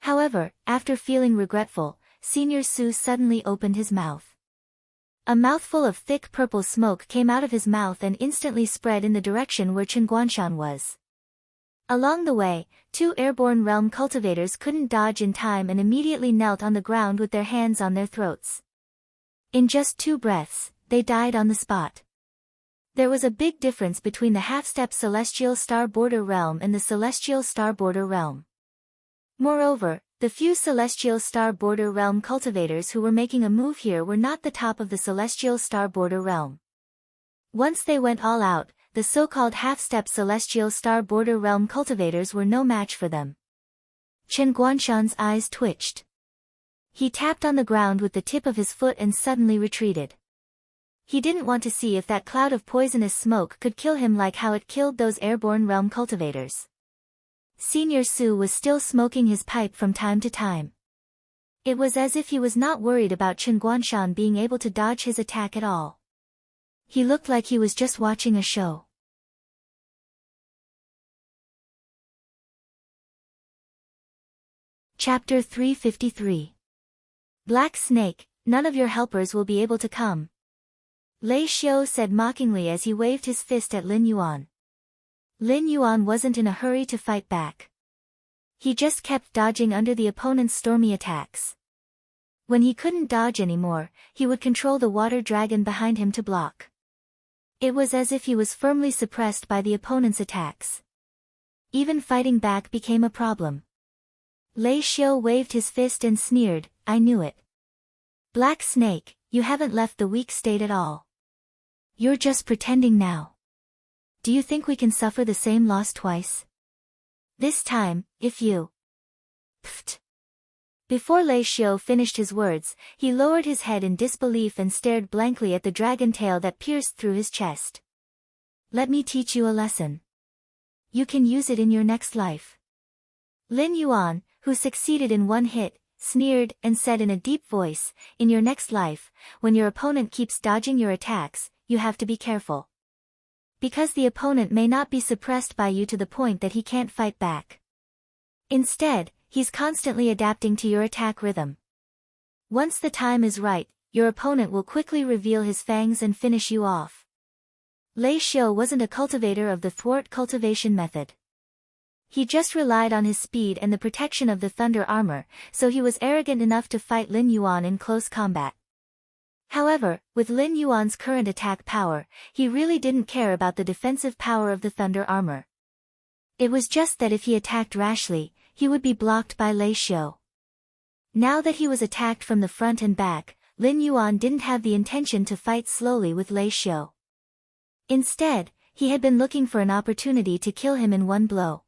However, after feeling regretful, Senior Su suddenly opened his mouth. A mouthful of thick purple smoke came out of his mouth and instantly spread in the direction where Chen Guanshan was. Along the way, 2 airborne realm cultivators couldn't dodge in time and immediately knelt on the ground with their hands on their throats. In just 2 breaths, they died on the spot. There was a big difference between the half-step Celestial Star Border Realm and the Celestial Star Border Realm. Moreover, the few Celestial Star Border Realm cultivators who were making a move here were not the top of the Celestial Star Border Realm. Once they went all out, the so-called half-step Celestial Star Border Realm cultivators were no match for them. Chen Guanshan's eyes twitched. He tapped on the ground with the tip of his foot and suddenly retreated. He didn't want to see if that cloud of poisonous smoke could kill him like how it killed those airborne realm cultivators. Senior Su was still smoking his pipe from time to time. It was as if he was not worried about Chen Guanshan being able to dodge his attack at all. He looked like he was just watching a show. Chapter 353. Black Snake, none of your helpers will be able to come. Lei Xiao said mockingly as he waved his fist at Lin Yuan. Lin Yuan wasn't in a hurry to fight back. He just kept dodging under the opponent's stormy attacks. When he couldn't dodge anymore, he would control the water dragon behind him to block. It was as if he was firmly suppressed by the opponent's attacks. Even fighting back became a problem. Lei Xiao waved his fist and sneered, "I knew it. Black Snake, you haven't left the weak state at all. You're just pretending now. Do you think we can suffer the same loss twice? This time, if you..." Pfft. Before Lei Xiao finished his words, he lowered his head in disbelief and stared blankly at the dragon tail that pierced through his chest. "Let me teach you a lesson. You can use it in your next life." Lin Yuan, who succeeded in one hit, sneered and said in a deep voice, "In your next life, when your opponent keeps dodging your attacks, you have to be careful. Because the opponent may not be suppressed by you to the point that he can't fight back. Instead, he's constantly adapting to your attack rhythm. Once the time is right, your opponent will quickly reveal his fangs and finish you off." Lei Xiao wasn't a cultivator of the thwart cultivation method. He just relied on his speed and the protection of the thunder armor, so he was arrogant enough to fight Lin Yuan in close combat. However, with Lin Yuan's current attack power, he really didn't care about the defensive power of the thunder armor. It was just that if he attacked rashly, he would be blocked by Lei Xiao. Now that he was attacked from the front and back, Lin Yuan didn't have the intention to fight slowly with Lei Xiao. Instead, he had been looking for an opportunity to kill him in one blow.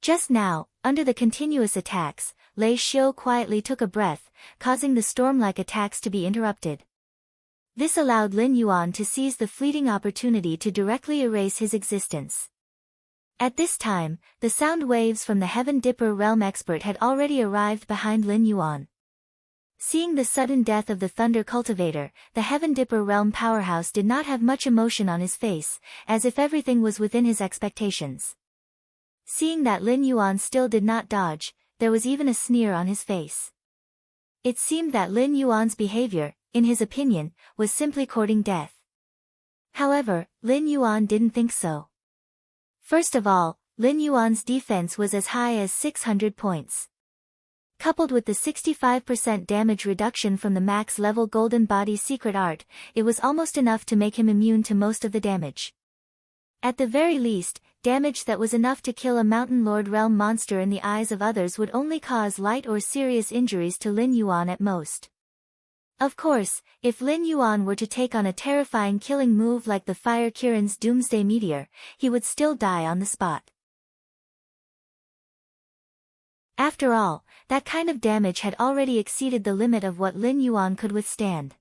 Just now, under the continuous attacks, Lei Xiao quietly took a breath, causing the storm-like attacks to be interrupted. This allowed Lin Yuan to seize the fleeting opportunity to directly erase his existence. At this time, the sound waves from the Heaven Dipper realm expert had already arrived behind Lin Yuan. Seeing the sudden death of the Thunder Cultivator, the Heaven Dipper realm powerhouse did not have much emotion on his face, as if everything was within his expectations. Seeing that Lin Yuan still did not dodge, there was even a sneer on his face. It seemed that Lin Yuan's behavior, in his opinion, was simply courting death. However, Lin Yuan didn't think so. First of all, Lin Yuan's defense was as high as 600 points. Coupled with the 65% damage reduction from the max-level Golden Body secret art, it was almost enough to make him immune to most of the damage. At the very least, damage that was enough to kill a Mountain Lord realm monster in the eyes of others would only cause light or serious injuries to Lin Yuan at most. Of course, if Lin Yuan were to take on a terrifying killing move like the Fire Kirin's Doomsday Meteor, he would still die on the spot. After all, that kind of damage had already exceeded the limit of what Lin Yuan could withstand.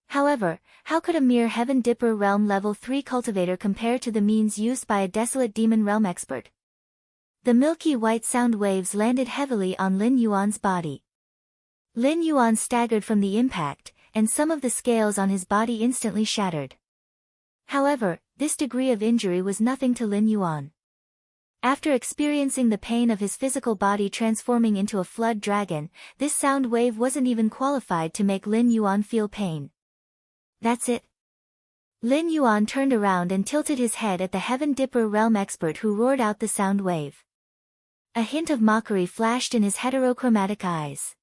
However, how could a mere Heaven Dipper realm level 3 cultivator compare to the means used by a desolate demon realm expert? The milky white sound waves landed heavily on Lin Yuan's body. Lin Yuan staggered from the impact, and some of the scales on his body instantly shattered. However, this degree of injury was nothing to Lin Yuan. After experiencing the pain of his physical body transforming into a flood dragon, this sound wave wasn't even qualified to make Lin Yuan feel pain. That's it. Lin Yuan turned around and tilted his head at the Heaven Dipper realm expert who roared out the sound wave. A hint of mockery flashed in his heterochromatic eyes.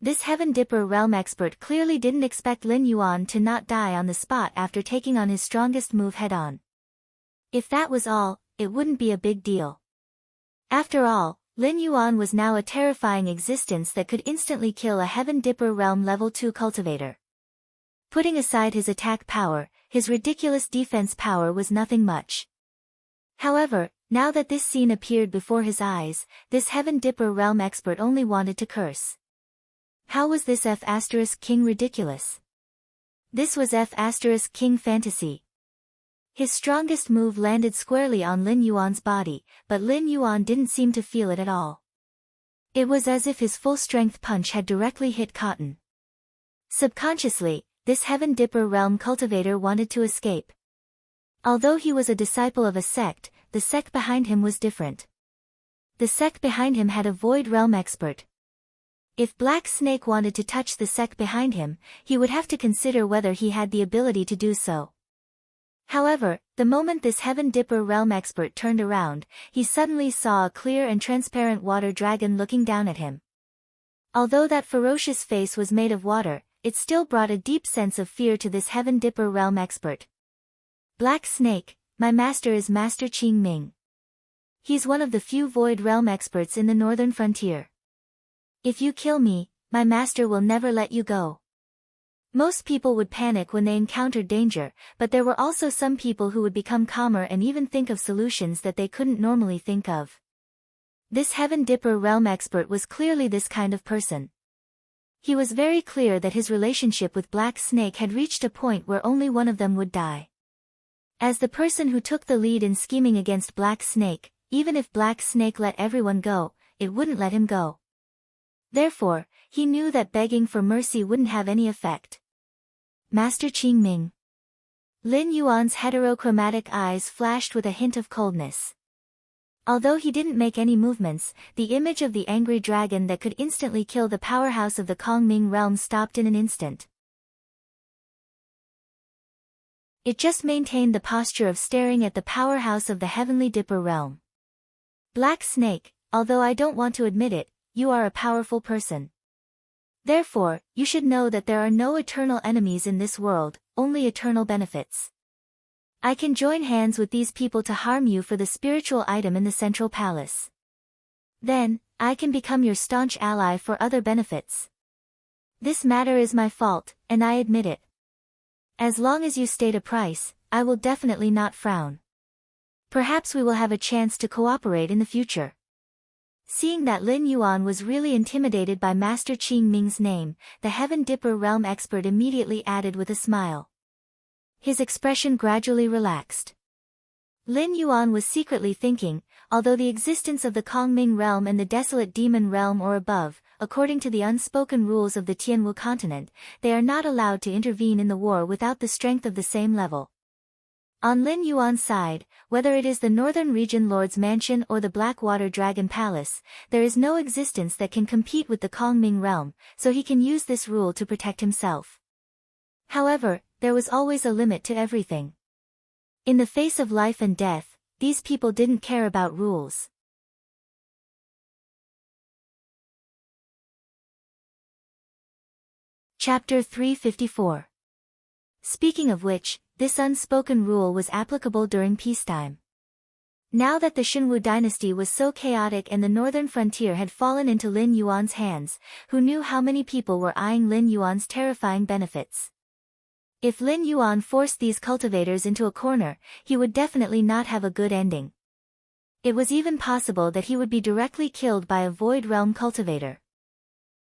This Heaven Dipper realm expert clearly didn't expect Lin Yuan to not die on the spot after taking on his strongest move head-on. If that was all, it wouldn't be a big deal. After all, Lin Yuan was now a terrifying existence that could instantly kill a Heaven Dipper realm level 2 cultivator. Putting aside his attack power, his ridiculous defense power was nothing much. However, now that this scene appeared before his eyes, this Heaven Dipper realm expert only wanted to curse. How was this F*King ridiculous? This was F*King fantasy. His strongest move landed squarely on Lin Yuan's body, but Lin Yuan didn't seem to feel it at all. It was as if his full-strength punch had directly hit cotton. Subconsciously, this Heaven Dipper realm cultivator wanted to escape. Although he was a disciple of a sect, the sect behind him was different. The sect behind him had a Void realm expert. If Black Snake wanted to touch the sect behind him, he would have to consider whether he had the ability to do so. However, the moment this Heaven Dipper realm expert turned around, he suddenly saw a clear and transparent water dragon looking down at him. Although that ferocious face was made of water, it still brought a deep sense of fear to this Heaven Dipper realm expert. Black Snake, my master is Master Qing Ming. He's one of the few Void realm experts in the northern frontier. If you kill me, my master will never let you go. Most people would panic when they encountered danger, but there were also some people who would become calmer and even think of solutions that they couldn't normally think of. This Heaven Dipper realm expert was clearly this kind of person. He was very clear that his relationship with Black Snake had reached a point where only one of them would die. As the person who took the lead in scheming against Black Snake, even if Black Snake let everyone go, it wouldn't let him go. Therefore, he knew that begging for mercy wouldn't have any effect. Master Qing Ming. Lin Yuan's heterochromatic eyes flashed with a hint of coldness. Although he didn't make any movements, the image of the angry dragon that could instantly kill the powerhouse of the Kongming realm stopped in an instant. It just maintained the posture of staring at the powerhouse of the Heavenly Dipper realm. Black Snake, although I don't want to admit it, you are a powerful person. Therefore, you should know that there are no eternal enemies in this world, only eternal benefits. I can join hands with these people to harm you for the spiritual item in the central palace. Then, I can become your staunch ally for other benefits. This matter is my fault, and I admit it. As long as you state a price, I will definitely not frown. Perhaps we will have a chance to cooperate in the future. Seeing that Lin Yuan was really intimidated by Master Qing Ming's name, the Heaven Dipper realm expert immediately added with a smile. His expression gradually relaxed. Lin Yuan was secretly thinking, although the existence of the Kongming realm and the desolate demon realm or above, according to the unspoken rules of the Tianwu continent, they are not allowed to intervene in the war without the strength of the same level. On Lin Yuan's side, whether it is the Northern Region Lord's Mansion or the Blackwater Dragon Palace, there is no existence that can compete with the Kongming realm, so he can use this rule to protect himself. However, there was always a limit to everything. In the face of life and death, these people didn't care about rules. Chapter 354. Speaking of which, this unspoken rule was applicable during peacetime. Now that the Xinwu dynasty was so chaotic and the northern frontier had fallen into Lin Yuan's hands, who knew how many people were eyeing Lin Yuan's terrifying benefits? If Lin Yuan forced these cultivators into a corner, he would definitely not have a good ending. It was even possible that he would be directly killed by a Void Realm cultivator.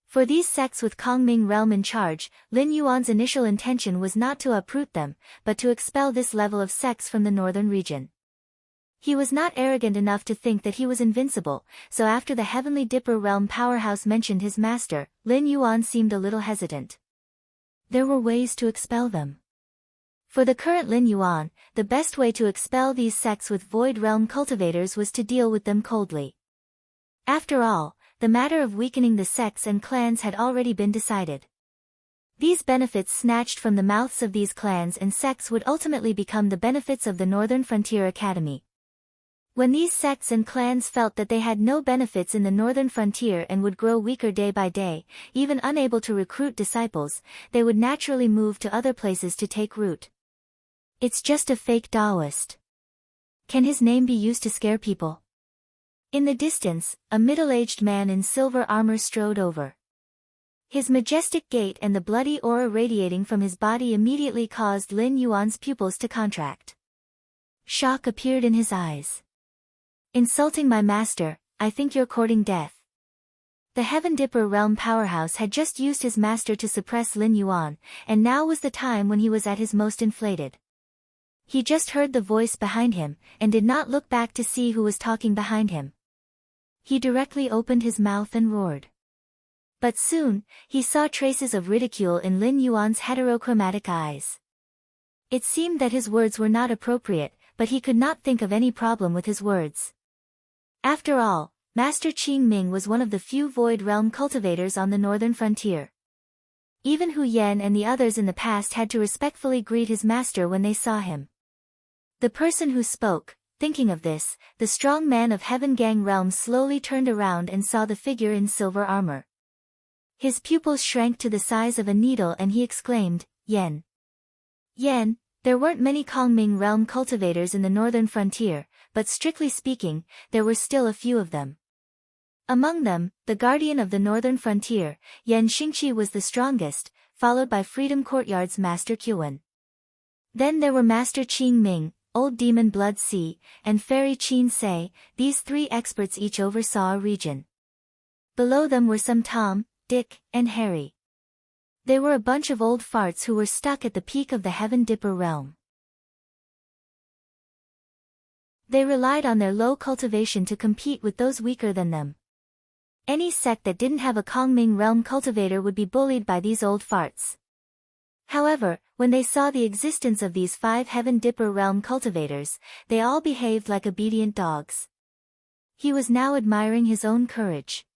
For these sects with Kongming realm in charge, Lin Yuan's initial intention was not to uproot them, but to expel this level of sects from the northern region. He was not arrogant enough to think that he was invincible, so after the Heavenly Dipper realm powerhouse mentioned his master, Lin Yuan seemed a little hesitant. There were ways to expel them. For the current Lin Yuan, the best way to expel these sects with Void Realm cultivators was to deal with them coldly. After all, the matter of weakening the sects and clans had already been decided. These benefits snatched from the mouths of these clans and sects would ultimately become the benefits of the Northern Frontier Academy. When these sects and clans felt that they had no benefits in the northern frontier and would grow weaker day by day, even unable to recruit disciples, they would naturally move to other places to take root. It's just a fake Taoist. Can his name be used to scare people? In the distance, a middle-aged man in silver armor strode over. His majestic gait and the bloody aura radiating from his body immediately caused Lin Yuan's pupils to contract. Shock appeared in his eyes. Insulting my master, I think you're courting death. The Heaven Dipper realm powerhouse had just used his master to suppress Lin Yuan, and now was the time when he was at his most inflated. He just heard the voice behind him, and did not look back to see who was talking behind him. He directly opened his mouth and roared. But soon, he saw traces of ridicule in Lin Yuan's heterochromatic eyes. It seemed that his words were not appropriate, but he could not think of any problem with his words. After all, Master Qing Ming was one of the few Void Realm cultivators on the northern frontier. Even Hu Yan and the others in the past had to respectfully greet his master when they saw him. The person who spoke, thinking of this, the strong man of Heaven Gang realm slowly turned around and saw the figure in silver armor. His pupils shrank to the size of a needle and he exclaimed, Yan. Yan, there weren't many Kongming realm cultivators in the northern frontier, but strictly speaking, there were still a few of them. Among them, the guardian of the northern frontier, Yan Xingqi was the strongest, followed by Freedom Courtyard's Master Qin. Then there were Master Qing Ming, Old Demon Blood Sea, and Fairy Qin Sei. These three experts each oversaw a region. Below them were some Tom, Dick, and Harry. They were a bunch of old farts who were stuck at the peak of the Heaven Dipper realm. They relied on their low cultivation to compete with those weaker than them. Any sect that didn't have a Kongming realm cultivator would be bullied by these old farts. However, when they saw the existence of these 5 Heaven Dipper realm cultivators, they all behaved like obedient dogs. He was now admiring his own courage.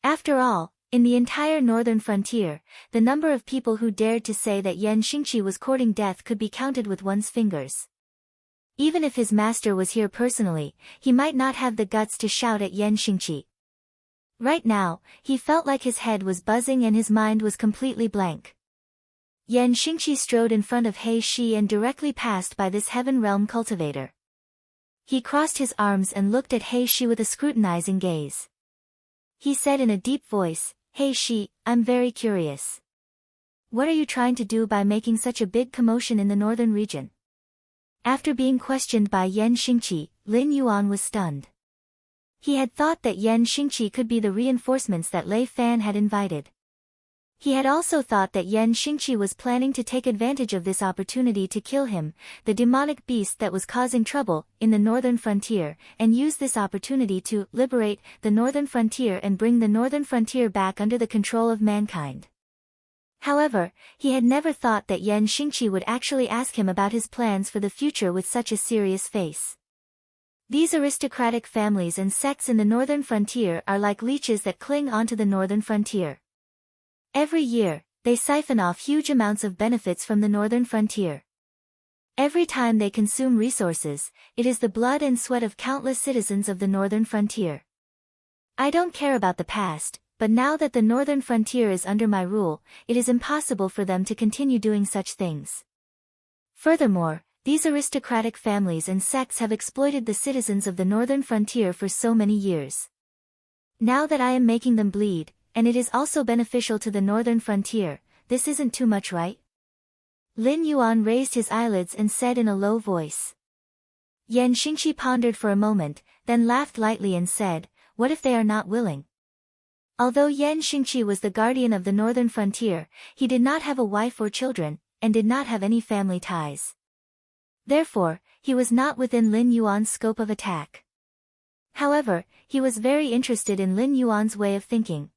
After all, in the entire northern frontier, the number of people who dared to say that Yan Xingqi was courting death could be counted with one's fingers. Even if his master was here personally, he might not have the guts to shout at Yan Xingqi. Right now, he felt like his head was buzzing and his mind was completely blank. Yan Xingqi strode in front of He Shi and directly passed by this Heaven Realm cultivator. He crossed his arms and looked at He Shi with a scrutinizing gaze. He said in a deep voice, He Shi, I'm very curious. What are you trying to do by making such a big commotion in the northern region? After being questioned by Yan Xingqi, Lin Yuan was stunned. He had thought that Yan Xingqi could be the reinforcements that Lei Fan had invited. He had also thought that Yan Xingqi was planning to take advantage of this opportunity to kill him, the demonic beast that was causing trouble in the northern frontier, and use this opportunity to liberate the northern frontier and bring the northern frontier back under the control of mankind. However, he had never thought that Yan Xingqi would actually ask him about his plans for the future with such a serious face. These aristocratic families and sects in the northern frontier are like leeches that cling onto the northern frontier. Every year, they siphon off huge amounts of benefits from the northern frontier. Every time they consume resources, it is the blood and sweat of countless citizens of the northern frontier. I don't care about the past, but now that the northern frontier is under my rule, it is impossible for them to continue doing such things. Furthermore, these aristocratic families and sects have exploited the citizens of the northern frontier for so many years. Now that I am making them bleed, and it is also beneficial to the northern frontier, this isn't too much, right? Lin Yuan raised his eyelids and said in a low voice. Yan Xingqi pondered for a moment, then laughed lightly and said, "What if they are not willing?" Although Yan Xingqi was the guardian of the northern frontier, he did not have a wife or children, and did not have any family ties. Therefore, he was not within Lin Yuan's scope of attack. However, he was very interested in Lin Yuan's way of thinking.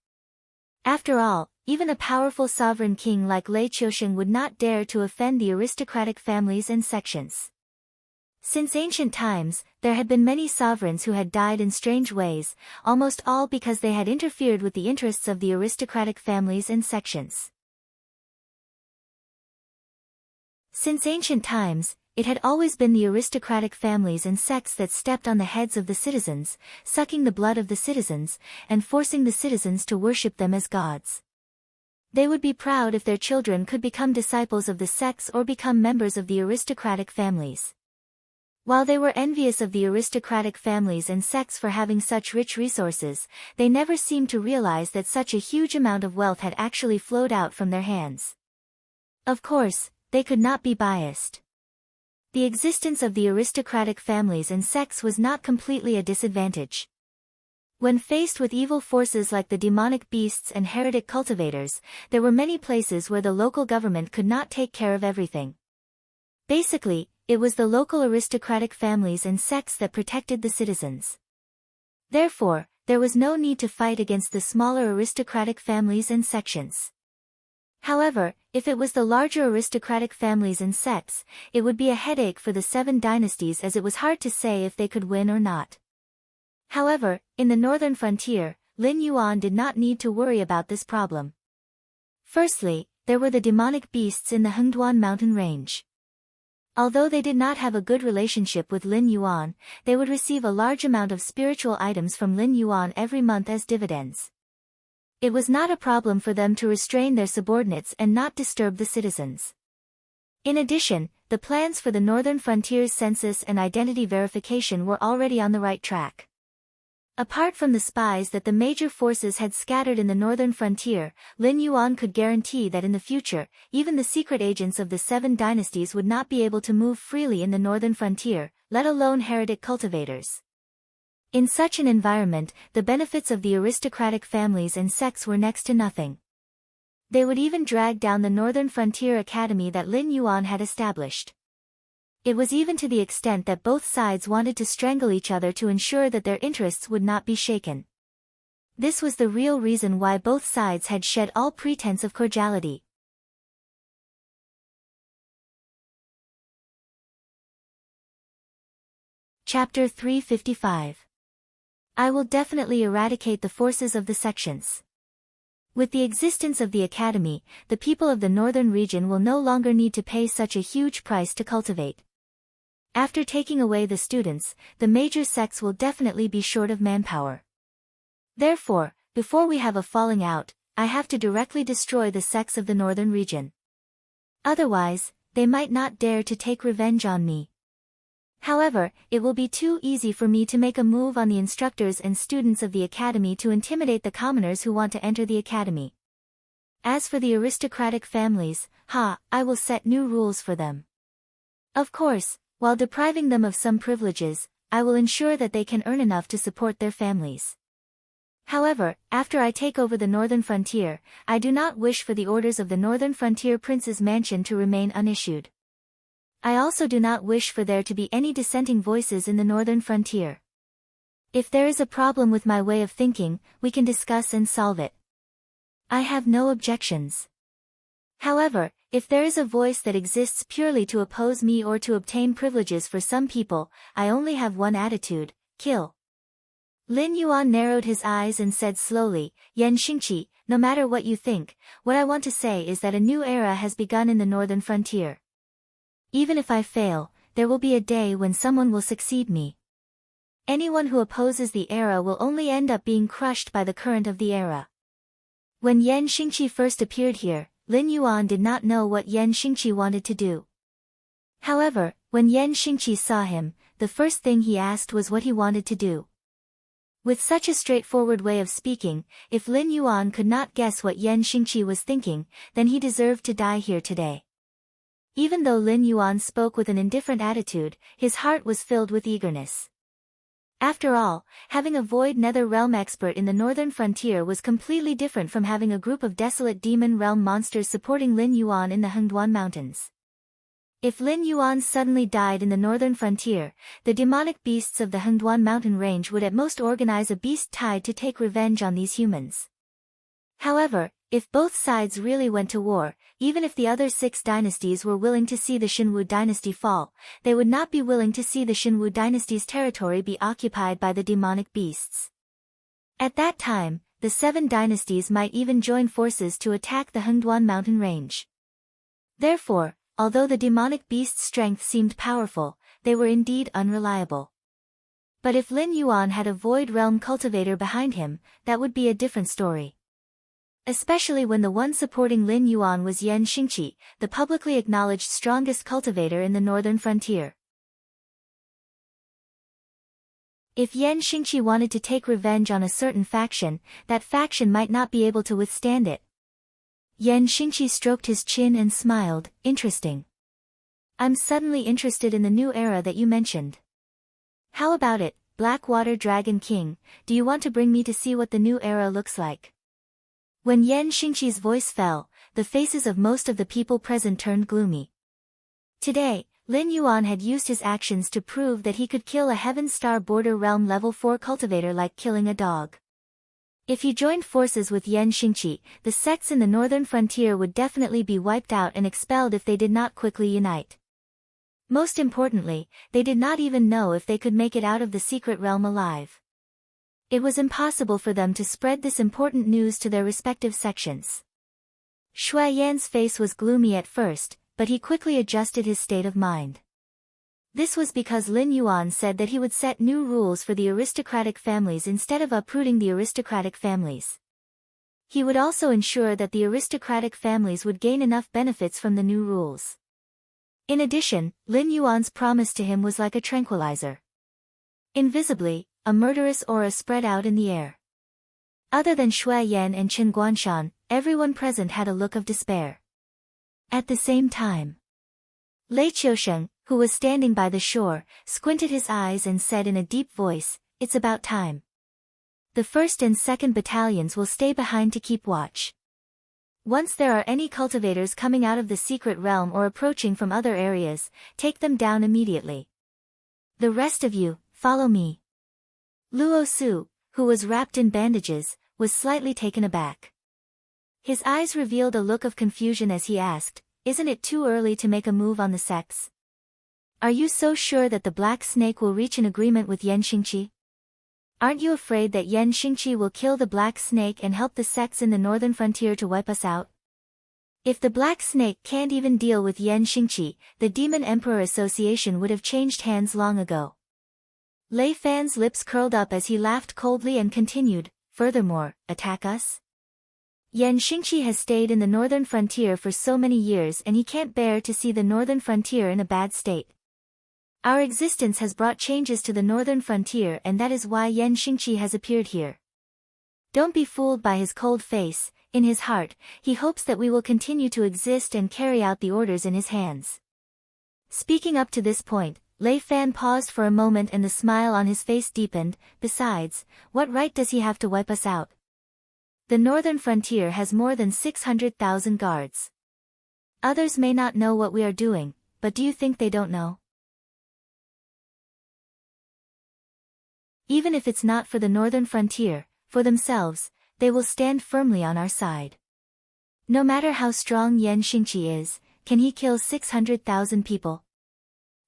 After all, even a powerful sovereign king like Lei Qiusheng would not dare to offend the aristocratic families and sections. Since ancient times, there had been many sovereigns who had died in strange ways, almost all because they had interfered with the interests of the aristocratic families and sections. Since ancient times, it had always been the aristocratic families and sects that stepped on the heads of the citizens, sucking the blood of the citizens, and forcing the citizens to worship them as gods. They would be proud if their children could become disciples of the sects or become members of the aristocratic families. While they were envious of the aristocratic families and sects for having such rich resources, they never seemed to realize that such a huge amount of wealth had actually flowed out from their hands. Of course, they could not be biased. The existence of the aristocratic families and sects was not completely a disadvantage. When faced with evil forces like the demonic beasts and heretic cultivators, there were many places where the local government could not take care of everything. Basically, it was the local aristocratic families and sects that protected the citizens. Therefore, there was no need to fight against the smaller aristocratic families and sections. However, if it was the larger aristocratic families and sects, it would be a headache for the 7 dynasties, as it was hard to say if they could win or not. However, in the northern frontier, Lin Yuan did not need to worry about this problem. Firstly, there were the demonic beasts in the Hengduan mountain range. Although they did not have a good relationship with Lin Yuan, they would receive a large amount of spiritual items from Lin Yuan every month as dividends. It was not a problem for them to restrain their subordinates and not disturb the citizens. In addition, the plans for the northern frontier's census and identity verification were already on the right track. Apart from the spies that the major forces had scattered in the northern frontier, Lin Yuan could guarantee that in the future, even the secret agents of the 7 dynasties would not be able to move freely in the northern frontier, let alone heretic cultivators. In such an environment, the benefits of the aristocratic families and sects were next to nothing. They would even drag down the Northern Frontier Academy that Lin Yuan had established. It was even to the extent that both sides wanted to strangle each other to ensure that their interests would not be shaken. This was the real reason why both sides had shed all pretense of cordiality. Chapter 355. I will definitely eradicate the forces of the sections. With the existence of the academy, the people of the northern region will no longer need to pay such a huge price to cultivate. After taking away the students, the major sects will definitely be short of manpower. Therefore, before we have a falling out, I have to directly destroy the sects of the northern region. Otherwise, they might not dare to take revenge on me. However, it will be too easy for me to make a move on the instructors and students of the academy to intimidate the commoners who want to enter the academy. As for the aristocratic families, I will set new rules for them. Of course, while depriving them of some privileges, I will ensure that they can earn enough to support their families. However, after I take over the northern frontier, I do not wish for the orders of the northern frontier prince's mansion to remain unissued. I also do not wish for there to be any dissenting voices in the northern frontier. If there is a problem with my way of thinking, we can discuss and solve it. I have no objections. However, if there is a voice that exists purely to oppose me or to obtain privileges for some people, I only have one attitude: kill. Lin Yuan narrowed his eyes and said slowly, Yan Xingqi, no matter what you think, what I want to say is that a new era has begun in the northern frontier. Even if I fail, there will be a day when someone will succeed me. Anyone who opposes the era will only end up being crushed by the current of the era. When Yan Xingqi first appeared here, Lin Yuan did not know what Yan Xingqi wanted to do. However, when Yan Xingqi saw him, the first thing he asked was what he wanted to do. With such a straightforward way of speaking, if Lin Yuan could not guess what Yan Xingqi was thinking, then he deserved to die here today. Even though Lin Yuan spoke with an indifferent attitude, his heart was filled with eagerness. After all, having a Void Nether Realm expert in the northern frontier was completely different from having a group of desolate demon realm monsters supporting Lin Yuan in the Hengduan Mountains. If Lin Yuan suddenly died in the northern frontier, the demonic beasts of the Hengduan mountain range would at most organize a beast tide to take revenge on these humans. However, if both sides really went to war, even if the other 6 dynasties were willing to see the Xinwu dynasty fall, they would not be willing to see the Xinwu dynasty's territory be occupied by the demonic beasts. At that time, the 7 dynasties might even join forces to attack the Hengduan mountain range. Therefore, although the demonic beasts' strength seemed powerful, they were indeed unreliable. But if Lin Yuan had a Void Realm cultivator behind him, that would be a different story. Especially when the one supporting Lin Yuan was Yan Xingqi, the publicly acknowledged strongest cultivator in the northern frontier. If Yan Xingqi wanted to take revenge on a certain faction, that faction might not be able to withstand it. Yan Xingqi stroked his chin and smiled, interesting. I'm suddenly interested in the new era that you mentioned. How about it, Blackwater Dragon King, do you want to bring me to see what the new era looks like? When Yan Xingqi's voice fell, the faces of most of the people present turned gloomy. Today, Lin Yuan had used his actions to prove that he could kill a Heaven Star Border Realm level 4 cultivator like killing a dog. If he joined forces with Yan Xingqi, the sects in the northern frontier would definitely be wiped out and expelled if they did not quickly unite. Most importantly, they did not even know if they could make it out of the secret realm alive. It was impossible for them to spread this important news to their respective sections. Shui Yan's face was gloomy at first, but he quickly adjusted his state of mind. This was because Lin Yuan said that he would set new rules for the aristocratic families instead of uprooting the aristocratic families. He would also ensure that the aristocratic families would gain enough benefits from the new rules. In addition, Lin Yuan's promise to him was like a tranquilizer. Invisibly, a murderous aura spread out in the air. Other than Shui Yan and Chen Guanshan, everyone present had a look of despair. At the same time, Lei Qiusheng, who was standing by the shore, squinted his eyes and said in a deep voice, "It's about time. The 1st and 2nd battalions will stay behind to keep watch. Once there are any cultivators coming out of the secret realm or approaching from other areas, take them down immediately. The rest of you, follow me." Luo Su, who was wrapped in bandages, was slightly taken aback. His eyes revealed a look of confusion as he asked, "Isn't it too early to make a move on the sects? Are you so sure that the Black Snake will reach an agreement with Yan Xingqi? Aren't you afraid that Yan Xingqi will kill the Black Snake and help the sects in the northern frontier to wipe us out? If the Black Snake can't even deal with Yan Xingqi, the Demon Emperor Association would have changed hands long ago." Lei Fan's lips curled up as he laughed coldly and continued, "Furthermore, attack us? Yan Xingqi has stayed in the northern frontier for so many years and he can't bear to see the northern frontier in a bad state. Our existence has brought changes to the northern frontier and that is why Yan Xingqi has appeared here. Don't be fooled by his cold face, in his heart, he hopes that we will continue to exist and carry out the orders in his hands." Speaking up to this point, Lei Fan paused for a moment and the smile on his face deepened. Besides, what right does he have to wipe us out? The northern frontier has more than 600,000 guards. Others may not know what we are doing, but do you think they don't know? Even if it's not for the northern frontier, for themselves, they will stand firmly on our side. No matter how strong Yan Xingqi is, can he kill 600,000 people?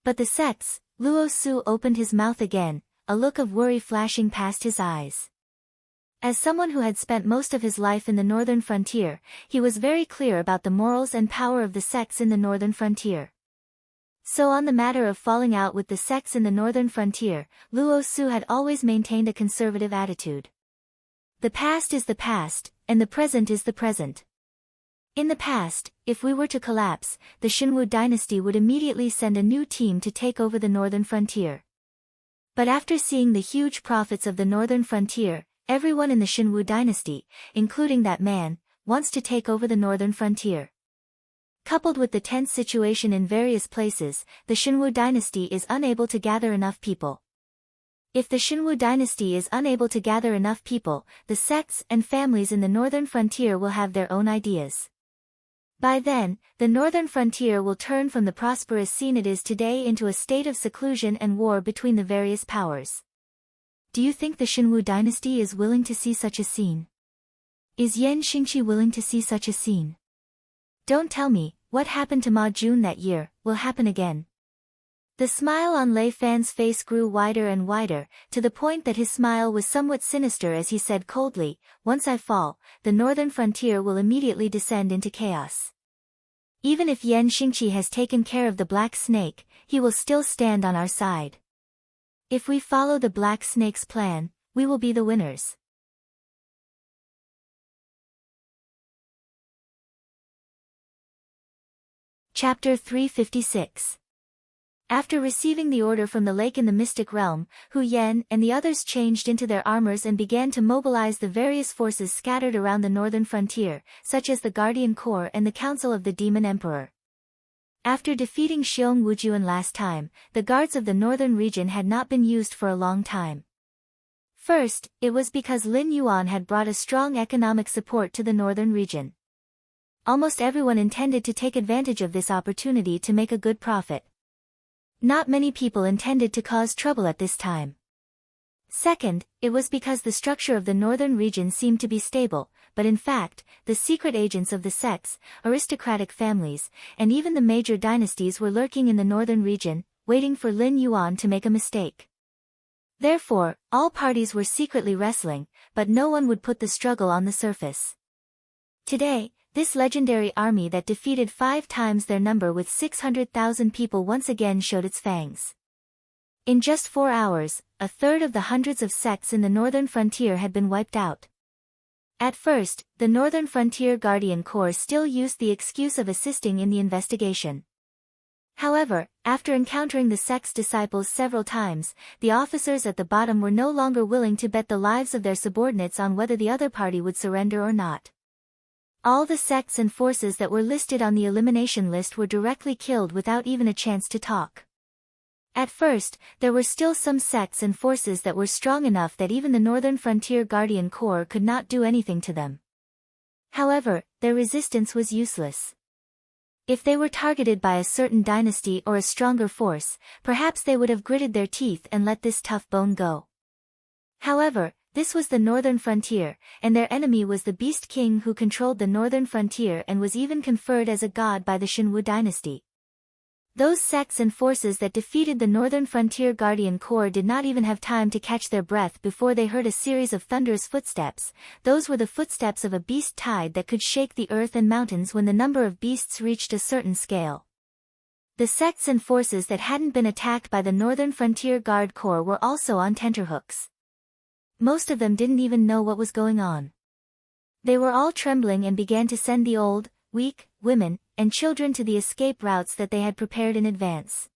But the sects, Luo Su opened his mouth again, a look of worry flashing past his eyes. As someone who had spent most of his life in the northern frontier, he was very clear about the morals and power of the sects in the northern frontier. So on the matter of falling out with the sects in the northern frontier, Luo Su had always maintained a conservative attitude. The past is the past, and the present is the present. In the past, if we were to collapse, the Xinwu dynasty would immediately send a new team to take over the northern frontier. But after seeing the huge profits of the northern frontier, everyone in the Xinwu dynasty, including that man, wants to take over the northern frontier. Coupled with the tense situation in various places, the Xinwu dynasty is unable to gather enough people. If the Xinwu dynasty is unable to gather enough people, the sects and families in the northern frontier will have their own ideas. By then, the northern frontier will turn from the prosperous scene it is today into a state of seclusion and war between the various powers. Do you think the Xinwu dynasty is willing to see such a scene? Is Yan Xingqi willing to see such a scene? Don't tell me, what happened to Ma Jun that year, will happen again. The smile on Lei Fan's face grew wider and wider, to the point that his smile was somewhat sinister as he said coldly, "Once I fall, the northern frontier will immediately descend into chaos. Even if Yan Xingqi has taken care of the Black Snake, he will still stand on our side. If we follow the Black Snake's plan, we will be the winners." Chapter 356. After receiving the order from the lake in the mystic realm, Hu Yan and the others changed into their armors and began to mobilize the various forces scattered around the northern frontier, such as the Guardian Corps and the Council of the Demon Emperor. After defeating Xiong Wujuan last time, the guards of the northern region had not been used for a long time. First, it was because Lin Yuan had brought a strong economic support to the northern region. Almost everyone intended to take advantage of this opportunity to make a good profit. Not many people intended to cause trouble at this time. Second, it was because the structure of the northern region seemed to be stable, but in fact, the secret agents of the sects, aristocratic families, and even the major dynasties were lurking in the northern region, waiting for Lin Yuan to make a mistake. Therefore, all parties were secretly wrestling, but no one would put the struggle on the surface. Today, this legendary army that defeated 5 times their number with 600,000 people once again showed its fangs. In just 4 hours, a third of the hundreds of sects in the northern frontier had been wiped out. At first, the Northern Frontier Guardian Corps still used the excuse of assisting in the investigation. However, after encountering the sect's disciples several times, the officers at the bottom were no longer willing to bet the lives of their subordinates on whether the other party would surrender or not. All the sects and forces that were listed on the elimination list were directly killed without even a chance to talk. At first, there were still some sects and forces that were strong enough that even the Northern Frontier Guardian Corps could not do anything to them. However, their resistance was useless. If they were targeted by a certain dynasty or a stronger force, perhaps they would have gritted their teeth and let this tough bone go. However, this was the northern frontier, and their enemy was the Beast King who controlled the northern frontier and was even conferred as a god by the Xinwu dynasty. Those sects and forces that defeated the Northern Frontier Guardian Corps did not even have time to catch their breath before they heard a series of thunderous footsteps. Those were the footsteps of a beast tide that could shake the earth and mountains when the number of beasts reached a certain scale. The sects and forces that hadn't been attacked by the Northern Frontier Guard Corps were also on tenterhooks. Most of them didn't even know what was going on. They were all trembling and began to send the old, weak, women, and children to the escape routes that they had prepared in advance.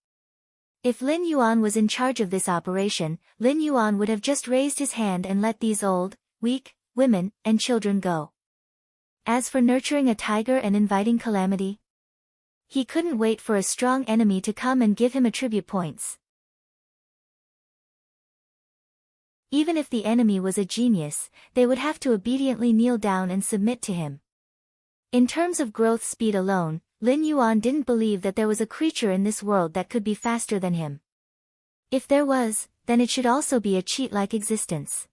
If Lin Yuan was in charge of this operation, Lin Yuan would have just raised his hand and let these old, weak, women, and children go. As for nurturing a tiger and inviting calamity, he couldn't wait for a strong enemy to come and give him attribute points. Even if the enemy was a genius, they would have to obediently kneel down and submit to him. In terms of growth speed alone, Lin Yuan didn't believe that there was a creature in this world that could be faster than him. If there was, then it should also be a cheat-like existence.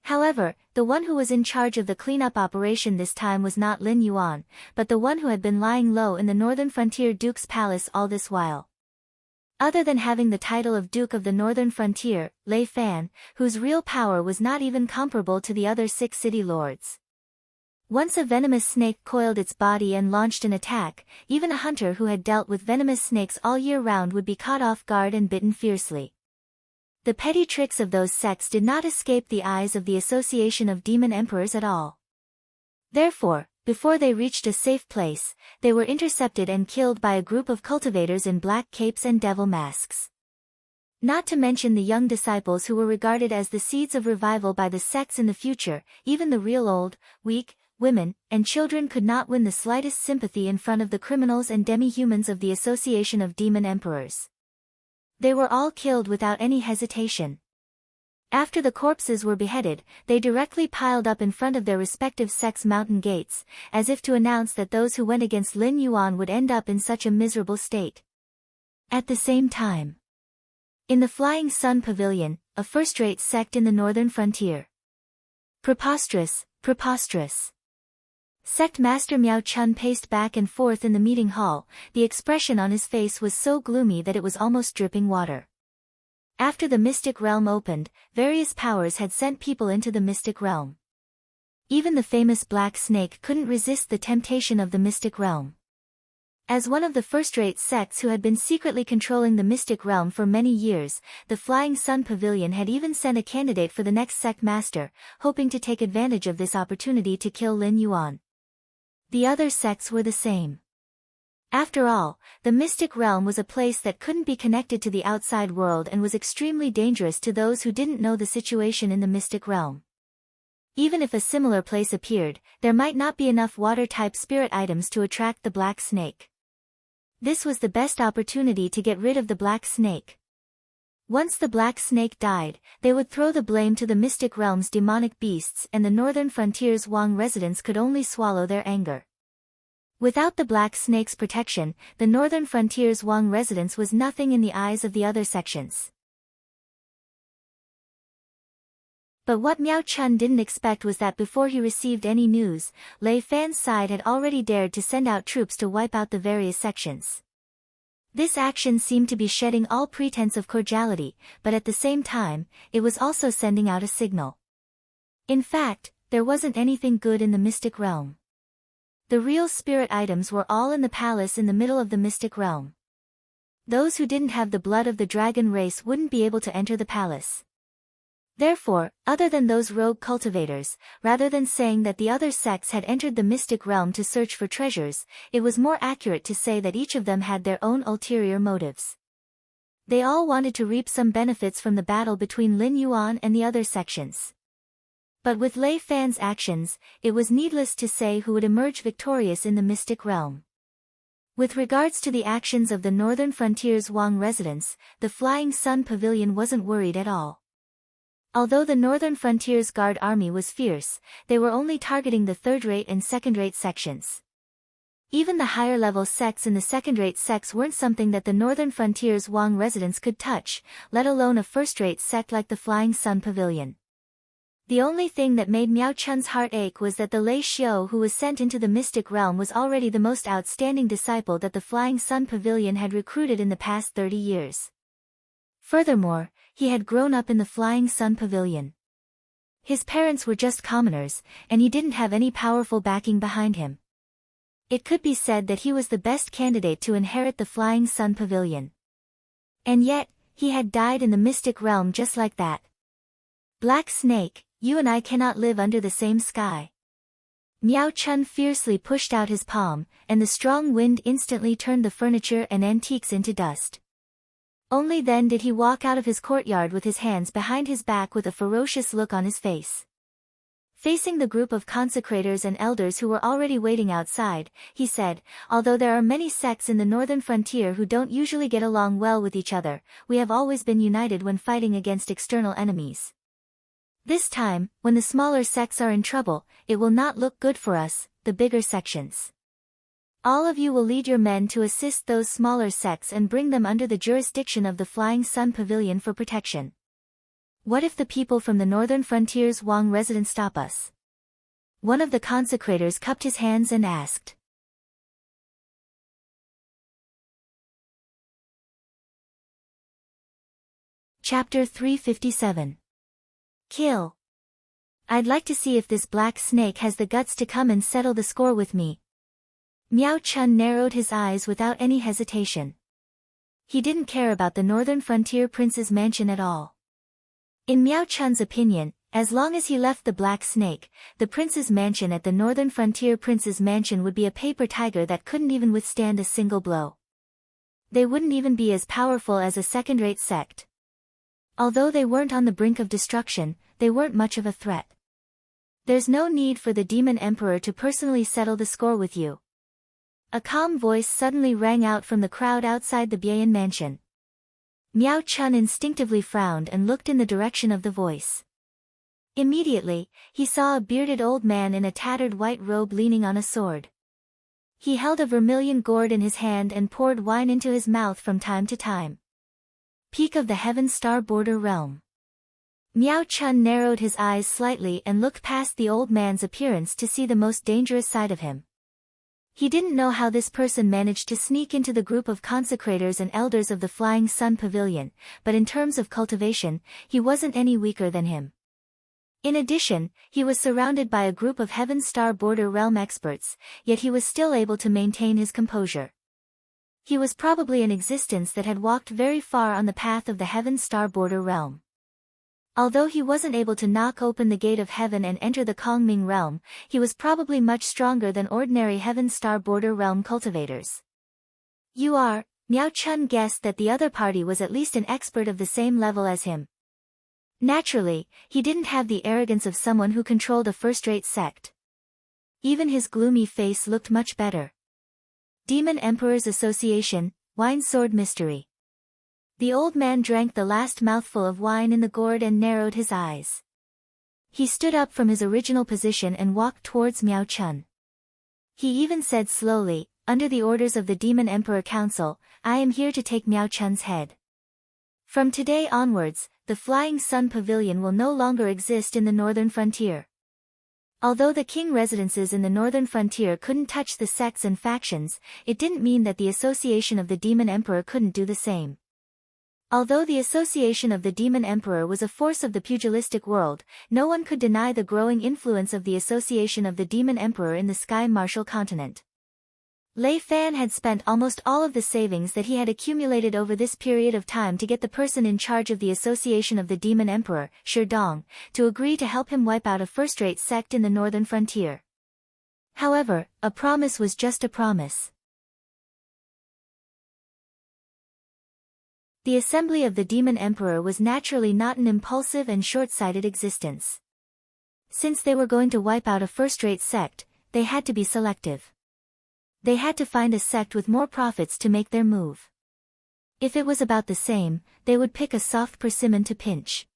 However, the one who was in charge of the cleanup operation this time was not Lin Yuan, but the one who had been lying low in the northern frontier Duke's palace all this while. Other than having the title of Duke of the Northern Frontier, Lei Fan, whose real power was not even comparable to the other 6 city lords. Once a venomous snake coiled its body and launched an attack, even a hunter who had dealt with venomous snakes all year round would be caught off guard and bitten fiercely. The petty tricks of those sects did not escape the eyes of the Association of Demon Emperors at all. Therefore, before they reached a safe place, they were intercepted and killed by a group of cultivators in black capes and devil masks. Not to mention the young disciples who were regarded as the seeds of revival by the sects in the future, even the real old, weak, women, and children could not win the slightest sympathy in front of the criminals and demi-humans of the Association of Demon Emperors. They were all killed without any hesitation. After the corpses were beheaded, they directly piled up in front of their respective sects' mountain gates, as if to announce that those who went against Lin Yuan would end up in such a miserable state. At the same time, in the Flying Sun Pavilion, a first-rate sect in the northern frontier. Preposterous, preposterous. Sect Master Miao Chun paced back and forth in the meeting hall, the expression on his face was so gloomy that it was almost dripping water. After the mystic realm opened, various powers had sent people into the mystic realm. Even the famous Black Snake couldn't resist the temptation of the mystic realm. As one of the first-rate sects who had been secretly controlling the mystic realm for many years, the Flying Sun Pavilion had even sent a candidate for the next sect master, hoping to take advantage of this opportunity to kill Lin Yuan. The other sects were the same. After all, the mystic realm was a place that couldn't be connected to the outside world and was extremely dangerous to those who didn't know the situation in the mystic realm. Even if a similar place appeared, there might not be enough water-type spirit items to attract the black snake. This was the best opportunity to get rid of the black snake. Once the black snake died, they would throw the blame to the mystic realm's demonic beasts, and the northern frontier's Wang residents could only swallow their anger. Without the black snake's protection, the northern frontier's Wang residence was nothing in the eyes of the other sections. But what Miao Chun didn't expect was that before he received any news, Lei Fan's side had already dared to send out troops to wipe out the various sections. This action seemed to be shedding all pretense of cordiality, but at the same time, it was also sending out a signal. In fact, there wasn't anything good in the mystic realm. The real spirit items were all in the palace in the middle of the mystic realm. Those who didn't have the blood of the dragon race wouldn't be able to enter the palace. Therefore, other than those rogue cultivators, rather than saying that the other sects had entered the mystic realm to search for treasures, it was more accurate to say that each of them had their own ulterior motives. They all wanted to reap some benefits from the battle between Lin Yuan and the other sections. But with Lei Fan's actions, it was needless to say who would emerge victorious in the mystic realm. With regards to the actions of the northern frontier's Wang residents, the Flying Sun Pavilion wasn't worried at all. Although the northern frontier's guard army was fierce, they were only targeting the third-rate and second-rate sections. Even the higher-level sects in the second-rate sects weren't something that the northern frontier's Wang residents could touch, let alone a first-rate sect like the Flying Sun Pavilion. The only thing that made Miao Chun's heart ache was that the Lei Xiao who was sent into the mystic realm was already the most outstanding disciple that the Flying Sun Pavilion had recruited in the past 30 years. Furthermore, he had grown up in the Flying Sun Pavilion. His parents were just commoners, and he didn't have any powerful backing behind him. It could be said that he was the best candidate to inherit the Flying Sun Pavilion. And yet, he had died in the mystic realm just like that. Black Snake, you and I cannot live under the same sky. Miao Chun fiercely pushed out his palm, and the strong wind instantly turned the furniture and antiques into dust. Only then did he walk out of his courtyard with his hands behind his back with a ferocious look on his face. Facing the group of consecrators and elders who were already waiting outside, he said, "Although there are many sects in the northern frontier who don't usually get along well with each other, we have always been united when fighting against external enemies. This time, when the smaller sects are in trouble, it will not look good for us, the bigger sections. All of you will lead your men to assist those smaller sects and bring them under the jurisdiction of the Flying Sun Pavilion for protection. What if the people from the northern frontier's Wang residence stop us? One of the consecrators cupped his hands and asked. Chapter 357. Kill. I'd like to see if this black snake has the guts to come and settle the score with me. Miao Chun narrowed his eyes without any hesitation. He didn't care about the northern frontier prince's mansion at all. In Miao Chun's opinion, as long as he left the black snake, the prince's mansion at the northern frontier prince's mansion would be a paper tiger that couldn't even withstand a single blow. They wouldn't even be as powerful as a second-rate sect. Although they weren't on the brink of destruction, they weren't much of a threat. There's no need for the demon emperor to personally settle the score with you. A calm voice suddenly rang out from the crowd outside the Bian mansion. Miao Chun instinctively frowned and looked in the direction of the voice. Immediately, he saw a bearded old man in a tattered white robe leaning on a sword. He held a vermilion gourd in his hand and poured wine into his mouth from time to time. Peak of the Heaven Star Border Realm. Miao Chun narrowed his eyes slightly and looked past the old man's appearance to see the most dangerous side of him. He didn't know how this person managed to sneak into the group of consecrators and elders of the Flying Sun Pavilion, but in terms of cultivation, he wasn't any weaker than him. In addition, he was surrounded by a group of Heaven Star Border Realm experts, yet he was still able to maintain his composure. He was probably an existence that had walked very far on the path of the Heaven Star Border Realm. Although he wasn't able to knock open the gate of heaven and enter the Kongming realm, he was probably much stronger than ordinary Heaven Star Border Realm cultivators. You are, Miao Chun guessed that the other party was at least an expert of the same level as him. Naturally, he didn't have the arrogance of someone who controlled a first-rate sect. Even his gloomy face looked much better. Demon Emperor's Association, Wine Sword Mystery. The old man drank the last mouthful of wine in the gourd and narrowed his eyes. He stood up from his original position and walked towards Miao Chun. He even said slowly, under the orders of the Demon Emperor Council, I am here to take Miao Chun's head. From today onwards, the Flying Sun Pavilion will no longer exist in the northern frontier. Although the king residences in the northern frontier couldn't touch the sects and factions, it didn't mean that the Association of the Demon Emperor couldn't do the same. Although the Association of the Demon Emperor was a force of the pugilistic world, no one could deny the growing influence of the Association of the Demon Emperor in the Sky Martial continent. Lei Fan had spent almost all of the savings that he had accumulated over this period of time to get the person in charge of the Association of the Demon Emperor, Shi Dong, to agree to help him wipe out a first-rate sect in the northern frontier. However, a promise was just a promise. The assembly of the Demon Emperor was naturally not an impulsive and short-sighted existence. Since they were going to wipe out a first-rate sect, they had to be selective. They had to find a sect with more profits to make their move. If it was about the same, they would pick a soft persimmon to pinch.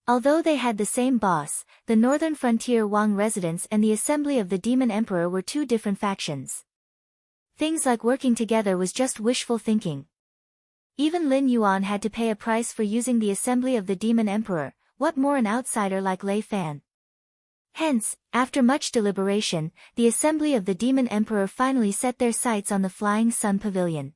Although they had the same boss, the Northern Frontier Wang residents and the Assembly of the Demon Emperor were two different factions. Things like working together was just wishful thinking. Even Lin Yuan had to pay a price for using the Assembly of the Demon Emperor, what more an outsider like Lei Fan. Hence, after much deliberation, the Assembly of the Demon Emperor finally set their sights on the Flying Sun Pavilion.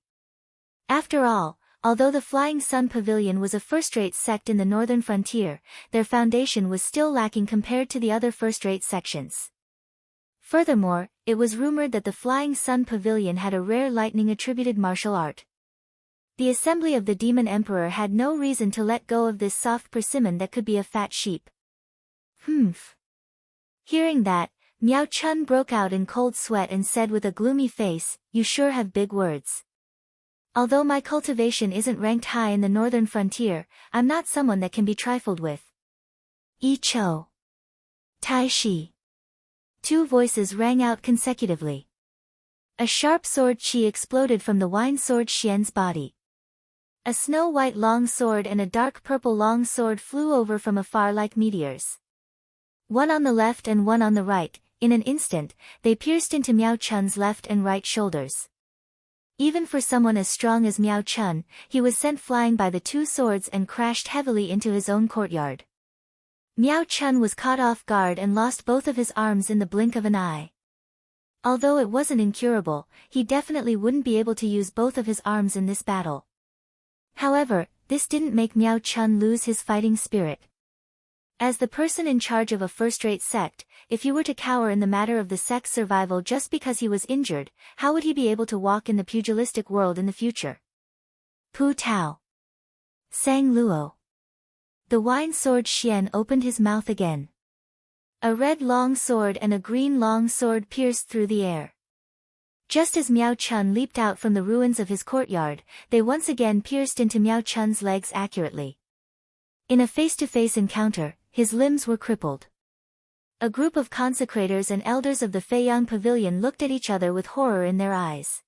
After all, although the Flying Sun Pavilion was a first-rate sect in the northern frontier, their foundation was still lacking compared to the other first-rate sections. Furthermore, it was rumored that the Flying Sun Pavilion had a rare lightning-attributed martial art. The Assembly of the Demon Emperor had no reason to let go of this soft persimmon that could be a fat sheep. Humph. Hearing that, Miao Chun broke out in cold sweat and said with a gloomy face, you sure have big words. Although my cultivation isn't ranked high in the northern frontier, I'm not someone that can be trifled with. Yi Cho. Tai Shi. Two voices rang out consecutively. A sharp sword chi exploded from the wine sword Xian's body. A snow-white long sword and a dark purple long sword flew over from afar like meteors. One on the left and one on the right. In an instant, they pierced into Miao Chun's left and right shoulders. Even for someone as strong as Miao Chun, he was sent flying by the two swords and crashed heavily into his own courtyard. Miao Chun was caught off guard and lost both of his arms in the blink of an eye. Although it wasn't incurable, he definitely wouldn't be able to use both of his arms in this battle. However, this didn't make Miao Chun lose his fighting spirit. As the person in charge of a first-rate sect, if he were to cower in the matter of the sect's survival just because he was injured, how would he be able to walk in the pugilistic world in the future? Pu Tao. Sang Luo. The wine sword Xian opened his mouth again. A red long sword and a green long sword pierced through the air. Just as Miao Chun leaped out from the ruins of his courtyard, they once again pierced into Miao Chun's legs accurately. In a face-to-face encounter, his limbs were crippled. A group of consecrators and elders of the Feiyang Pavilion looked at each other with horror in their eyes.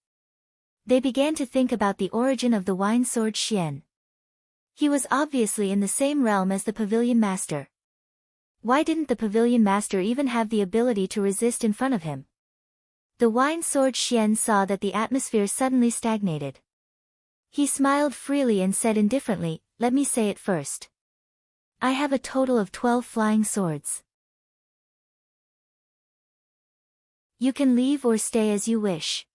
They began to think about the origin of the wine sword Xian. He was obviously in the same realm as the pavilion master. Why didn't the pavilion master even have the ability to resist in front of him? The wine sword Xian saw that the atmosphere suddenly stagnated. He smiled freely and said indifferently, "Let me say it first. I have a total of 12 flying swords. You can leave or stay as you wish."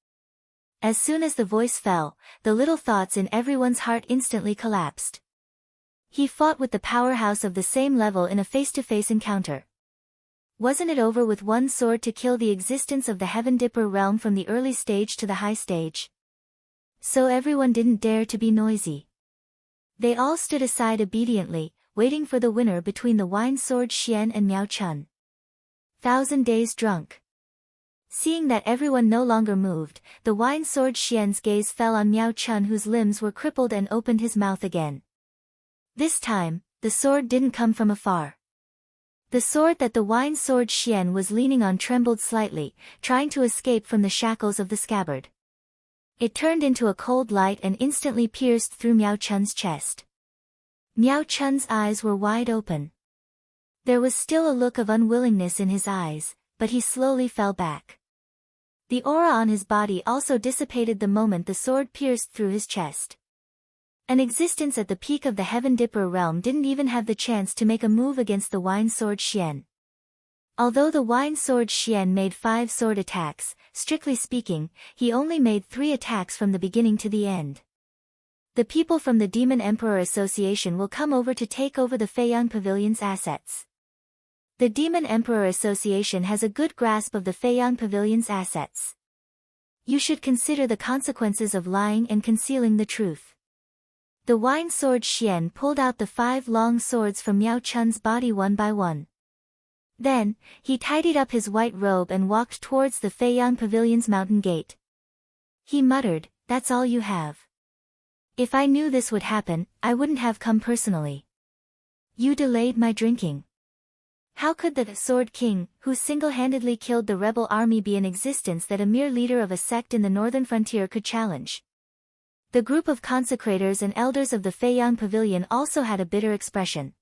As soon as the voice fell, the little thoughts in everyone's heart instantly collapsed. He fought with the powerhouse of the same level in a face-to-face encounter. Wasn't it over with one sword to kill the existence of the Heaven Dipper realm from the early stage to the high stage? So everyone didn't dare to be noisy. They all stood aside obediently, waiting for the winner between the wine sword Xian and Miao Chun. 1,000 days drunk. Seeing that everyone no longer moved, the wine sword Xian's gaze fell on Miao Chun, whose limbs were crippled, and opened his mouth again. This time, the sword didn't come from afar. The sword that the wine sword Xian was leaning on trembled slightly, trying to escape from the shackles of the scabbard. It turned into a cold light and instantly pierced through Miao Chun's chest. Miao Chun's eyes were wide open. There was still a look of unwillingness in his eyes, but he slowly fell back. The aura on his body also dissipated the moment the sword pierced through his chest. An existence at the peak of the Heaven Dipper realm didn't even have the chance to make a move against the wine sword Xian. Although the wine sword Xian made 5 sword attacks, strictly speaking, he only made 3 attacks from the beginning to the end. The people from the Demon Emperor Association will come over to take over the Feiyang Pavilion's assets. The Demon Emperor Association has a good grasp of the Feiyang Pavilion's assets. You should consider the consequences of lying and concealing the truth. The wine sword Xian pulled out the 5 long swords from Miao Chun's body one by one. Then, he tidied up his white robe and walked towards the Feiyang Pavilion's mountain gate. He muttered, "That's all you have. If I knew this would happen, I wouldn't have come personally. You delayed my drinking. How could the Sword King, who single-handedly killed the rebel army, be an existence that a mere leader of a sect in the northern frontier could challenge?" The group of consecrators and elders of the Feiyang Pavilion also had a bitter expression.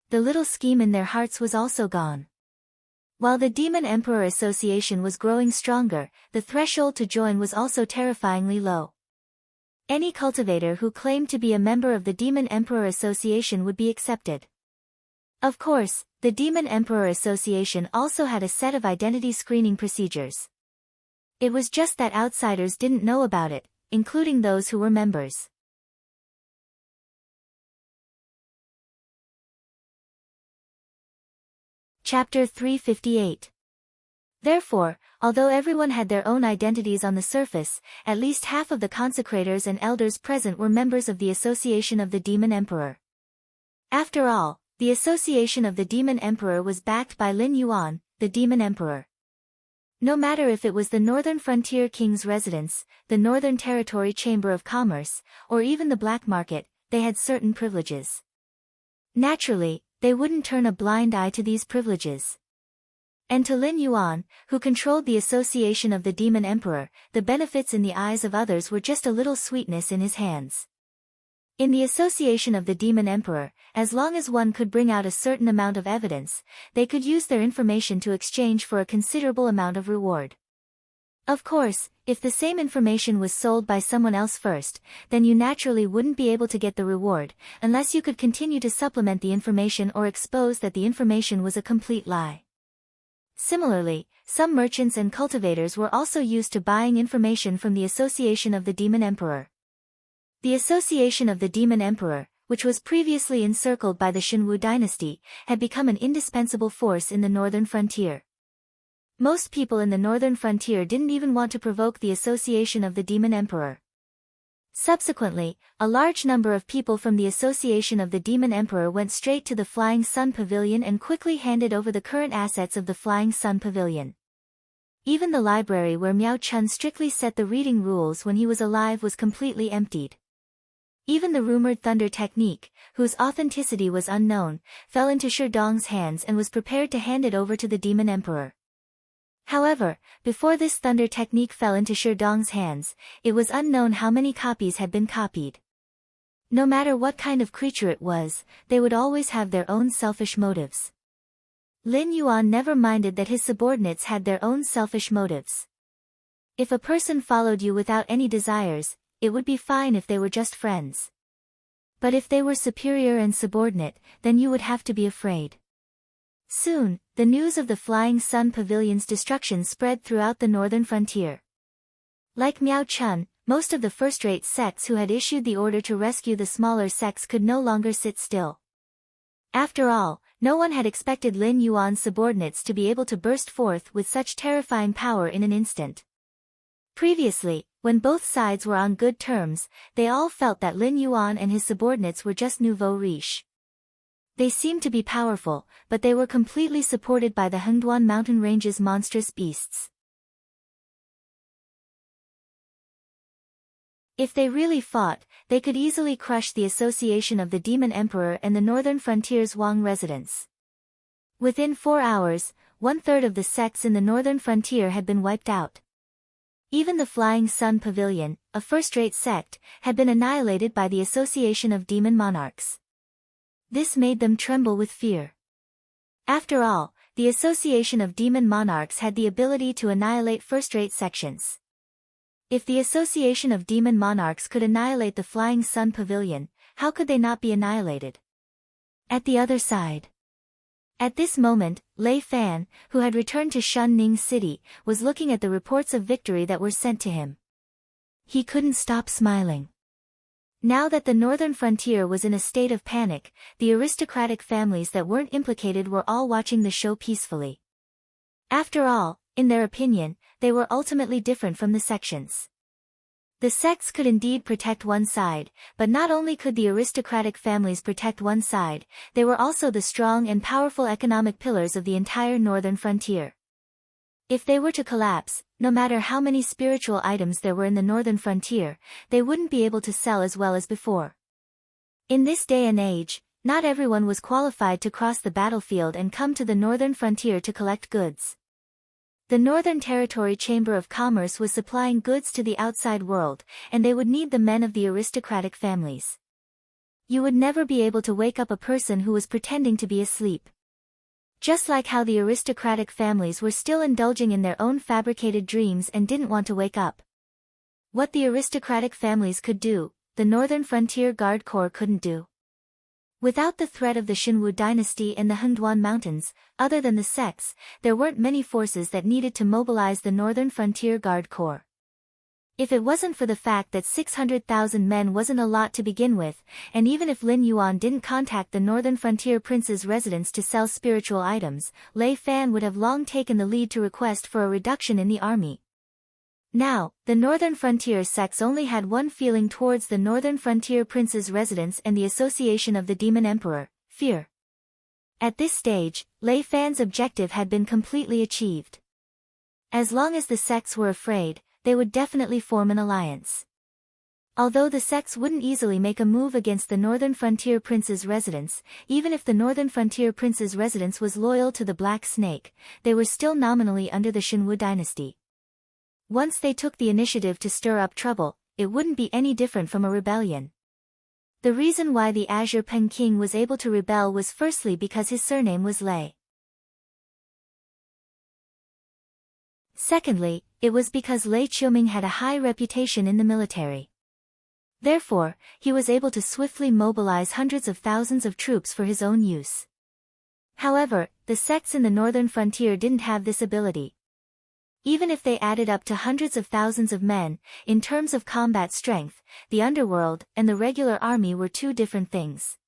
The little scheme in their hearts was also gone. While the Demon Emperor Association was growing stronger, the threshold to join was also terrifyingly low. Any cultivator who claimed to be a member of the Demon Emperor Association would be accepted. Of course, the Demon Emperor Association also had a set of identity screening procedures. It was just that outsiders didn't know about it, including those who were members. Chapter 358. Therefore, although everyone had their own identities on the surface, at least half of the consecrators and elders present were members of the Association of the Demon Emperor. After all, the Association of the Demon Emperor was backed by Lin Yuan, the Demon Emperor. No matter if it was the Northern Frontier King's residence, the Northern Territory Chamber of Commerce, or even the black market, they had certain privileges. Naturally, they wouldn't turn a blind eye to these privileges. And to Lin Yuan, who controlled the Association of the Demon Emperor, the benefits in the eyes of others were just a little sweetness in his hands. In the association of the Demon Emperor, as long as one could bring out a certain amount of evidence, they could use their information to exchange for a considerable amount of reward. Of course, if the same information was sold by someone else first, then you naturally wouldn't be able to get the reward, unless you could continue to supplement the information or expose that the information was a complete lie. Similarly, some merchants and cultivators were also used to buying information from the association of the Demon Emperor. The association of the Demon Emperor, which was previously encircled by the Shinwu dynasty, had become an indispensable force in the northern frontier. Most people in the northern frontier didn't even want to provoke the association of the Demon Emperor. Subsequently, a large number of people from the association of the Demon Emperor went straight to the Flying Sun Pavilion and quickly handed over the current assets of the Flying Sun Pavilion. Even the library where Miao Chun strictly set the reading rules when he was alive was completely emptied. Even the rumored thunder technique, whose authenticity was unknown, fell into Sherdong's hands and was prepared to hand it over to the Demon Emperor. However, before this thunder technique fell into Sherdong's hands, it was unknown how many copies had been copied. No matter what kind of creature it was, they would always have their own selfish motives. Lin Yuan never minded that his subordinates had their own selfish motives. If a person followed you without any desires, it would be fine if they were just friends. But if they were superior and subordinate, then you would have to be afraid. Soon, the news of the Flying Sun Pavilion's destruction spread throughout the northern frontier. Like Miao Chun, most of the first-rate sects who had issued the order to rescue the smaller sects could no longer sit still. After all, no one had expected Lin Yuan's subordinates to be able to burst forth with such terrifying power in an instant. Previously, when both sides were on good terms, they all felt that Lin Yuan and his subordinates were just nouveau riche. They seemed to be powerful, but they were completely supported by the Hengduan mountain range's monstrous beasts. If they really fought, they could easily crush the association of the Demon Emperor and the northern frontier's Wang residents. Within 4 hours, 1/3 of the sects in the northern frontier had been wiped out. Even the Flying Sun Pavilion, a first-rate sect, had been annihilated by the association of demon monarchs. This made them tremble with fear. After all, the association of demon monarchs had the ability to annihilate first-rate sections. If the association of demon monarchs could annihilate the Flying Sun Pavilion, how could they not be annihilated? At the other side. At this moment, Lei Fan, who had returned to Shunning City, was looking at the reports of victory that were sent to him. He couldn't stop smiling. Now that the northern frontier was in a state of panic, the aristocratic families that weren't implicated were all watching the show peacefully. After all, in their opinion, they were ultimately different from the sections. The sects could indeed protect one side, but not only could the aristocratic families protect one side, they were also the strong and powerful economic pillars of the entire northern frontier. If they were to collapse, no matter how many spiritual items there were in the northern frontier, they wouldn't be able to sell as well as before. In this day and age, not everyone was qualified to cross the battlefield and come to the northern frontier to collect goods. The Northern Territory Chamber of Commerce was supplying goods to the outside world, and they would need the men of the aristocratic families. You would never be able to wake up a person who was pretending to be asleep. Just like how the aristocratic families were still indulging in their own fabricated dreams and didn't want to wake up. What the aristocratic families could do, the Northern Frontier Guard Corps couldn't do. Without the threat of the Shinwu dynasty and the Hengduan Mountains, other than the sects, there weren't many forces that needed to mobilize the Northern Frontier Guard Corps. If it wasn't for the fact that 600,000 men wasn't a lot to begin with, and even if Lin Yuan didn't contact the Northern Frontier Prince's residence to sell spiritual items, Lei Fan would have long taken the lead to request for a reduction in the army. Now, the Northern Frontier sects only had one feeling towards the Northern Frontier Prince's residence and the association of the Demon Emperor: fear. At this stage, Lei Fan's objective had been completely achieved. As long as the sects were afraid, they would definitely form an alliance. Although the sects wouldn't easily make a move against the Northern Frontier Prince's residence, even if the Northern Frontier Prince's residence was loyal to the Black Snake, they were still nominally under the Shinwu dynasty. Once they took the initiative to stir up trouble, it wouldn't be any different from a rebellion. The reason why the Azure Pen King was able to rebel was firstly because his surname was Lei. Secondly, it was because Lei Qiuming had a high reputation in the military. Therefore, he was able to swiftly mobilize hundreds of thousands of troops for his own use. However, the sects in the northern frontier didn't have this ability. Even if they added up to hundreds of thousands of men, in terms of combat strength, the underworld and the regular army were two different things.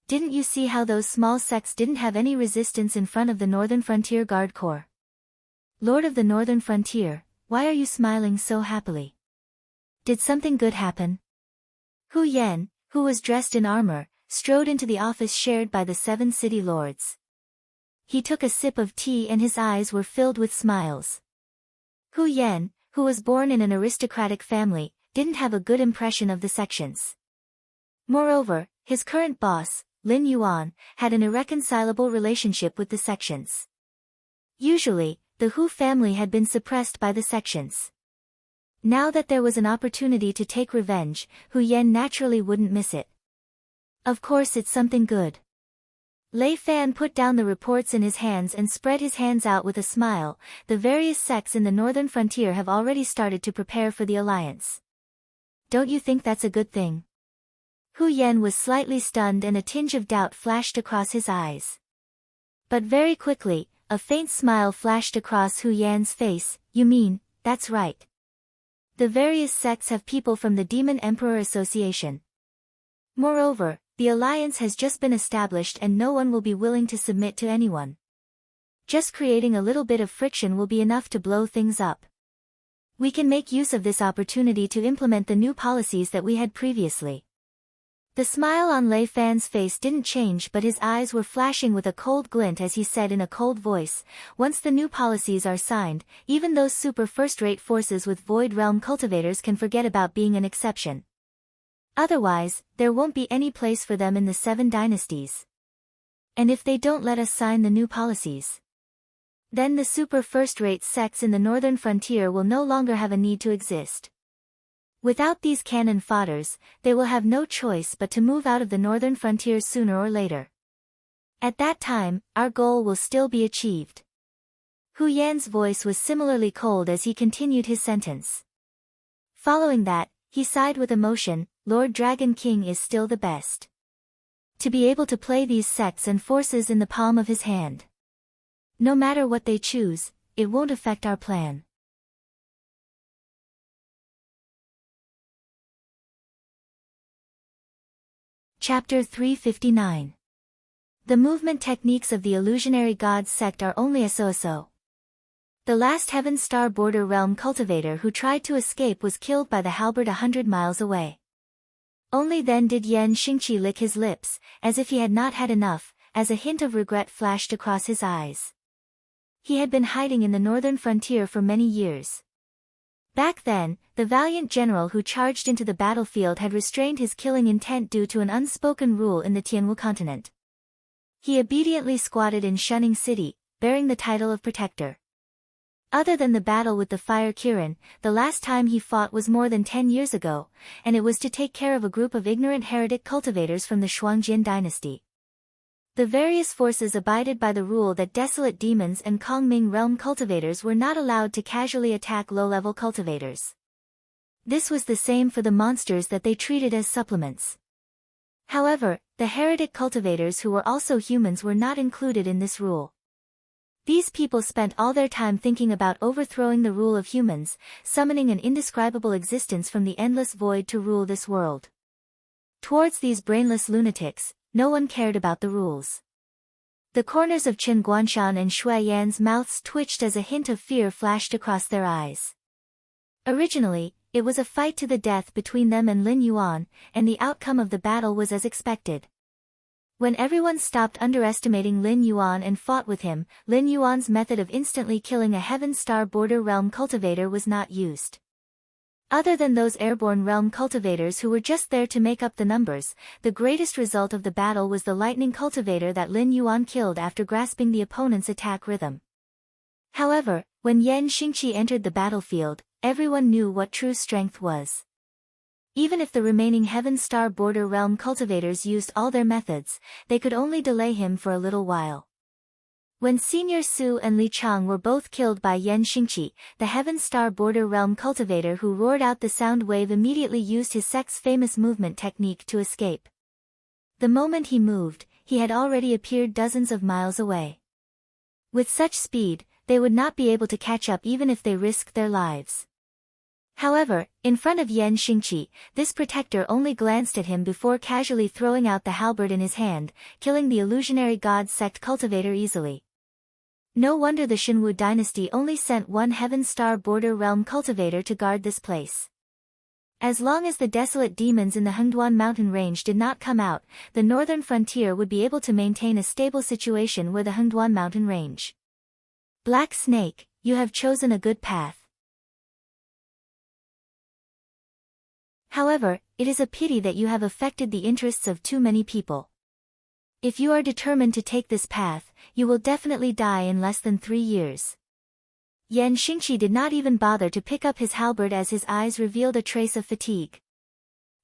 Didn't you see how those small sects didn't have any resistance in front of the Northern Frontier Guard Corps? Lord of the Northern Frontier, why are you smiling so happily? Did something good happen? Hu Yan, who was dressed in armor, strode into the office shared by the 7 city lords. He took a sip of tea and his eyes were filled with smiles. Hu Yan, who was born in an aristocratic family, didn't have a good impression of the sections. Moreover, his current boss, Lin Yuan, had an irreconcilable relationship with the sections. Usually, the Hu family had been suppressed by the sections. Now that there was an opportunity to take revenge, Hu Yan naturally wouldn't miss it. Of course it's something good. Lei Fan put down the reports in his hands and spread his hands out with a smile. The various sects in the northern frontier have already started to prepare for the alliance. Don't you think that's a good thing? Hu Yan was slightly stunned and a tinge of doubt flashed across his eyes. But very quickly, a faint smile flashed across Hu Yan's face. You mean, that's right. The various sects have people from the Demon Emperor Association. Moreover, the alliance has just been established and no one will be willing to submit to anyone. Just creating a little bit of friction will be enough to blow things up. We can make use of this opportunity to implement the new policies that we had previously. The smile on Lei Fan's face didn't change, but his eyes were flashing with a cold glint as he said in a cold voice, once the new policies are signed, even those super first-rate forces with Void Realm cultivators can forget about being an exception. Otherwise, there won't be any place for them in the 7 dynasties. And if they don't let us sign the new policies, then the super first-rate sects in the northern frontier will no longer have a need to exist. Without these cannon fodders, they will have no choice but to move out of the northern frontier sooner or later. At that time, our goal will still be achieved. Hu Yan's voice was similarly cold as he continued his sentence. Following that, he sighed with emotion. Lord Dragon King is still the best. To be able to play these sects and forces in the palm of his hand. No matter what they choose, it won't affect our plan. Chapter 359. The movement techniques of the illusionary gods sect are only a so-so. The last Heaven Star Border Realm cultivator who tried to escape was killed by the halberd 100 miles away. Only then did Yan Xingqi lick his lips, as if he had not had enough, as a hint of regret flashed across his eyes. He had been hiding in the northern frontier for many years. Back then, the valiant general who charged into the battlefield had restrained his killing intent due to an unspoken rule in the Tianwu continent. He obediently squatted in Shunning City, bearing the title of protector. Other than the battle with the Fire Kirin, the last time he fought was more than 10 years ago, and it was to take care of a group of ignorant heretic cultivators from the Shuangjin dynasty. The various forces abided by the rule that desolate demons and Kongming realm cultivators were not allowed to casually attack low-level cultivators. This was the same for the monsters that they treated as supplements. However, the heretic cultivators who were also humans were not included in this rule. These people spent all their time thinking about overthrowing the rule of humans, summoning an indescribable existence from the endless void to rule this world. Towards these brainless lunatics, no one cared about the rules. The corners of Chen Guanshan and Shui Yan's mouths twitched as a hint of fear flashed across their eyes. Originally, it was a fight to the death between them and Lin Yuan, and the outcome of the battle was as expected. When everyone stopped underestimating Lin Yuan and fought with him, Lin Yuan's method of instantly killing a Heaven Star Border Realm cultivator was not used. Other than those airborne realm cultivators who were just there to make up the numbers, the greatest result of the battle was the lightning cultivator that Lin Yuan killed after grasping the opponent's attack rhythm. However, when Yan Xingqi entered the battlefield, everyone knew what true strength was. Even if the remaining Heaven Star border realm cultivators used all their methods, they could only delay him for a little while. When Senior Su and Li Chang were both killed by Yan Xingqi, the Heaven Star border realm cultivator who roared out the sound wave immediately used his sect's famous movement technique to escape. The moment he moved, he had already appeared dozens of miles away. With such speed, they would not be able to catch up even if they risked their lives. However, in front of Yan Xingqi, this protector only glanced at him before casually throwing out the halberd in his hand, killing the illusionary god sect cultivator easily. No wonder the Shenwu dynasty only sent one Heaven Star border realm cultivator to guard this place. As long as the desolate demons in the Hengduan mountain range did not come out, the northern frontier would be able to maintain a stable situation where the Hengduan mountain range. Black Snake, you have chosen a good path. However, it is a pity that you have affected the interests of too many people. If you are determined to take this path, you will definitely die in less than 3 years. Yan Xingqi did not even bother to pick up his halberd as his eyes revealed a trace of fatigue.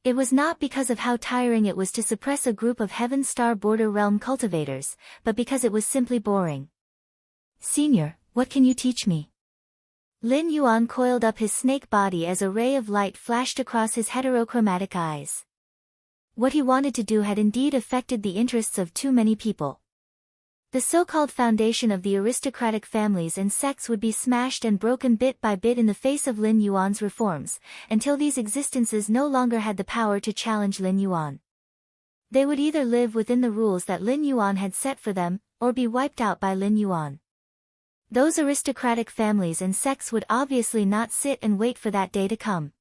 It was not because of how tiring it was to suppress a group of Heaven Star border realm cultivators, but because it was simply boring. Senior, what can you teach me? Lin Yuan coiled up his snake body as a ray of light flashed across his heterochromatic eyes. What he wanted to do had indeed affected the interests of too many people. The so-called foundation of the aristocratic families and sects would be smashed and broken bit by bit in the face of Lin Yuan's reforms, until these existences no longer had the power to challenge Lin Yuan. They would either live within the rules that Lin Yuan had set for them, or be wiped out by Lin Yuan. Those aristocratic families and sects would obviously not sit and wait for that day to come.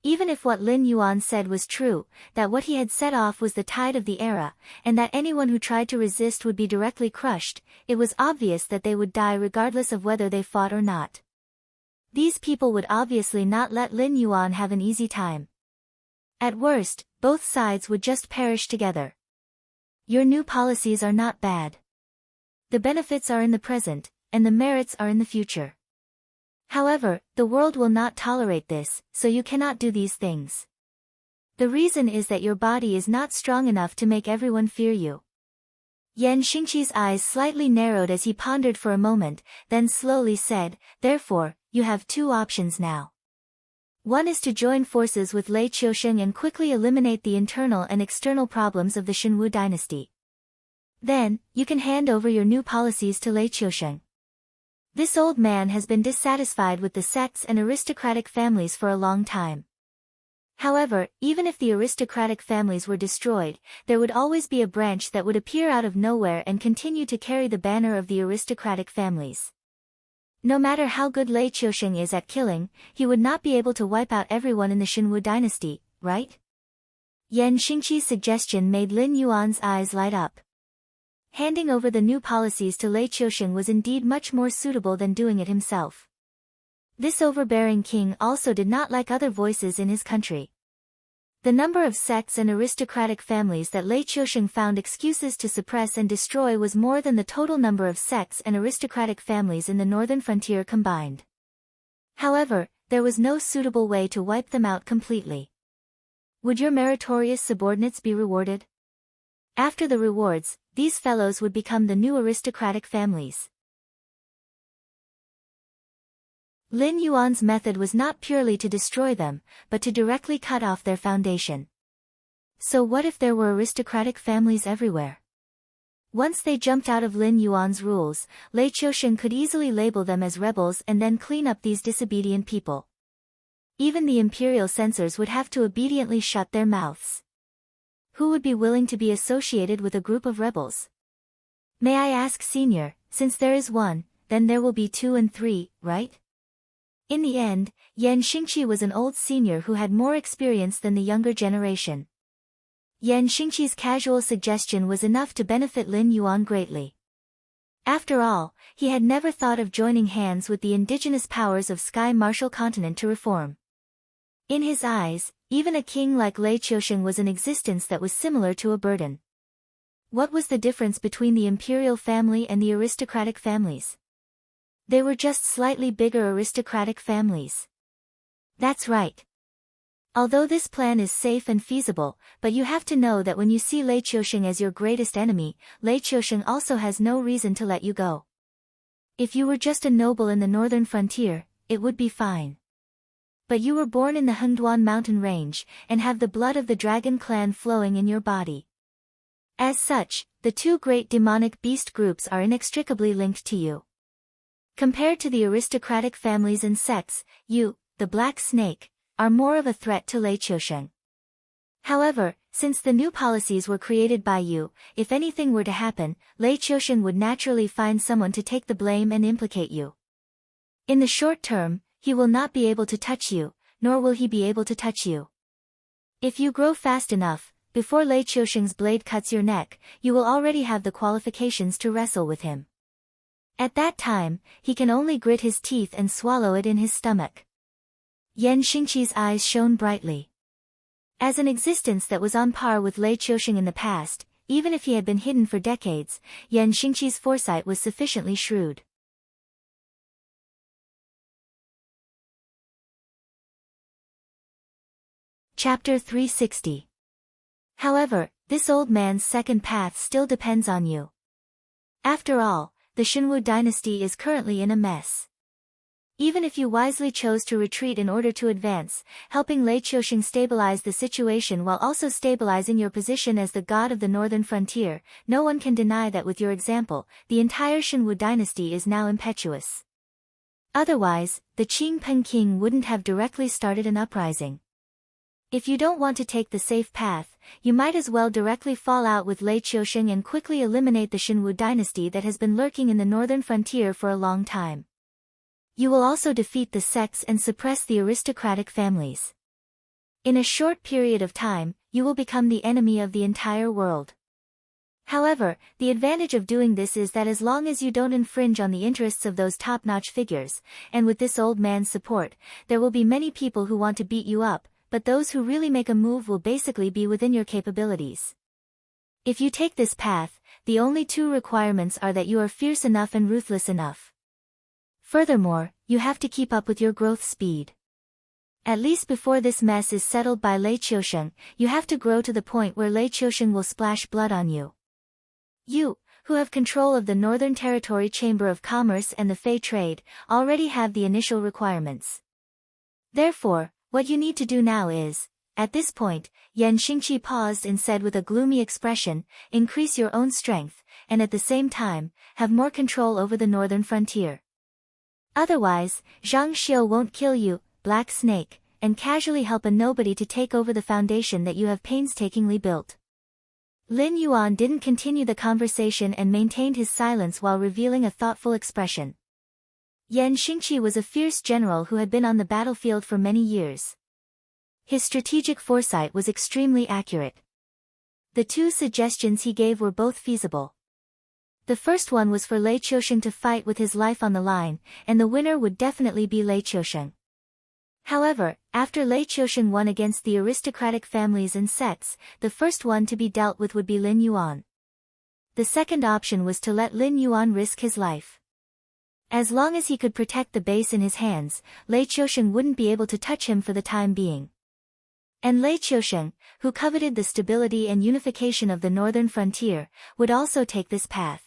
Even if what Lin Yuan said was true, that what he had set off was the tide of the era, and that anyone who tried to resist would be directly crushed, it was obvious that they would die regardless of whether they fought or not. These people would obviously not let Lin Yuan have an easy time. At worst, both sides would just perish together. Your new policies are not bad. The benefits are in the present, and the merits are in the future. However, the world will not tolerate this, so you cannot do these things. The reason is that your body is not strong enough to make everyone fear you. Yan Xingqi's eyes slightly narrowed as he pondered for a moment, then slowly said, therefore, you have 2 options now. One is to join forces with Lei Qiusheng and quickly eliminate the internal and external problems of the Shenwu dynasty. Then, you can hand over your new policies to Lei Qiusheng. This old man has been dissatisfied with the sects and aristocratic families for a long time. However, even if the aristocratic families were destroyed, there would always be a branch that would appear out of nowhere and continue to carry the banner of the aristocratic families. No matter how good Lei Qiusheng is at killing, he would not be able to wipe out everyone in the Shenwu dynasty, right? Yan Xingqi's suggestion made Lin Yuan's eyes light up. Handing over the new policies to Lei Qiusheng was indeed much more suitable than doing it himself. This overbearing king also did not like other voices in his country. The number of sects and aristocratic families that Lei Qiusheng found excuses to suppress and destroy was more than the total number of sects and aristocratic families in the northern frontier combined. However, there was no suitable way to wipe them out completely. Would your meritorious subordinates be rewarded? After the rewards, these fellows would become the new aristocratic families. Lin Yuan's method was not purely to destroy them, but to directly cut off their foundation. So what if there were aristocratic families everywhere? Once they jumped out of Lin Yuan's rules, Lei Qiusheng could easily label them as rebels and then clean up these disobedient people. Even the imperial censors would have to obediently shut their mouths. Who would be willing to be associated with a group of rebels? May I ask, Senior, since there is one, then there will be 2 and 3, right? In the end, Yan Xingqi was an old senior who had more experience than the younger generation. Yan Xingqi's casual suggestion was enough to benefit Lin Yuan greatly. After all, he had never thought of joining hands with the indigenous powers of Sky Martial Continent to reform. In his eyes, even a king like Lei Qiusheng was an existence that was similar to a burden. What was the difference between the imperial family and the aristocratic families? They were just slightly bigger aristocratic families. That's right. Although this plan is safe and feasible, but you have to know that when you see Lei Qiusheng as your greatest enemy, Lei Qiusheng also has no reason to let you go. If you were just a noble in the northern frontier, it would be fine. But you were born in the Hengduan mountain range, and have the blood of the dragon clan flowing in your body. As such, the two great demonic beast groups are inextricably linked to you. Compared to the aristocratic families and sects, you, the Black Snake, are more of a threat to Lei Qiusheng. However, since the new policies were created by you, if anything were to happen, Lei Qiusheng would naturally find someone to take the blame and implicate you. In the short term, he will not be able to touch you, nor will he be able to touch you. If you grow fast enough, before Lei Qiusheng's blade cuts your neck, you will already have the qualifications to wrestle with him. At that time, he can only grit his teeth and swallow it in his stomach. Yan Xingqi's eyes shone brightly. As an existence that was on par with Lei Qiusheng in the past, even if he had been hidden for decades, Yan Xingqi's foresight was sufficiently shrewd. Chapter 360. However, this old man's second path still depends on you. After all, the Xinwu dynasty is currently in a mess. Even if you wisely chose to retreat in order to advance, helping Lei Qiusheng stabilize the situation while also stabilizing your position as the god of the northern frontier, no one can deny that with your example, the entire Xinwu dynasty is now impetuous. Otherwise, the Qingpeng king wouldn't have directly started an uprising. If you don't want to take the safe path, you might as well directly fall out with Lei Qiusheng and quickly eliminate the Xinwu dynasty that has been lurking in the northern frontier for a long time. You will also defeat the sects and suppress the aristocratic families. In a short period of time, you will become the enemy of the entire world. However, the advantage of doing this is that as long as you don't infringe on the interests of those top-notch figures, and with this old man's support, there will be many people who want to beat you up, but those who really make a move will basically be within your capabilities. If you take this path, the only two requirements are that you are fierce enough and ruthless enough. Furthermore, you have to keep up with your growth speed. At least before this mess is settled by Lei Qiusheng, you have to grow to the point where Lei Qiusheng will splash blood on you. You, who have control of the Northern Territory Chamber of Commerce and the Fey trade, already have the initial requirements. Therefore, what you need to do now is, at this point, Yan Xingqi paused and said with a gloomy expression, increase your own strength, and at the same time, have more control over the northern frontier. Otherwise, Zhang Xiu won't kill you, Black Snake, and casually help a nobody to take over the foundation that you have painstakingly built. Lin Yuan didn't continue the conversation and maintained his silence while revealing a thoughtful expression. Yan Xingqi was a fierce general who had been on the battlefield for many years. His strategic foresight was extremely accurate. The two suggestions he gave were both feasible. The first one was for Lei Qiusheng to fight with his life on the line, and the winner would definitely be Lei Qiusheng. However, after Lei Qiusheng won against the aristocratic families and sects, the first one to be dealt with would be Lin Yuan. The second option was to let Lin Yuan risk his life. As long as he could protect the base in his hands, Lei Qiusheng wouldn't be able to touch him for the time being. And Lei Qiusheng, who coveted the stability and unification of the northern frontier, would also take this path.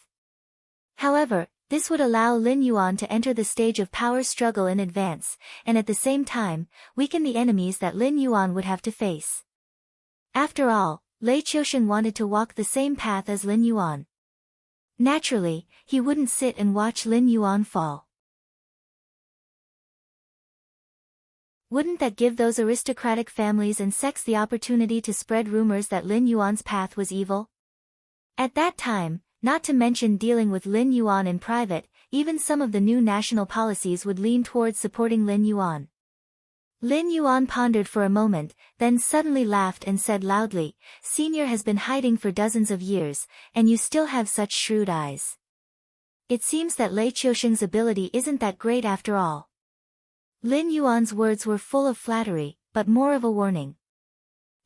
However, this would allow Lin Yuan to enter the stage of power struggle in advance, and at the same time, weaken the enemies that Lin Yuan would have to face. After all, Lei Qiusheng wanted to walk the same path as Lin Yuan. Naturally, he wouldn't sit and watch Lin Yuan fall. Wouldn't that give those aristocratic families and sects the opportunity to spread rumors that Lin Yuan's path was evil? At that time, not to mention dealing with Lin Yuan in private, even some of the new national policies would lean towards supporting Lin Yuan. Lin Yuan pondered for a moment, then suddenly laughed and said loudly, "Senior has been hiding for dozens of years, and you still have such shrewd eyes. It seems that Lei Qiusheng's ability isn't that great after all." Lin Yuan's words were full of flattery, but more of a warning.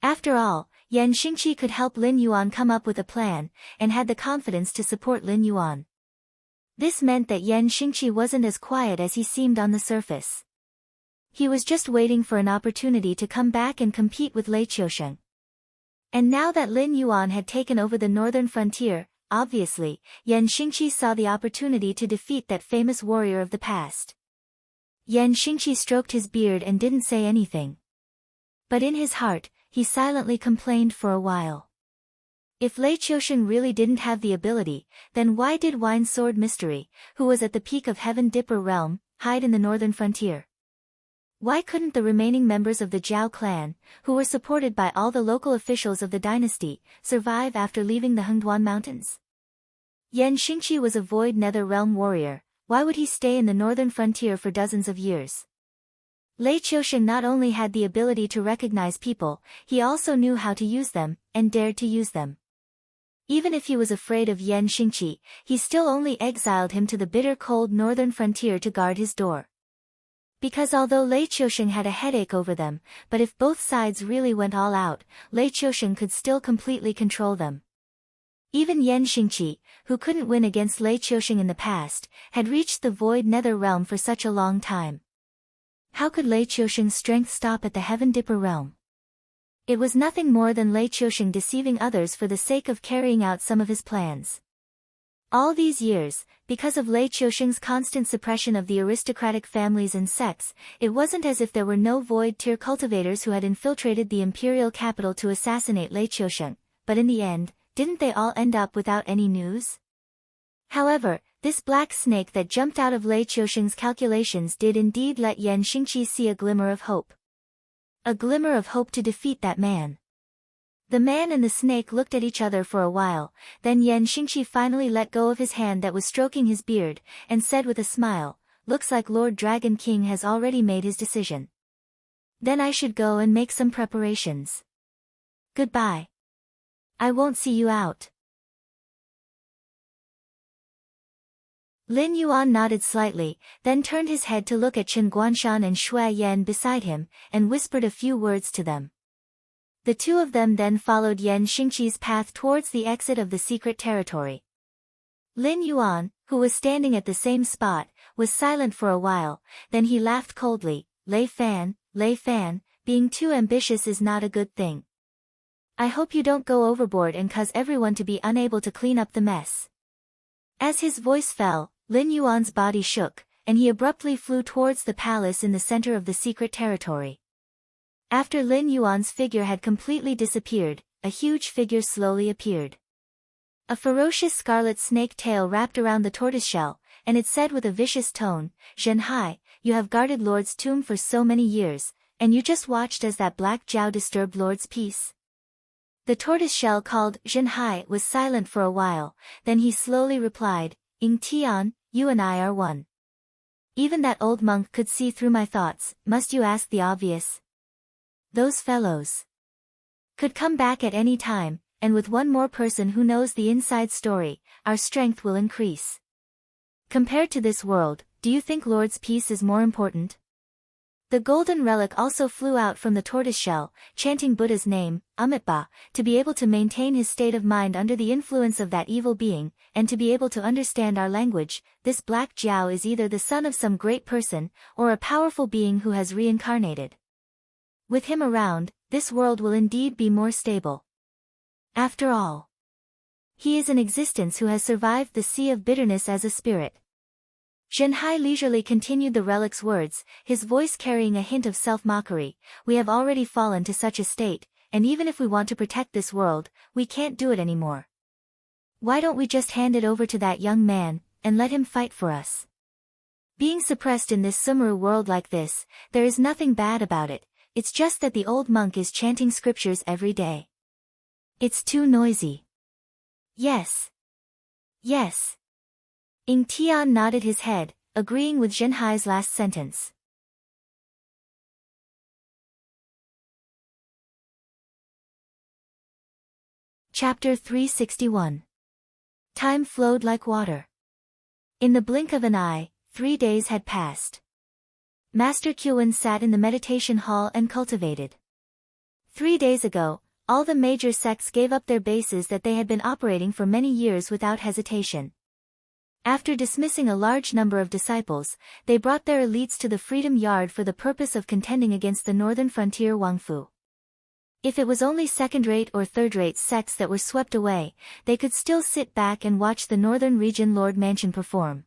After all, Yan Xingqi could help Lin Yuan come up with a plan, and had the confidence to support Lin Yuan. This meant that Yan Xingqi wasn't as quiet as he seemed on the surface. He was just waiting for an opportunity to come back and compete with Lei Qiusheng. And now that Lin Yuan had taken over the northern frontier, obviously, Yan Xingqi saw the opportunity to defeat that famous warrior of the past. Yan Xingqi stroked his beard and didn't say anything. But in his heart, he silently complained for a while. If Lei Qiusheng really didn't have the ability, then why did Wine Sword Mystery, who was at the peak of Heaven Dipper realm, hide in the northern frontier? Why couldn't the remaining members of the Zhao clan, who were supported by all the local officials of the dynasty, survive after leaving the Hengduan Mountains? Yan Xingqi was a Void Nether Realm warrior. Why would he stay in the northern frontier for dozens of years? Lei Qiusheng not only had the ability to recognize people, he also knew how to use them, and dared to use them. Even if he was afraid of Yan Xingqi, he still only exiled him to the bitter cold northern frontier to guard his door. Because although Lei Qiusheng had a headache over them, but if both sides really went all out, Lei Qiusheng could still completely control them. Even Yan Xingqi, who couldn't win against Lei Qiusheng in the past, had reached the Void Nether realm for such a long time. How could Lei Qiusheng's strength stop at the Heaven Dipper realm? It was nothing more than Lei Qiusheng deceiving others for the sake of carrying out some of his plans. All these years, because of Lei Qiusheng's constant suppression of the aristocratic families and sects, it wasn't as if there were no void-tier cultivators who had infiltrated the imperial capital to assassinate Lei Qiusheng, but in the end, didn't they all end up without any news? However, this black snake that jumped out of Lei Qiusheng's calculations did indeed let Yan Xingqi see a glimmer of hope. A glimmer of hope to defeat that man. The man and the snake looked at each other for a while, then Yan Xingqi finally let go of his hand that was stroking his beard, and said with a smile, "Looks like Lord Dragon King has already made his decision. Then I should go and make some preparations. Goodbye. I won't see you out." Lin Yuan nodded slightly, then turned his head to look at Chen Guanshan and Shui Yan beside him, and whispered a few words to them. The two of them then followed Yan Xingqi's path towards the exit of the secret territory. Lin Yuan, who was standing at the same spot, was silent for a while, then he laughed coldly. Lei Fan, being too ambitious is not a good thing. I hope you don't go overboard and cause everyone to be unable to clean up the mess." As his voice fell, Lin Yuan's body shook, and he abruptly flew towards the palace in the center of the secret territory. After Lin Yuan's figure had completely disappeared, a huge figure slowly appeared. A ferocious scarlet snake tail wrapped around the tortoiseshell, and it said with a vicious tone, "Zhenhai, you have guarded Lord's tomb for so many years, and you just watched as that black Jiao disturbed Lord's peace?" The tortoiseshell called Zhenhai was silent for a while, then he slowly replied, "Ying Tian, you and I are one. Even that old monk could see through my thoughts, must you ask the obvious? Those fellows could come back at any time, and with one more person who knows the inside story, our strength will increase. Compared to this world, do you think Lord's peace is more important?" The golden relic also flew out from the tortoiseshell, chanting Buddha's name, Amoeba, to be able to maintain his state of mind under the influence of that evil being, and to be able to understand our language. This Black Jiao is either the son of some great person, or a powerful being who has reincarnated. With him around, this world will indeed be more stable. After all, he is an existence who has survived the sea of bitterness as a spirit. Zhenhai leisurely continued the relic's words, his voice carrying a hint of self-mockery. "We have already fallen to such a state, and even if we want to protect this world, we can't do it anymore. Why don't we just hand it over to that young man, and let him fight for us? Being suppressed in this Sumeru world like this, there is nothing bad about it. It's just that the old monk is chanting scriptures every day. It's too noisy." "Yes. Yes." Ying Tian nodded his head, agreeing with Zhenhai's last sentence. Chapter 361. Time flowed like water. In the blink of an eye, 3 days had passed. Master Qiuwen sat in the meditation hall and cultivated. 3 days ago, all the major sects gave up their bases that they had been operating for many years without hesitation. After dismissing a large number of disciples, they brought their elites to the Freedom Yard for the purpose of contending against the northern frontier Wangfu. If it was only second-rate or third-rate sects that were swept away, they could still sit back and watch the northern region Lord Mansion perform.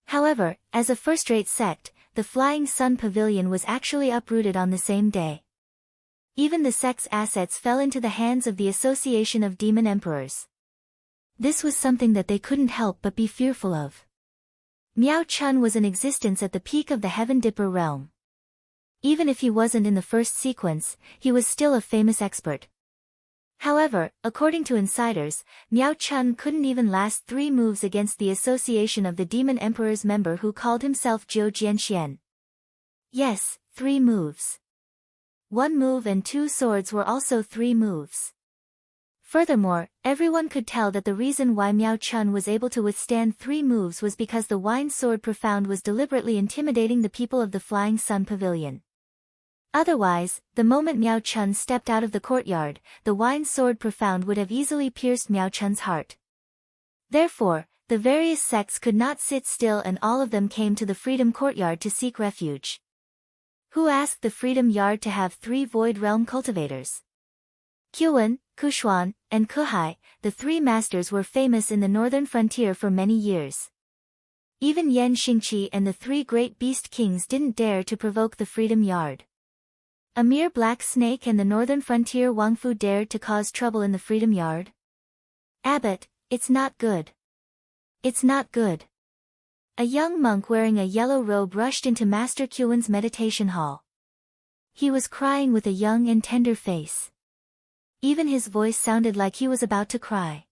However, as a first-rate sect, the Flying Sun Pavilion was actually uprooted on the same day. Even the sect's assets fell into the hands of the Association of Demon Emperors. This was something that they couldn't help but be fearful of. Miao Chun was in existence at the peak of the Heaven Dipper realm. Even if he wasn't in the first sequence, he was still a famous expert. However, according to insiders, Miao Chun couldn't even last 3 moves against the Association of the Demon Emperor's member who called himself Zhou Jianxian. Yes, 3 moves. 1 move and 2 swords were also 3 moves. Furthermore, everyone could tell that the reason why Miao Chun was able to withstand 3 moves was because the Wine Sword Profound was deliberately intimidating the people of the Flying Sun Pavilion. Otherwise, the moment Miao Chun stepped out of the courtyard, the Wine Sword Profound would have easily pierced Miao Chun's heart. Therefore, the various sects could not sit still and all of them came to the Freedom Courtyard to seek refuge. Who asked the Freedom Yard to have 3 Void Realm cultivators? Qiuwen, Kushuan, and Kuhai, the 3 masters were famous in the northern frontier for many years. Even Yan Xingqi and the 3 great beast kings didn't dare to provoke the Freedom Yard. A mere black snake and the northern frontier Wangfu dared to cause trouble in the Freedom Yard? Abbot, it's not good. It's not good. A young monk wearing a yellow robe rushed into Master Qiuwen's meditation hall. He was crying with a young and tender face. Even his voice sounded like he was about to cry.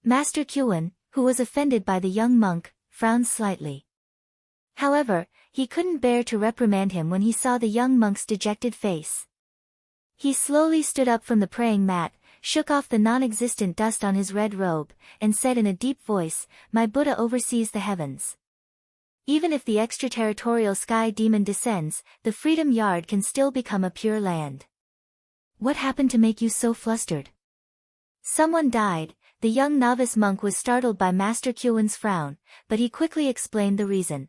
Master Qiuwen, who was offended by the young monk, frowned slightly. However, he couldn't bear to reprimand him when he saw the young monk's dejected face. He slowly stood up from the praying mat, shook off the non-existent dust on his red robe, and said in a deep voice, "My Buddha oversees the heavens. Even if the extraterritorial sky demon descends, the Freedom Yard can still become a pure land." What happened to make you so flustered? Someone died. The young novice monk was startled by Master Qiuwen's frown, but he quickly explained the reason.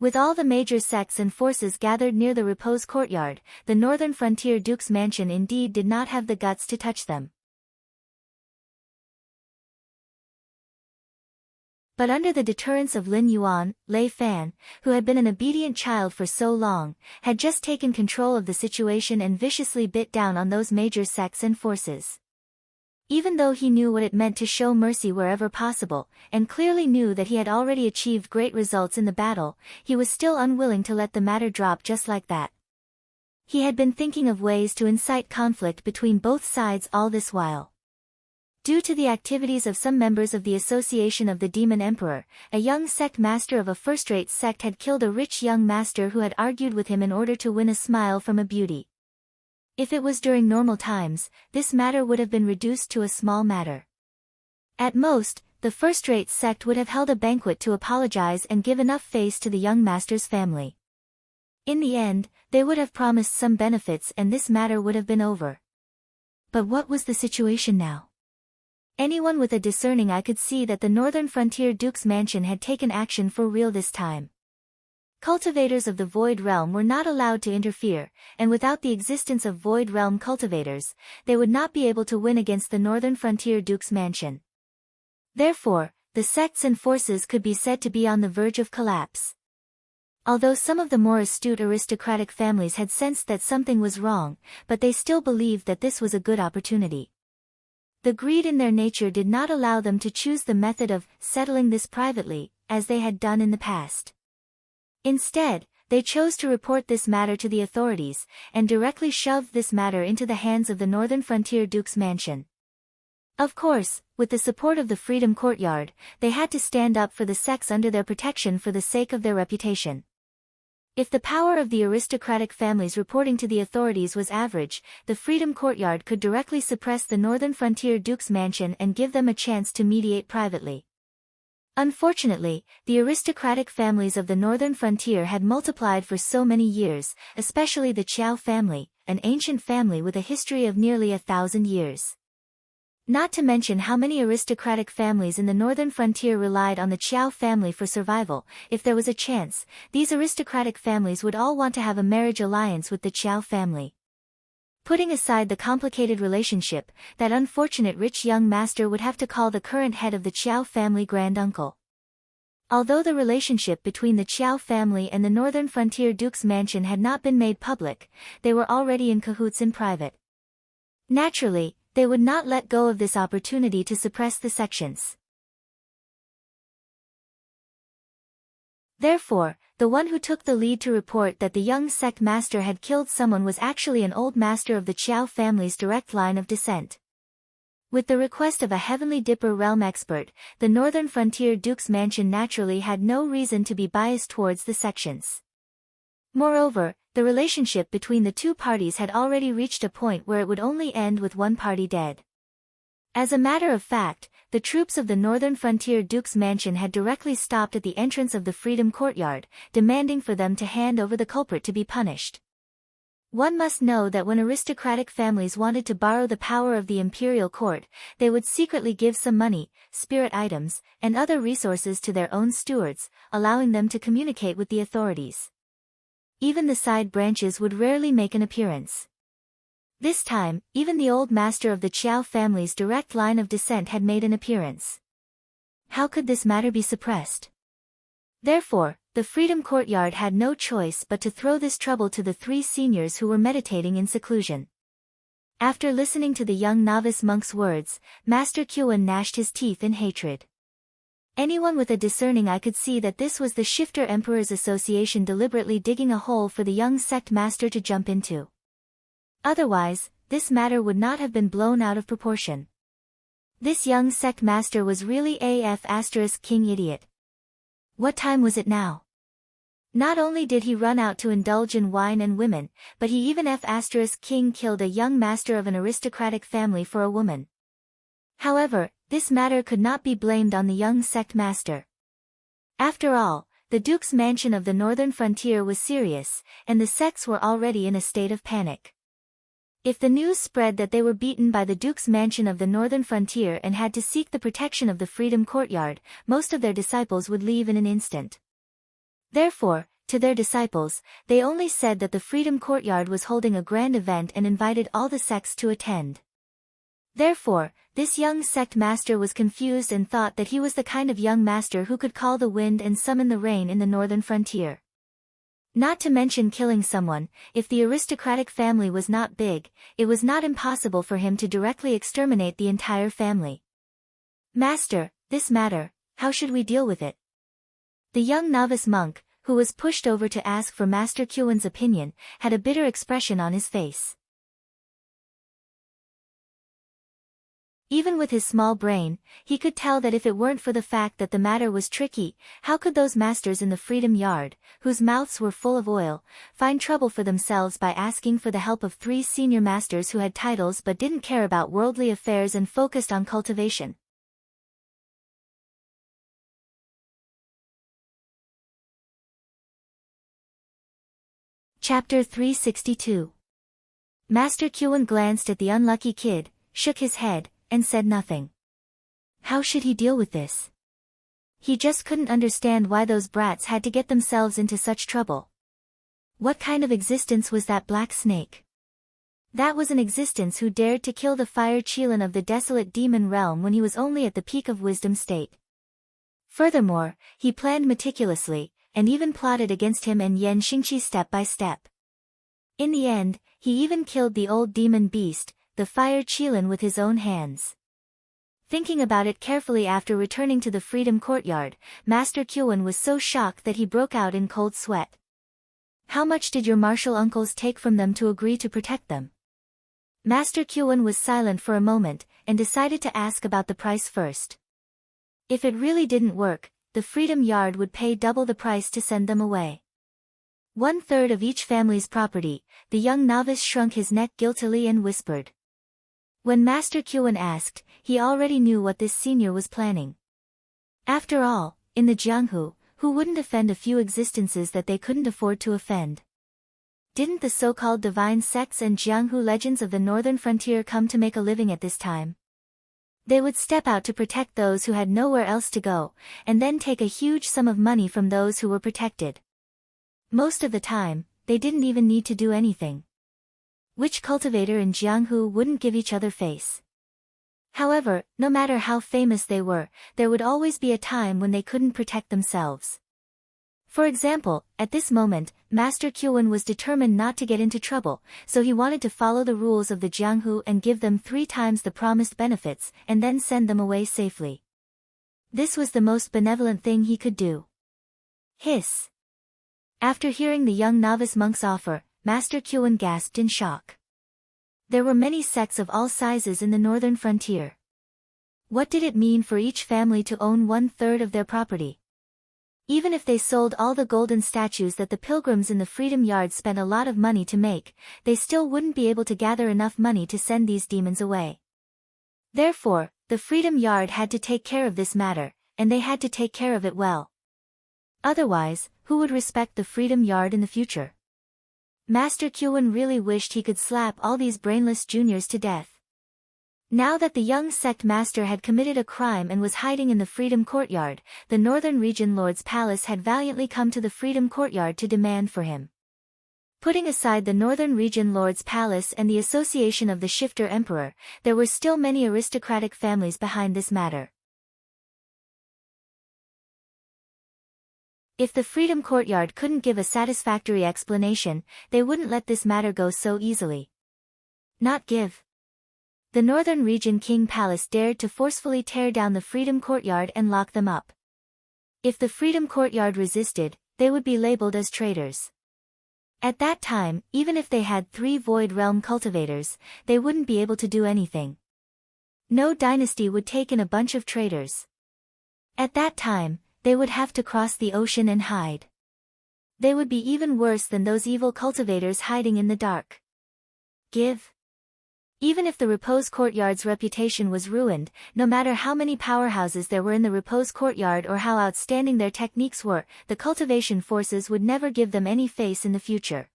With all the major sects and forces gathered near the repose courtyard, the northern frontier duke's mansion indeed did not have the guts to touch them. But under the deterrence of Lin Yuan, Lei Fan, who had been an obedient child for so long, had just taken control of the situation and viciously bit down on those major sects and forces. Even though he knew what it meant to show mercy wherever possible, and clearly knew that he had already achieved great results in the battle, he was still unwilling to let the matter drop just like that. He had been thinking of ways to incite conflict between both sides all this while. Due to the activities of some members of the Association of the Demon Emperor, a young sect master of a first-rate sect had killed a rich young master who had argued with him in order to win a smile from a beauty. If it was during normal times, this matter would have been reduced to a small matter. At most, the first-rate sect would have held a banquet to apologize and give enough face to the young master's family. In the end, they would have promised some benefits and this matter would have been over. But what was the situation now? Anyone with a discerning eye could see that the northern frontier duke's mansion had taken action for real this time. Cultivators of the Void Realm were not allowed to interfere, and without the existence of Void Realm cultivators, they would not be able to win against the northern frontier duke's mansion. Therefore, the sects and forces could be said to be on the verge of collapse. Although some of the more astute aristocratic families had sensed that something was wrong, but they still believed that this was a good opportunity. The greed in their nature did not allow them to choose the method of settling this privately, as they had done in the past. Instead, they chose to report this matter to the authorities, and directly shoved this matter into the hands of the northern frontier duke's mansion. Of course, with the support of the Freedom Courtyard, they had to stand up for the sects under their protection for the sake of their reputation. If the power of the aristocratic families reporting to the authorities was average, the Freedom Courtyard could directly suppress the northern frontier duke's mansion and give them a chance to mediate privately. Unfortunately, the aristocratic families of the northern frontier had multiplied for so many years, especially the Qiao family, an ancient family with a history of nearly 1,000 years. Not to mention how many aristocratic families in the northern frontier relied on the Qiao family for survival. If there was a chance, these aristocratic families would all want to have a marriage alliance with the Qiao family. Putting aside the complicated relationship, that unfortunate rich young master would have to call the current head of the Qiao family granduncle. Although the relationship between the Qiao family and the northern frontier duke's mansion had not been made public, they were already in cahoots in private. Naturally, they would not let go of this opportunity to suppress the sections. Therefore, the one who took the lead to report that the young sect master had killed someone was actually an old master of the Qiao family's direct line of descent. With the request of a Heavenly Dipper realm expert, the northern frontier duke's mansion naturally had no reason to be biased towards the sections. Moreover, the relationship between the two parties had already reached a point where it would only end with one party dead. As a matter of fact, the troops of the northern frontier duke's mansion had directly stopped at the entrance of the Freedom Courtyard, demanding for them to hand over the culprit to be punished. One must know that when aristocratic families wanted to borrow the power of the imperial court, they would secretly give some money, spirit items, and other resources to their own stewards, allowing them to communicate with the authorities. Even the side branches would rarely make an appearance. This time, even the old master of the Qiao family's direct line of descent had made an appearance. How could this matter be suppressed? Therefore, the Freedom Courtyard had no choice but to throw this trouble to the three seniors who were meditating in seclusion. After listening to the young novice monk's words, Master Kyuan gnashed his teeth in hatred. Anyone with a discerning eye could see that this was the Shifter Emperor's Association deliberately digging a hole for the young sect master to jump into. Otherwise, this matter would not have been blown out of proportion. This young sect master was really king idiot. What time was it now? Not only did he run out to indulge in wine and women, but he even king killed a young master of an aristocratic family for a woman. However, this matter could not be blamed on the young sect master. After all, the duke's mansion of the northern frontier was serious, and the sects were already in a state of panic. If the news spread that they were beaten by the duke's mansion of the northern frontier and had to seek the protection of the Freedom Courtyard, most of their disciples would leave in an instant. Therefore, to their disciples, they only said that the Freedom Courtyard was holding a grand event and invited all the sects to attend. Therefore, this young sect master was confused and thought that he was the kind of young master who could call the wind and summon the rain in the northern frontier. Not to mention killing someone, if the aristocratic family was not big, it was not impossible for him to directly exterminate the entire family. Master, this matter, how should we deal with it? The young novice monk, who was pushed over to ask for Master Kyuan's opinion, had a bitter expression on his face. Even with his small brain, he could tell that if it weren't for the fact that the matter was tricky, how could those masters in the Freedom Yard, whose mouths were full of oil, find trouble for themselves by asking for the help of three senior masters who had titles but didn't care about worldly affairs and focused on cultivation? Chapter 362. Master Kyuan glanced at the unlucky kid, shook his head, and said nothing. How should he deal with this? He just couldn't understand why those brats had to get themselves into such trouble. What kind of existence was that black snake? That was an existence who dared to kill the fire Qilin of the desolate demon realm when he was only at the peak of wisdom state. Furthermore, he planned meticulously, and even plotted against him and Yan Xingqi step by step. In the end, he even killed the old demon beast, the fire Qilin, with his own hands. Thinking about it carefully after returning to the Freedom Courtyard, Master Kyuan was so shocked that he broke out in cold sweat. How much did your martial uncles take from them to agree to protect them? Master Kyuan was silent for a moment, and decided to ask about the price first. If it really didn't work, the Freedom Yard would pay double the price to send them away. 1/3 of each family's property. The young novice shrunk his neck guiltily and whispered. When Master Kyuan asked, he already knew what this senior was planning. After all, in the Jianghu, who wouldn't offend a few existences that they couldn't afford to offend? Didn't the so-called divine sects and Jianghu legends of the northern frontier come to make a living at this time? They would step out to protect those who had nowhere else to go, and then take a huge sum of money from those who were protected. Most of the time, they didn't even need to do anything. Which cultivator in Jianghu wouldn't give each other face? However, no matter how famous they were, there would always be a time when they couldn't protect themselves. For example, at this moment, Master Kyuan was determined not to get into trouble, so he wanted to follow the rules of the Jianghu and give them 3 times the promised benefits, and then send them away safely. This was the most benevolent thing he could do. Hiss. After hearing the young novice monk's offer, Master Kyuan gasped in shock. There were many sects of all sizes in the northern frontier. What did it mean for each family to own 1/3 of their property? Even if they sold all the golden statues that the pilgrims in the Freedom Yard spent a lot of money to make, they still wouldn't be able to gather enough money to send these demons away. Therefore, the Freedom Yard had to take care of this matter, and they had to take care of it well. Otherwise, who would respect the Freedom Yard in the future? Master Kyuan really wished he could slap all these brainless juniors to death. Now that the young sect master had committed a crime and was hiding in the Freedom Courtyard, the Northern Region Lord's palace had valiantly come to the Freedom Courtyard to demand for him. Putting aside the Northern Region Lord's palace and the association of the Shifter Emperor, there were still many aristocratic families behind this matter. If the Freedom Courtyard couldn't give a satisfactory explanation, they wouldn't let this matter go so easily. Not give. The Northern Region King Palace dared to forcefully tear down the Freedom Courtyard and lock them up. If the Freedom Courtyard resisted, they would be labeled as traitors. At that time, even if they had 3 Void Realm cultivators, they wouldn't be able to do anything. No dynasty would take in a bunch of traitors. At that time, they would have to cross the ocean and hide. They would be even worse than those evil cultivators hiding in the dark. Give. Even if the Repose Courtyard's reputation was ruined, no matter how many powerhouses there were in the Repose Courtyard or how outstanding their techniques were, the cultivation forces would never give them any face in the future.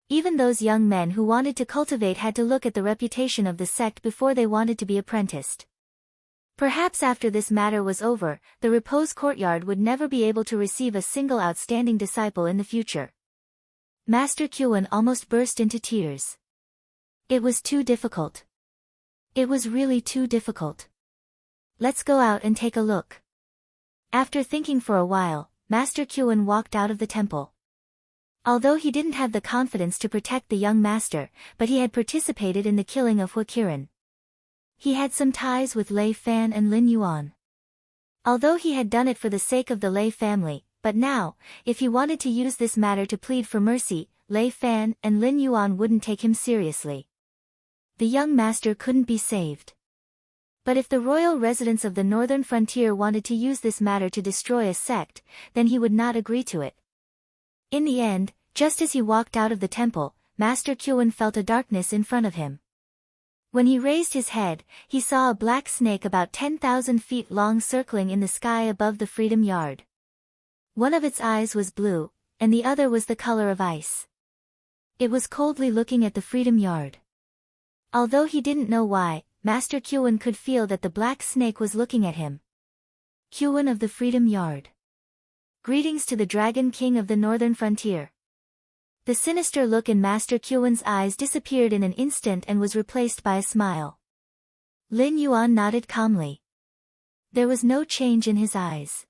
Even those young men who wanted to cultivate had to look at the reputation of the sect before they wanted to be apprenticed. Perhaps after this matter was over, the Repose Courtyard would never be able to receive a single outstanding disciple in the future. Master Kyuan almost burst into tears. It was too difficult. It was really too difficult. Let's go out and take a look. After thinking for a while, Master Kyuan walked out of the temple. Although he didn't have the confidence to protect the young master, but he had participated in the killing of Huaqiran. He had some ties with Lei Fan and Lin Yuan. Although he had done it for the sake of the Lei family, but now, if he wanted to use this matter to plead for mercy, Lei Fan and Lin Yuan wouldn't take him seriously. The young master couldn't be saved. But if the royal residents of the northern frontier wanted to use this matter to destroy a sect, then he would not agree to it. In the end, just as he walked out of the temple, Master Kyuan felt a darkness in front of him. When he raised his head, he saw a black snake about 10,000 feet long circling in the sky above the Freedom Yard. One of its eyes was blue, and the other was the color of ice. It was coldly looking at the Freedom Yard. Although he didn't know why, Master Kyuan could feel that the black snake was looking at him. Kyuan of the Freedom Yard. Greetings to the Dragon King of the Northern Frontier. The sinister look in Master Kyuan's eyes disappeared in an instant and was replaced by a smile. Lin Yuan nodded calmly. There was no change in his eyes.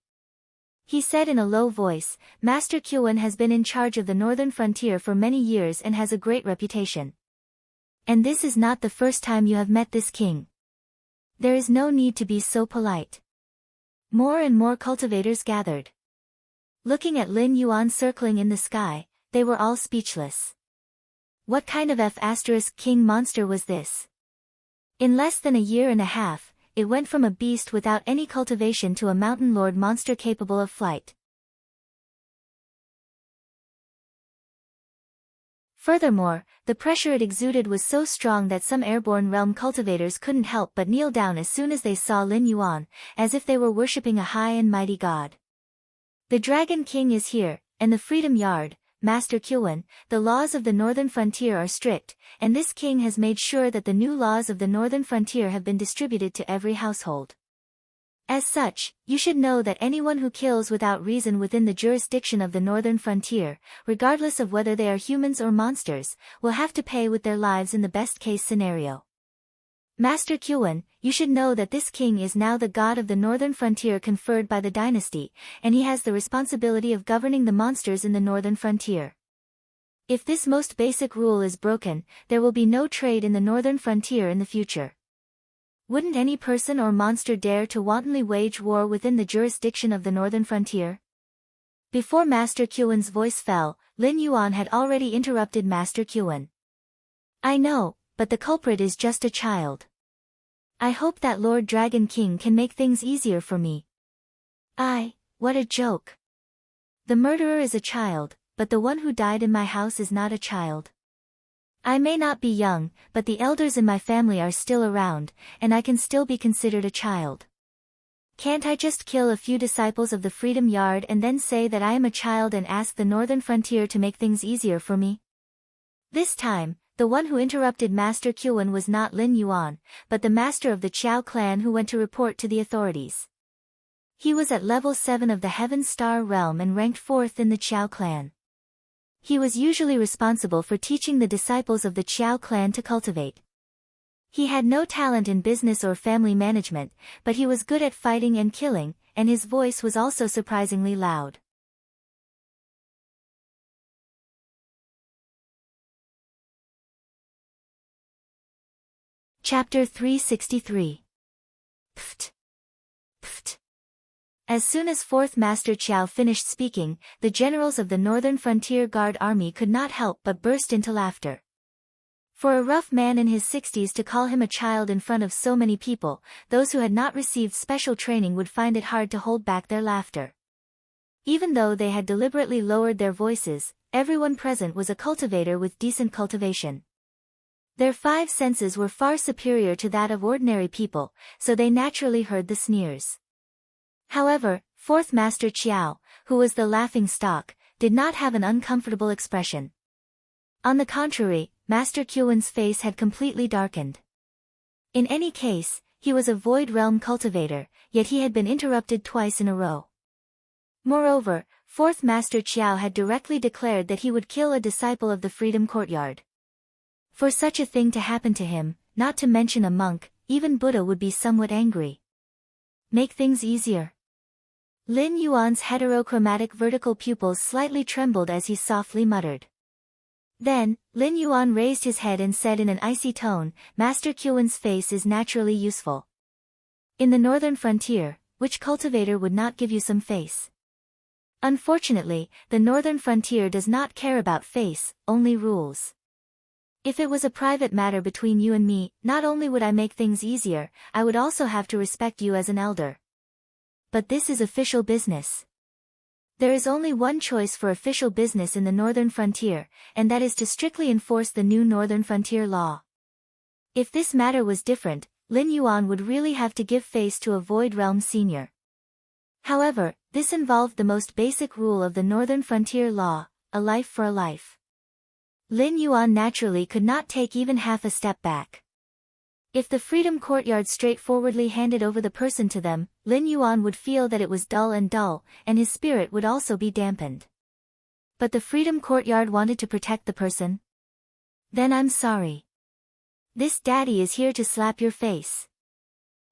He said in a low voice, Master Kyuan has been in charge of the Northern Frontier for many years and has a great reputation. And this is not the first time you have met this king. There is no need to be so polite. More and more cultivators gathered. Looking at Lin Yuan circling in the sky, they were all speechless. What kind of F***king monster was this? In less than a year and a half, it went from a beast without any cultivation to a mountain lord monster capable of flight. Furthermore, the pressure it exuded was so strong that some airborne realm cultivators couldn't help but kneel down as soon as they saw Lin Yuan, as if they were worshipping a high and mighty god. The Dragon King is here, and the Freedom Yard, Master Kyuan, the laws of the northern frontier are strict, and this king has made sure that the new laws of the northern frontier have been distributed to every household. As such, you should know that anyone who kills without reason within the jurisdiction of the northern frontier, regardless of whether they are humans or monsters, will have to pay with their lives in the best-case scenario. Master Kyuan, you should know that this king is now the god of the northern frontier conferred by the dynasty, and he has the responsibility of governing the monsters in the northern frontier. If this most basic rule is broken, there will be no trade in the northern frontier in the future. Wouldn't any person or monster dare to wantonly wage war within the jurisdiction of the northern frontier? Before Master Kyuan's voice fell, Lin Yuan had already interrupted Master Kyuan. I know, but the culprit is just a child. I hope that Lord Dragon King can make things easier for me. What a joke. The murderer is a child, but the one who died in my house is not a child. I may not be young, but the elders in my family are still around, and I can still be considered a child. Can't I just kill a few disciples of the Freedom Yard and then say that I am a child and ask the northern frontier to make things easier for me? This time, the one who interrupted Master Kyuan was not Lin Yuan, but the master of the Qiao clan who went to report to the authorities. He was at level 7 of the Heaven Star realm and ranked 4th in the Qiao clan. He was usually responsible for teaching the disciples of the Qiao clan to cultivate. He had no talent in business or family management, but he was good at fighting and killing, and his voice was also surprisingly loud. Chapter 363. Pft. Pft. As soon as 4th Master Qiao finished speaking, the generals of the Northern Frontier Guard Army could not help but burst into laughter. For a rough man in his 60s to call him a child in front of so many people, those who had not received special training would find it hard to hold back their laughter. Even though they had deliberately lowered their voices, everyone present was a cultivator with decent cultivation. Their 5 senses were far superior to that of ordinary people, so they naturally heard the sneers. However, 4th Master Qiao, who was the laughing stock, did not have an uncomfortable expression. On the contrary, Master Kyuan's face had completely darkened. In any case, he was a Void Realm cultivator, yet he had been interrupted twice in a row. Moreover, 4th Master Qiao had directly declared that he would kill a disciple of the Freedom Courtyard. For such a thing to happen to him, not to mention a monk, even Buddha would be somewhat angry. Make things easier. Lin Yuan's heterochromatic vertical pupils slightly trembled as he softly muttered. Then, Lin Yuan raised his head and said in an icy tone, Master Kyuan's face is naturally useful. In the northern frontier, which cultivator would not give you some face? Unfortunately, the northern frontier does not care about face, only rules. If it was a private matter between you and me, not only would I make things easier, I would also have to respect you as an elder. But this is official business. There is only one choice for official business in the northern frontier, and that is to strictly enforce the new northern frontier law. If this matter was different, Lin Yuan would really have to give face to a Void Realm senior. However, this involved the most basic rule of the northern frontier law, a life for a life. Lin Yuan naturally could not take even half a step back. If the Freedom Courtyard straightforwardly handed over the person to them, Lin Yuan would feel that it was dull, and his spirit would also be dampened. But the Freedom Courtyard wanted to protect the person? Then I'm sorry. This daddy is here to slap your face.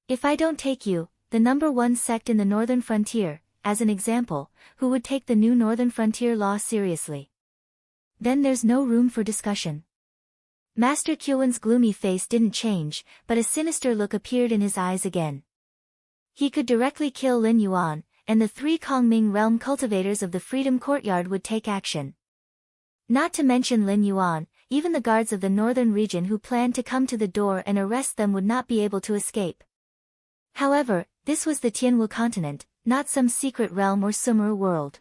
If I don't take you, the #1 sect in the Northern Frontier, as an example, who would take the new Northern Frontier law seriously? Then there's no room for discussion. Master Kyuan's gloomy face didn't change, but a sinister look appeared in his eyes again. He could directly kill Lin Yuan, and the 3 Kongming realm cultivators of the Freedom Courtyard would take action. Not to mention Lin Yuan, even the guards of the northern region who planned to come to the door and arrest them would not be able to escape. However, this was the Tianwu continent, not some secret realm or Sumeru world.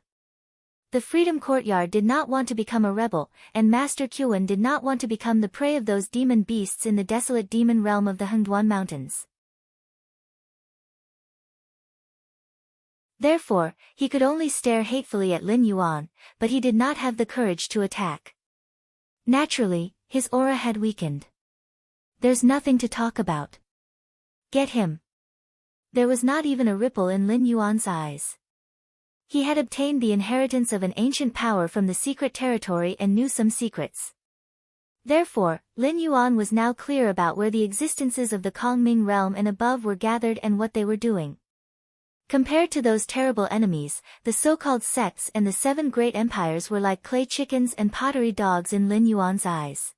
The Freedom Courtyard did not want to become a rebel, and Master Kyuan did not want to become the prey of those demon beasts in the desolate demon realm of the Hengduan Mountains. Therefore, he could only stare hatefully at Lin Yuan, but he did not have the courage to attack. Naturally, his aura had weakened. There's nothing to talk about. Get him. There was not even a ripple in Lin Yuan's eyes. He had obtained the inheritance of an ancient power from the secret territory and knew some secrets. Therefore, Lin Yuan was now clear about where the existences of the Kongming realm and above were gathered and what they were doing. Compared to those terrible enemies, the so-called sects and the 7 great empires were like clay chickens and pottery dogs in Lin Yuan's eyes.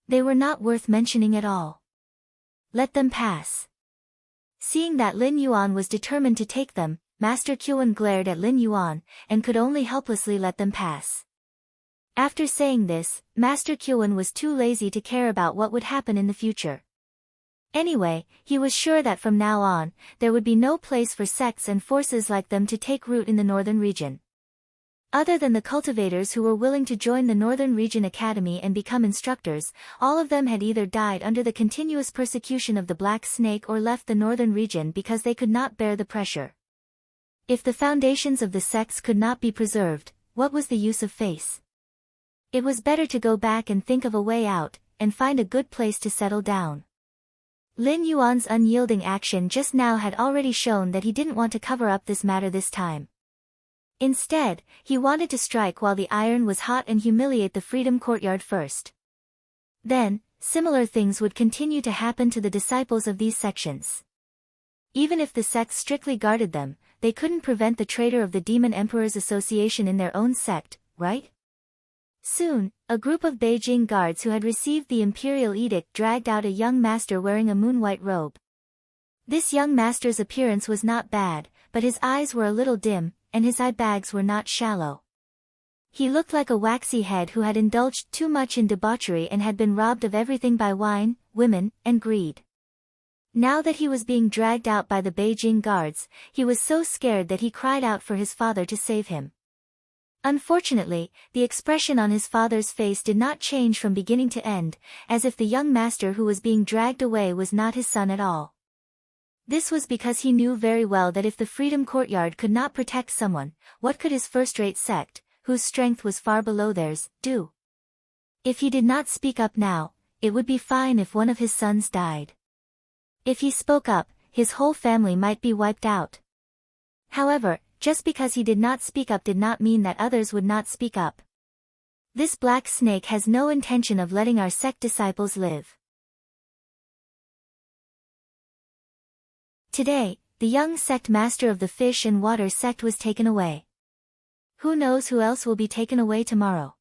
They were not worth mentioning at all. Let them pass. Seeing that Lin Yuan was determined to take them, Master Kyuan glared at Lin Yuan, and could only helplessly let them pass. After saying this, Master Kyuan was too lazy to care about what would happen in the future. Anyway, he was sure that from now on, there would be no place for sects and forces like them to take root in the northern region. Other than the cultivators who were willing to join the Northern Region Academy and become instructors, all of them had either died under the continuous persecution of the Black Snake or left the northern region because they could not bear the pressure. If the foundations of the sects could not be preserved, what was the use of face? It was better to go back and think of a way out, and find a good place to settle down. Lin Yuan's unyielding action just now had already shown that he didn't want to cover up this matter this time. Instead, he wanted to strike while the iron was hot and humiliate the Freedom Courtyard first. Then, similar things would continue to happen to the disciples of these sections. Even if the sects strictly guarded them, they couldn't prevent the traitor of the Demon Emperor's association in their own sect, right? Soon, a group of Beijing guards who had received the imperial edict dragged out a young master wearing a moon-white robe. This young master's appearance was not bad, but his eyes were a little dim, and his eye bags were not shallow. He looked like a waxy head who had indulged too much in debauchery and had been robbed of everything by wine, women, and greed. Now that he was being dragged out by the Beijing guards, he was so scared that he cried out for his father to save him. Unfortunately, the expression on his father's face did not change from beginning to end, as if the young master who was being dragged away was not his son at all. This was because he knew very well that if the Freedom Courtyard could not protect someone, what could his first-rate sect, whose strength was far below theirs, do? If he did not speak up now, it would be fine if one of his sons died. If he spoke up, his whole family might be wiped out. However, just because he did not speak up did not mean that others would not speak up. This Black Snake has no intention of letting our sect disciples live. Today, the young sect master of the Fish and Water sect was taken away. Who knows who else will be taken away tomorrow?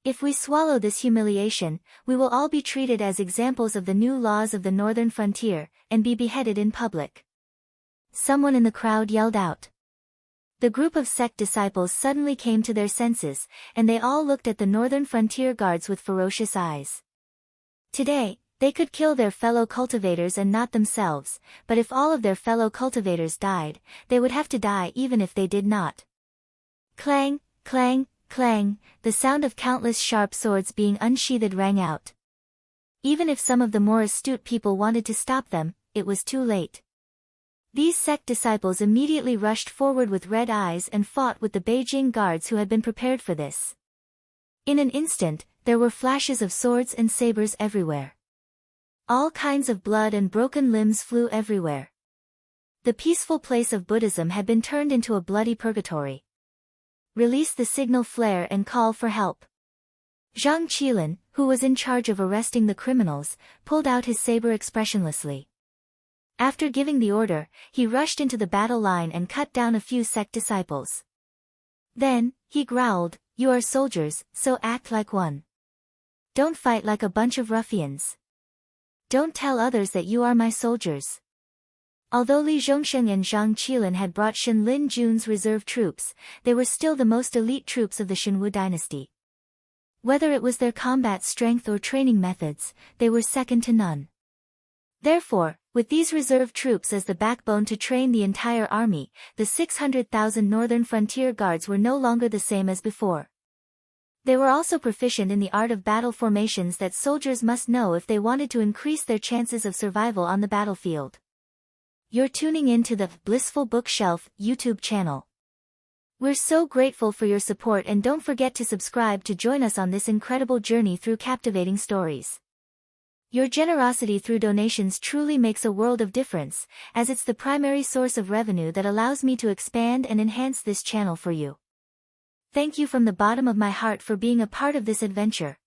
If we swallow this humiliation, we will all be treated as examples of the new laws of the northern frontier, and be beheaded in public. Someone in the crowd yelled out. The group of sect disciples suddenly came to their senses, and they all looked at the northern frontier guards with ferocious eyes. Today, they could kill their fellow cultivators and not themselves, but if all of their fellow cultivators died, they would have to die even if they did not. Clang, clang, clang, the sound of countless sharp swords being unsheathed rang out. Even if some of the more astute people wanted to stop them, it was too late. These sect disciples immediately rushed forward with red eyes and fought with the Beijing guards who had been prepared for this. In an instant, there were flashes of swords and sabers everywhere. All kinds of blood and broken limbs flew everywhere. The peaceful place of Buddhism had been turned into a bloody purgatory. Release the signal flare and call for help. Zhang Qilin, who was in charge of arresting the criminals, pulled out his saber expressionlessly. After giving the order, he rushed into the battle line and cut down a few sect disciples. Then, he growled, "You are soldiers, so act like one. Don't fight like a bunch of ruffians. Don't tell others that you are my soldiers." Although Li Zhongsheng and Zhang Qilin had brought Shen Lin Jun's reserve troops, they were still the most elite troops of the Shenwu dynasty. Whether it was their combat strength or training methods, they were second to none. Therefore, with these reserve troops as the backbone to train the entire army, the 600,000 northern frontier guards were no longer the same as before. They were also proficient in the art of battle formations that soldiers must know if they wanted to increase their chances of survival on the battlefield. You're tuning in to the Blissful Bookshelf YouTube channel. We're so grateful for your support, and don't forget to subscribe to join us on this incredible journey through captivating stories. Your generosity through donations truly makes a world of difference, as it's the primary source of revenue that allows me to expand and enhance this channel for you. Thank you from the bottom of my heart for being a part of this adventure.